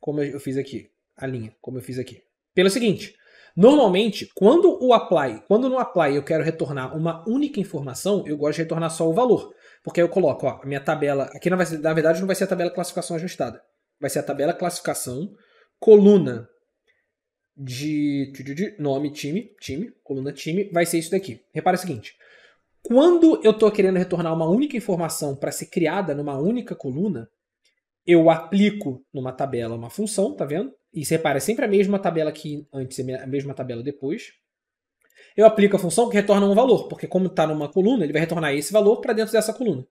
como eu fiz aqui? A linha, como eu fiz aqui. Pelo seguinte, normalmente, quando no apply eu quero retornar uma única informação, eu gosto de retornar só o valor. Porque aí eu coloco, ó, a minha tabela, aqui na verdade não vai ser a tabela classificação ajustada. Vai ser a tabela classificação, coluna de nome, time, coluna time, vai ser isso daqui. Repara o seguinte, quando eu estou querendo retornar uma única informação para ser criada numa única coluna, eu aplico numa tabela uma função, tá vendo? E você repara, é sempre a mesma tabela aqui antes e a mesma tabela depois. Eu aplico a função que retorna um valor, porque como está numa coluna, ele vai retornar esse valor para dentro dessa coluna.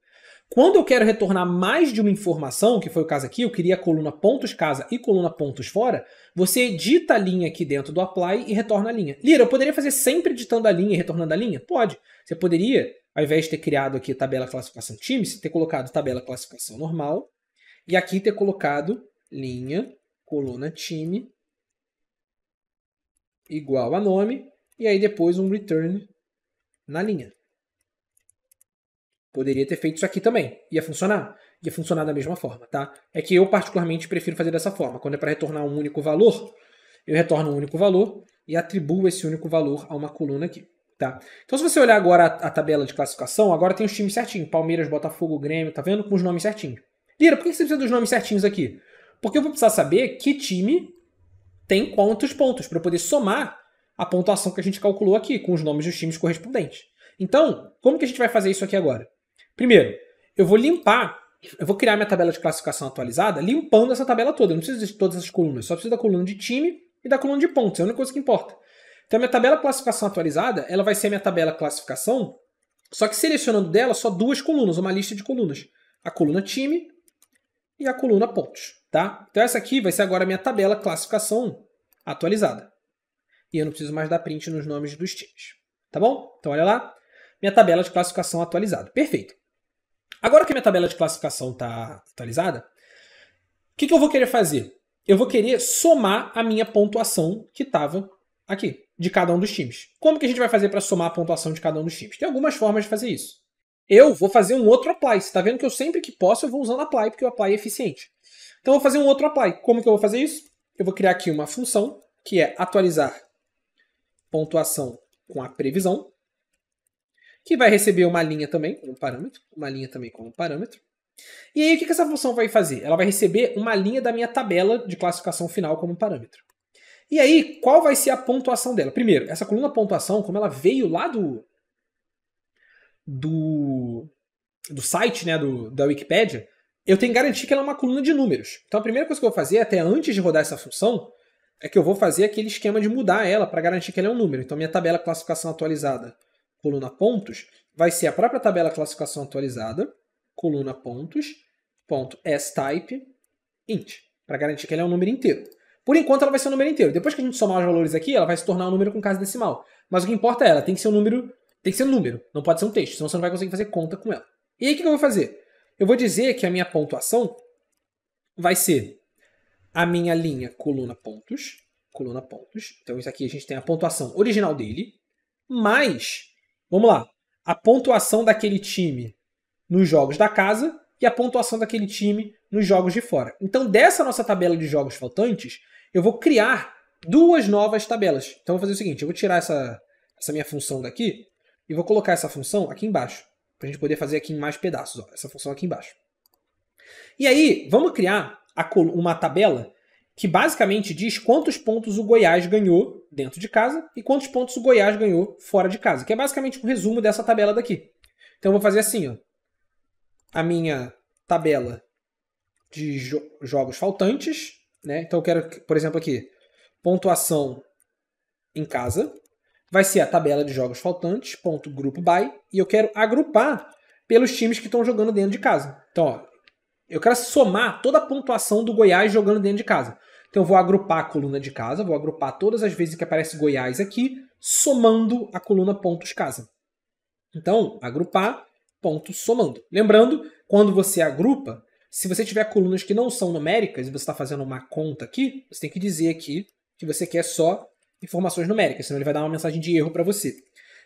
Quando eu quero retornar mais de uma informação, que foi o caso aqui, eu queria a coluna pontos casa e coluna pontos fora, você edita a linha aqui dentro do apply e retorna a linha. Lira, eu poderia fazer sempre editando a linha e retornando a linha? Pode. Você poderia, ao invés de ter criado aqui tabela classificação time, ter colocado tabela classificação normal, e aqui ter colocado linha, coluna time, igual a nome, e aí depois um return na linha. Poderia ter feito isso aqui também. Ia funcionar? Ia funcionar da mesma forma, tá? É que eu particularmente prefiro fazer dessa forma. Quando é para retornar um único valor, eu retorno um único valor e atribuo esse único valor a uma coluna aqui, tá? Então se você olhar agora a tabela de classificação, agora tem os times certinhos. Palmeiras, Botafogo, Grêmio, tá vendo? Com os nomes certinhos. Lira, por que você precisa dos nomes certinhos aqui? Porque eu vou precisar saber que time tem quantos pontos, para eu poder somar a pontuação que a gente calculou aqui, com os nomes dos times correspondentes. Então, como que a gente vai fazer isso aqui agora? Primeiro, eu vou criar minha tabela de classificação atualizada limpando essa tabela toda. Eu não preciso de todas essas colunas, só preciso da coluna de time e da coluna de pontos, é a única coisa que importa. Então, a minha tabela de classificação atualizada, ela vai ser a minha tabela classificação, só que selecionando dela só duas colunas, uma lista de colunas. A coluna time e a coluna pontos, tá? Então essa aqui vai ser agora a minha tabela classificação atualizada. E eu não preciso mais dar print nos nomes dos times, tá bom? Então olha lá, minha tabela de classificação atualizada. Perfeito. Agora que a minha tabela de classificação está atualizada, o que eu vou querer fazer? Eu vou querer somar a minha pontuação que estava aqui, de cada um dos times. Como que a gente vai fazer para somar a pontuação de cada um dos times? Tem algumas formas de fazer isso. Eu vou fazer um outro apply. Você está vendo que eu sempre que posso eu vou usando apply, porque o apply é eficiente. Então eu vou fazer um outro apply. Como que eu vou fazer isso? Eu vou criar aqui uma função que é atualizar pontuação com a previsão, que vai receber uma linha também como parâmetro, uma linha também como parâmetro. E aí o que essa função vai fazer? Ela vai receber uma linha da minha tabela de classificação final como parâmetro. E aí, qual vai ser a pontuação dela? Primeiro, essa coluna pontuação, como ela veio lá do site, né, da Wikipédia, eu tenho que garantir que ela é uma coluna de números. Então a primeira coisa que eu vou fazer, até antes de rodar essa função, é que eu vou fazer aquele esquema de mudar ela para garantir que ela é um número. Então minha tabela classificação atualizada, coluna pontos, vai ser a própria tabela classificação atualizada, coluna pontos, ponto type int, para garantir que ela é um número inteiro. Por enquanto ela vai ser um número inteiro. Depois que a gente somar os valores aqui, ela vai se tornar um número com casa decimal. Mas o que importa é ela tem que ser um número. Tem que ser um número, não pode ser um texto, senão você não vai conseguir fazer conta com ela. E aí o que eu vou fazer? Eu vou dizer que a minha pontuação vai ser a minha linha coluna pontos. Então isso aqui a gente tem a pontuação original dele, mais, vamos lá, a pontuação daquele time nos jogos da casa e a pontuação daquele time nos jogos de fora. Então dessa nossa tabela de jogos faltantes, eu vou criar duas novas tabelas. Então eu vou fazer o seguinte, eu vou tirar essa minha função daqui, e vou colocar essa função aqui embaixo, para a gente poder fazer aqui em mais pedaços, ó, essa função aqui embaixo. E aí, vamos criar uma tabela que basicamente diz quantos pontos o Goiás ganhou dentro de casa e quantos pontos o Goiás ganhou fora de casa, que é basicamente um resumo dessa tabela daqui. Então eu vou fazer assim, ó, a minha tabela de jogos faltantes, né? Então eu quero, por exemplo, aqui, pontuação em casa. Vai ser a tabela de jogos faltantes, ponto grupo by, e eu quero agrupar pelos times que estão jogando dentro de casa. Então, ó, eu quero somar toda a pontuação do Goiás jogando dentro de casa. Então eu vou agrupar a coluna de casa, vou agrupar todas as vezes que aparece Goiás aqui, somando a coluna pontos casa. Então, agrupar, ponto somando. Lembrando, quando você agrupa, se você tiver colunas que não são numéricas e você está fazendo uma conta aqui, você tem que dizer aqui que você quer só informações numéricas, senão ele vai dar uma mensagem de erro para você.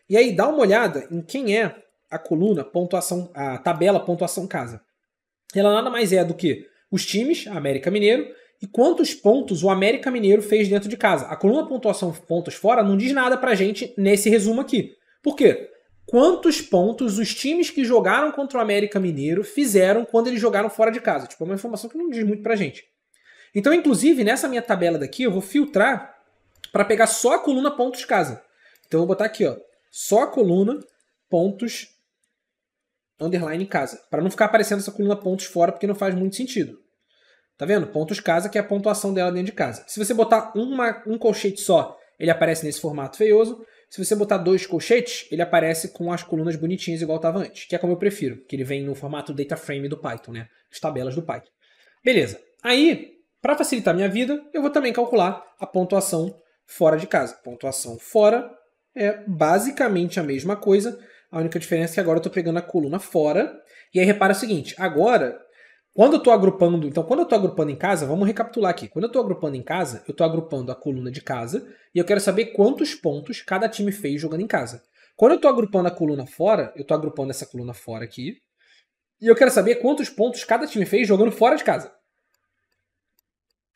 E aí, dá uma olhada em quem é a coluna pontuação, a tabela pontuação casa. Ela nada mais é do que os times, a América Mineiro, e quantos pontos o América Mineiro fez dentro de casa. A coluna pontuação pontos fora não diz nada pra gente nesse resumo aqui. Por quê? Quantos pontos os times que jogaram contra o América Mineiro fizeram quando eles jogaram fora de casa? Tipo, é uma informação que não diz muito pra gente. Então, inclusive, nessa minha tabela daqui, eu vou filtrar para pegar só a coluna pontos casa. Então, eu vou botar aqui, ó, só a coluna pontos underline casa, para não ficar aparecendo essa coluna pontos fora, porque não faz muito sentido. Tá vendo? Pontos casa, que é a pontuação dela dentro de casa. Se você botar um colchete só, ele aparece nesse formato feioso. Se você botar 2 colchetes, ele aparece com as colunas bonitinhas igual estava antes, que é como eu prefiro, que ele vem no formato data frame do Python, né? As tabelas do Python. Beleza. Aí, para facilitar a minha vida, eu vou também calcular a pontuação fora de casa. Pontuação fora é basicamente a mesma coisa. A única diferença é que agora eu estou pegando a coluna fora. E aí repara o seguinte, agora, quando eu estou agrupando, então quando eu estou agrupando em casa, vamos recapitular aqui. Quando eu estou agrupando em casa, eu estou agrupando a coluna de casa e eu quero saber quantos pontos cada time fez jogando em casa. Quando eu estou agrupando a coluna fora, eu estou agrupando essa coluna fora aqui e eu quero saber quantos pontos cada time fez jogando fora de casa.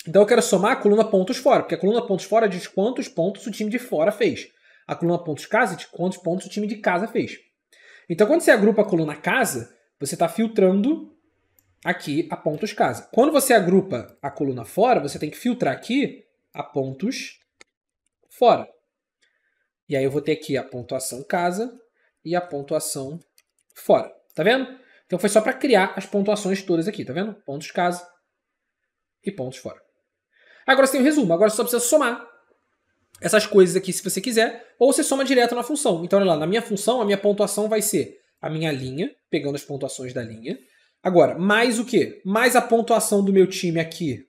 Então eu quero somar a coluna pontos fora, porque a coluna pontos fora diz quantos pontos o time de fora fez. A coluna pontos casa diz quantos pontos o time de casa fez. Então quando você agrupa a coluna casa, você está filtrando aqui a pontos casa. Quando você agrupa a coluna fora, você tem que filtrar aqui a pontos fora. E aí eu vou ter aqui a pontuação casa e a pontuação fora. Tá vendo? Então foi só para criar as pontuações todas aqui, tá vendo? Pontos casa e pontos fora. Agora você tem o resumo. Agora você só precisa somar essas coisas aqui se você quiser, ou você soma direto na função. Então olha lá, na minha função, a minha pontuação vai ser a minha linha, pegando as pontuações da linha. Agora, mais o quê? Mais a pontuação do meu time aqui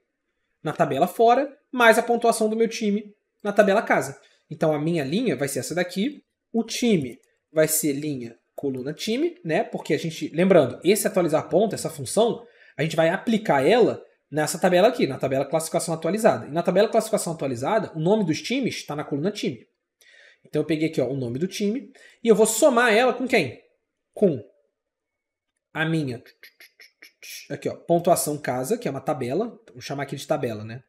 na tabela fora, mais a pontuação do meu time na tabela casa. Então a minha linha vai ser essa daqui, o time vai ser linha coluna time, né? Porque a gente, lembrando, esse atualizar ponto, essa função, a gente vai aplicar ela nessa tabela aqui, na tabela classificação atualizada. E na tabela classificação atualizada, o nome dos times está na coluna time. Então eu peguei aqui ó, o nome do time e eu vou somar ela com quem? Com a minha aqui, ó, pontuação casa, que é uma tabela. Vou chamar aqui de tabela, né?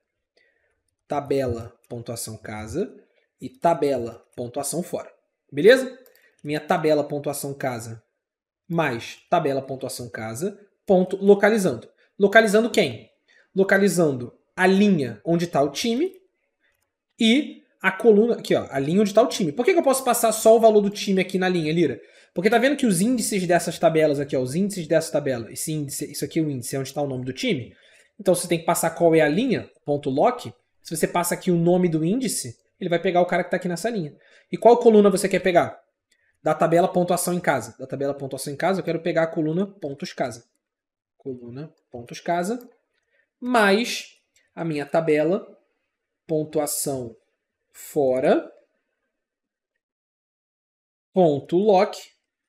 Tabela pontuação casa e tabela pontuação fora. Beleza? Minha tabela pontuação casa mais tabela pontuação casa, ponto localizando. Localizando quem? Localizando a linha onde está o time e a coluna, aqui ó, a linha onde está o time. Por que eu posso passar só o valor do time aqui na linha, Lira? Porque tá vendo que os índices dessas tabelas aqui, ó, os índices dessa tabela, esse índice, isso aqui é o índice, é onde está o nome do time. Então você tem que passar qual é a linha, ponto lock. Se você passa aqui o nome do índice, ele vai pegar o cara que está aqui nessa linha. E qual coluna você quer pegar? Da tabela pontuação em casa. Da tabela pontuação em casa, eu quero pegar a coluna pontos casa. Coluna pontos casa, mais a minha tabela pontuação fora, ponto lock,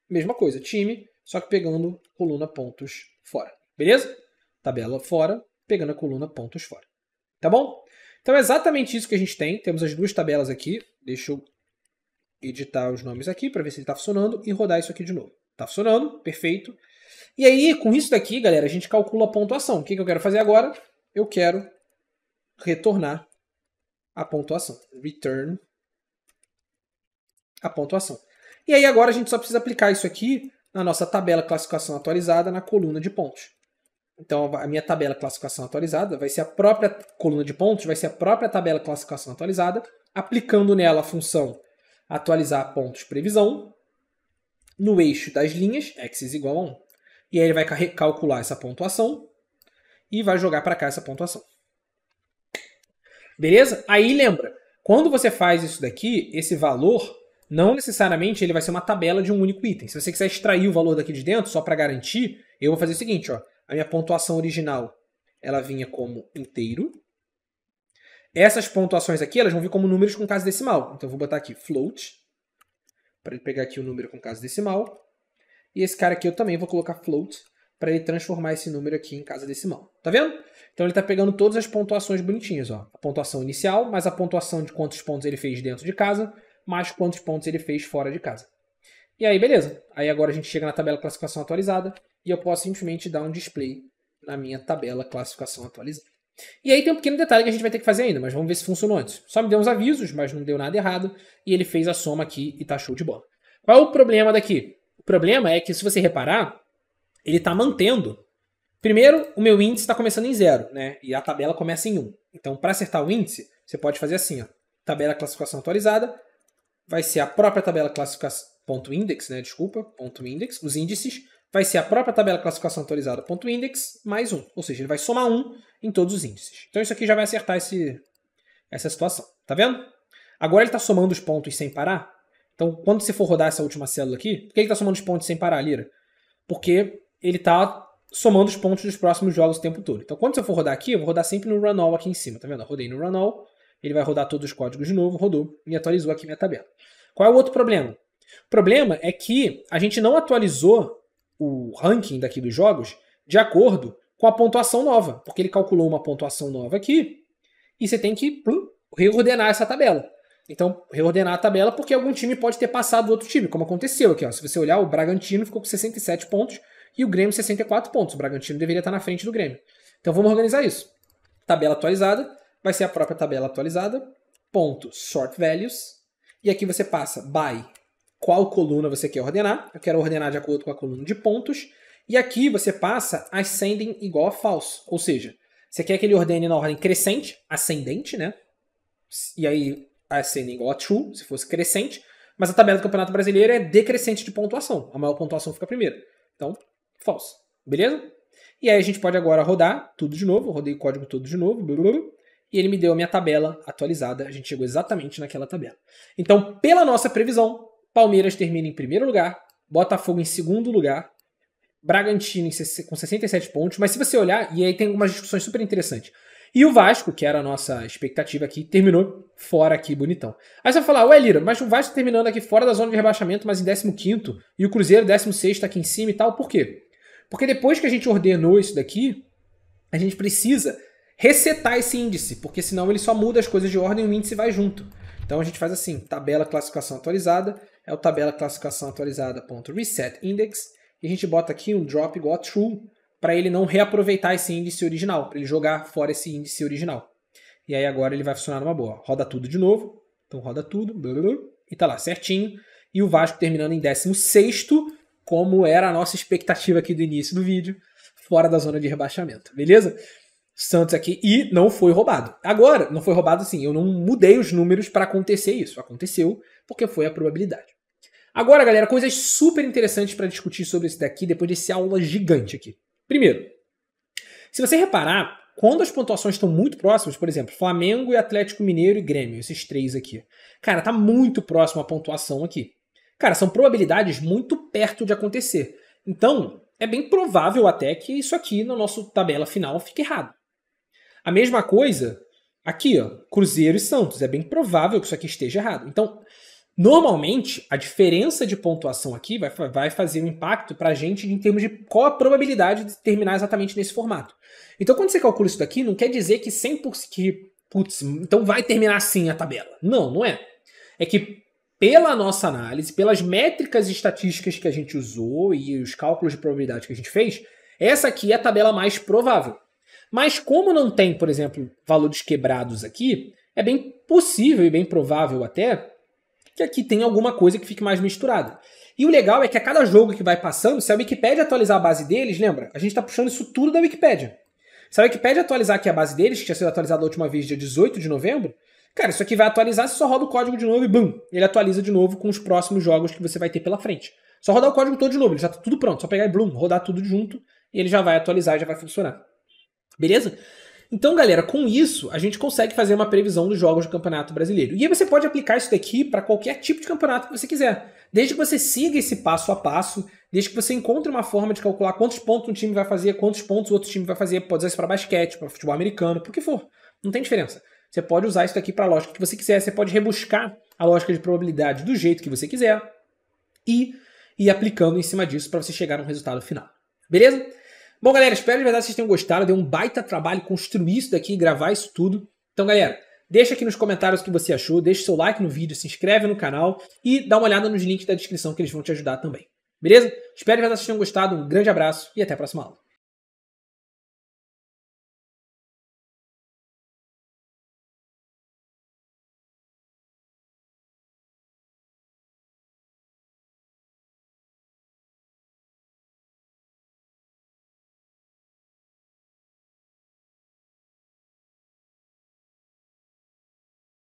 mesma coisa, time, só que pegando coluna pontos fora. Beleza? Tabela fora, pegando a coluna pontos fora. Tá bom? Então é exatamente isso que a gente tem. Temos as duas tabelas aqui. Deixa eu editar os nomes aqui para ver se ele está funcionando e rodar isso aqui de novo. Está funcionando, perfeito. E aí, com isso daqui, galera, a gente calcula a pontuação. O que eu quero fazer agora? Eu quero retornar a pontuação. Return a pontuação. E aí agora a gente só precisa aplicar isso aqui na nossa tabela classificação atualizada na coluna de pontos. Então a minha tabela classificação atualizada vai ser a própria coluna de pontos, vai ser a própria tabela classificação atualizada, aplicando nela a função atualizar pontos previsão no eixo das linhas, x igual a 1. E aí ele vai calcular essa pontuação e vai jogar para cá essa pontuação. Beleza? Aí lembra, quando você faz isso daqui, esse valor, não necessariamente ele vai ser uma tabela de um único item. Se você quiser extrair o valor daqui de dentro, só para garantir, eu vou fazer o seguinte, ó. A minha pontuação original, ela vinha como inteiro. Essas pontuações aqui, elas vão vir como números com casa decimal. Então eu vou botar aqui float, para ele pegar aqui o número com casa decimal. E esse cara aqui eu também vou colocar float, para ele transformar esse número aqui em casa decimal. Tá vendo? Então ele está pegando todas as pontuações bonitinhas, ó. A pontuação inicial, mais a pontuação de quantos pontos ele fez dentro de casa, mais quantos pontos ele fez fora de casa. E aí, beleza. Aí agora a gente chega na tabela classificação atualizada e eu posso simplesmente dar um display na minha tabela classificação atualizada. E aí tem um pequeno detalhe que a gente vai ter que fazer ainda, mas vamos ver se funcionou antes. Só me deu uns avisos, mas não deu nada errado, e ele fez a soma aqui e tá show de bola. Qual é o problema daqui? O problema é que, se você reparar, ele está mantendo. Primeiro, o meu índice está começando em 0, né? E a tabela começa em 1. Então, para acertar o índice, você pode fazer assim, ó. Tabela classificação atualizada, vai ser a própria tabela classificação, ponto index, né? Desculpa, ponto index, os índices, vai ser a própria tabela classificação atualizada, ponto index, mais 1. Ou seja, ele vai somar 1 em todos os índices. Então, isso aqui já vai acertar essa situação. Tá vendo? Agora ele está somando os pontos sem parar. Então, quando você for rodar essa última célula aqui, por que ele está somando os pontos sem parar, Lira? Porque ele está somando os pontos dos próximos jogos o tempo todo. Então, quando eu for rodar aqui, eu vou rodar sempre no run all aqui em cima, tá vendo? Eu rodei no run all, ele vai rodar todos os códigos de novo, rodou e atualizou aqui minha tabela. Qual é o outro problema? O problema é que a gente não atualizou o ranking daqui dos jogos de acordo com a pontuação nova, porque ele calculou uma pontuação nova aqui e você tem que reordenar essa tabela. Então, reordenar a tabela porque algum time pode ter passado do outro time, como aconteceu aqui. Ó. Se você olhar, o Bragantino ficou com 67 pontos e o Grêmio 64 pontos. O Bragantino deveria estar na frente do Grêmio. Então, vamos organizar isso. Tabela atualizada vai ser a própria tabela atualizada, ponto sort values, e aqui você passa by qual coluna você quer ordenar. Eu quero ordenar de acordo com a coluna de pontos. E aqui você passa ascending igual a false, ou seja, você quer que ele ordene na ordem crescente, ascendente, né? E aí ascending igual a true, se fosse crescente, mas a tabela do Campeonato Brasileiro é decrescente de pontuação. A maior pontuação fica primeiro. Então, false. Beleza? E aí a gente pode agora rodar tudo de novo. Eu rodei o código todo de novo. E ele me deu a minha tabela atualizada. A gente chegou exatamente naquela tabela. Então, pela nossa previsão, Palmeiras termina em primeiro lugar, Botafogo em segundo lugar, Bragantino com 67 pontos. Mas se você olhar, e aí tem algumas discussões super interessantes. E o Vasco, que era a nossa expectativa aqui, terminou fora aqui, bonitão. Aí você vai falar, ué, Lira, mas o Vasco terminando aqui fora da zona de rebaixamento, mas em 15º, e o Cruzeiro 16º aqui em cima e tal, por quê? Porque depois que a gente ordenou isso daqui, a gente precisa resetar esse índice, porque senão ele só muda as coisas de ordem e o índice vai junto. Então a gente faz assim, tabela classificação atualizada, é o tabela classificação atualizada.reset index, e a gente bota aqui um drop igual a true, para ele não reaproveitar esse índice original, para ele jogar fora esse índice original. E aí agora ele vai funcionar numa boa. Roda tudo de novo, então roda tudo, e tá lá, certinho. E o Vasco terminando em 16º, como era a nossa expectativa aqui do início do vídeo, fora da zona de rebaixamento, beleza? Santos aqui, e não foi roubado. Agora, não foi roubado assim, eu não mudei os números para acontecer isso. Aconteceu porque foi a probabilidade. Agora, galera, coisas super interessantes para discutir sobre isso daqui, depois desse aula gigante aqui. Primeiro, se você reparar, quando as pontuações estão muito próximas, por exemplo, Flamengo e Atlético Mineiro e Grêmio, esses três aqui, cara, tá muito próximo a pontuação aqui. Cara, são probabilidades muito perto de acontecer. Então, é bem provável até que isso aqui na nossa tabela final fique errado. A mesma coisa aqui, ó, Cruzeiro e Santos. É bem provável que isso aqui esteja errado. Então, normalmente, a diferença de pontuação aqui vai fazer um impacto para a gente em termos de qual a probabilidade de terminar exatamente nesse formato. Então, quando você calcula isso daqui, não quer dizer que 100% que, putz, então vai terminar assim a tabela. Não, não é. É que pela nossa análise, pelas métricas estatísticas que a gente usou e os cálculos de probabilidade que a gente fez, essa aqui é a tabela mais provável. Mas como não tem, por exemplo, valores quebrados aqui, é bem possível e bem provável até que aqui tem alguma coisa que fique mais misturada. E o legal é que a cada jogo que vai passando, se a Wikipédia atualizar a base deles, lembra? A gente está puxando isso tudo da Wikipédia. Se a Wikipédia atualizar aqui a base deles, que tinha sido atualizada a última vez dia 18 de novembro, cara, isso aqui vai atualizar, você só roda o código de novo e bum, ele atualiza de novo com os próximos jogos que você vai ter pela frente. Só rodar o código todo de novo, ele já está tudo pronto, só pegar e blum, rodar tudo junto e ele já vai atualizar e já vai funcionar. Beleza? Então, galera, com isso, a gente consegue fazer uma previsão dos jogos do Campeonato Brasileiro. E aí você pode aplicar isso daqui para qualquer tipo de campeonato que você quiser. Desde que você siga esse passo a passo, desde que você encontre uma forma de calcular quantos pontos um time vai fazer, quantos pontos o outro time vai fazer, pode usar isso para basquete, para futebol americano, por que for. Não tem diferença. Você pode usar isso daqui para a lógica que você quiser, você pode rebuscar a lógica de probabilidade do jeito que você quiser e ir aplicando em cima disso para você chegar no resultado final. Beleza? Bom, galera, espero de verdade que vocês tenham gostado. Deu um baita trabalho construir isso daqui, gravar isso tudo. Então, galera, deixa aqui nos comentários o que você achou, deixa seu like no vídeo, se inscreve no canal e dá uma olhada nos links da descrição que eles vão te ajudar também. Beleza? Espero de verdade que vocês tenham gostado. Um grande abraço e até a próxima aula.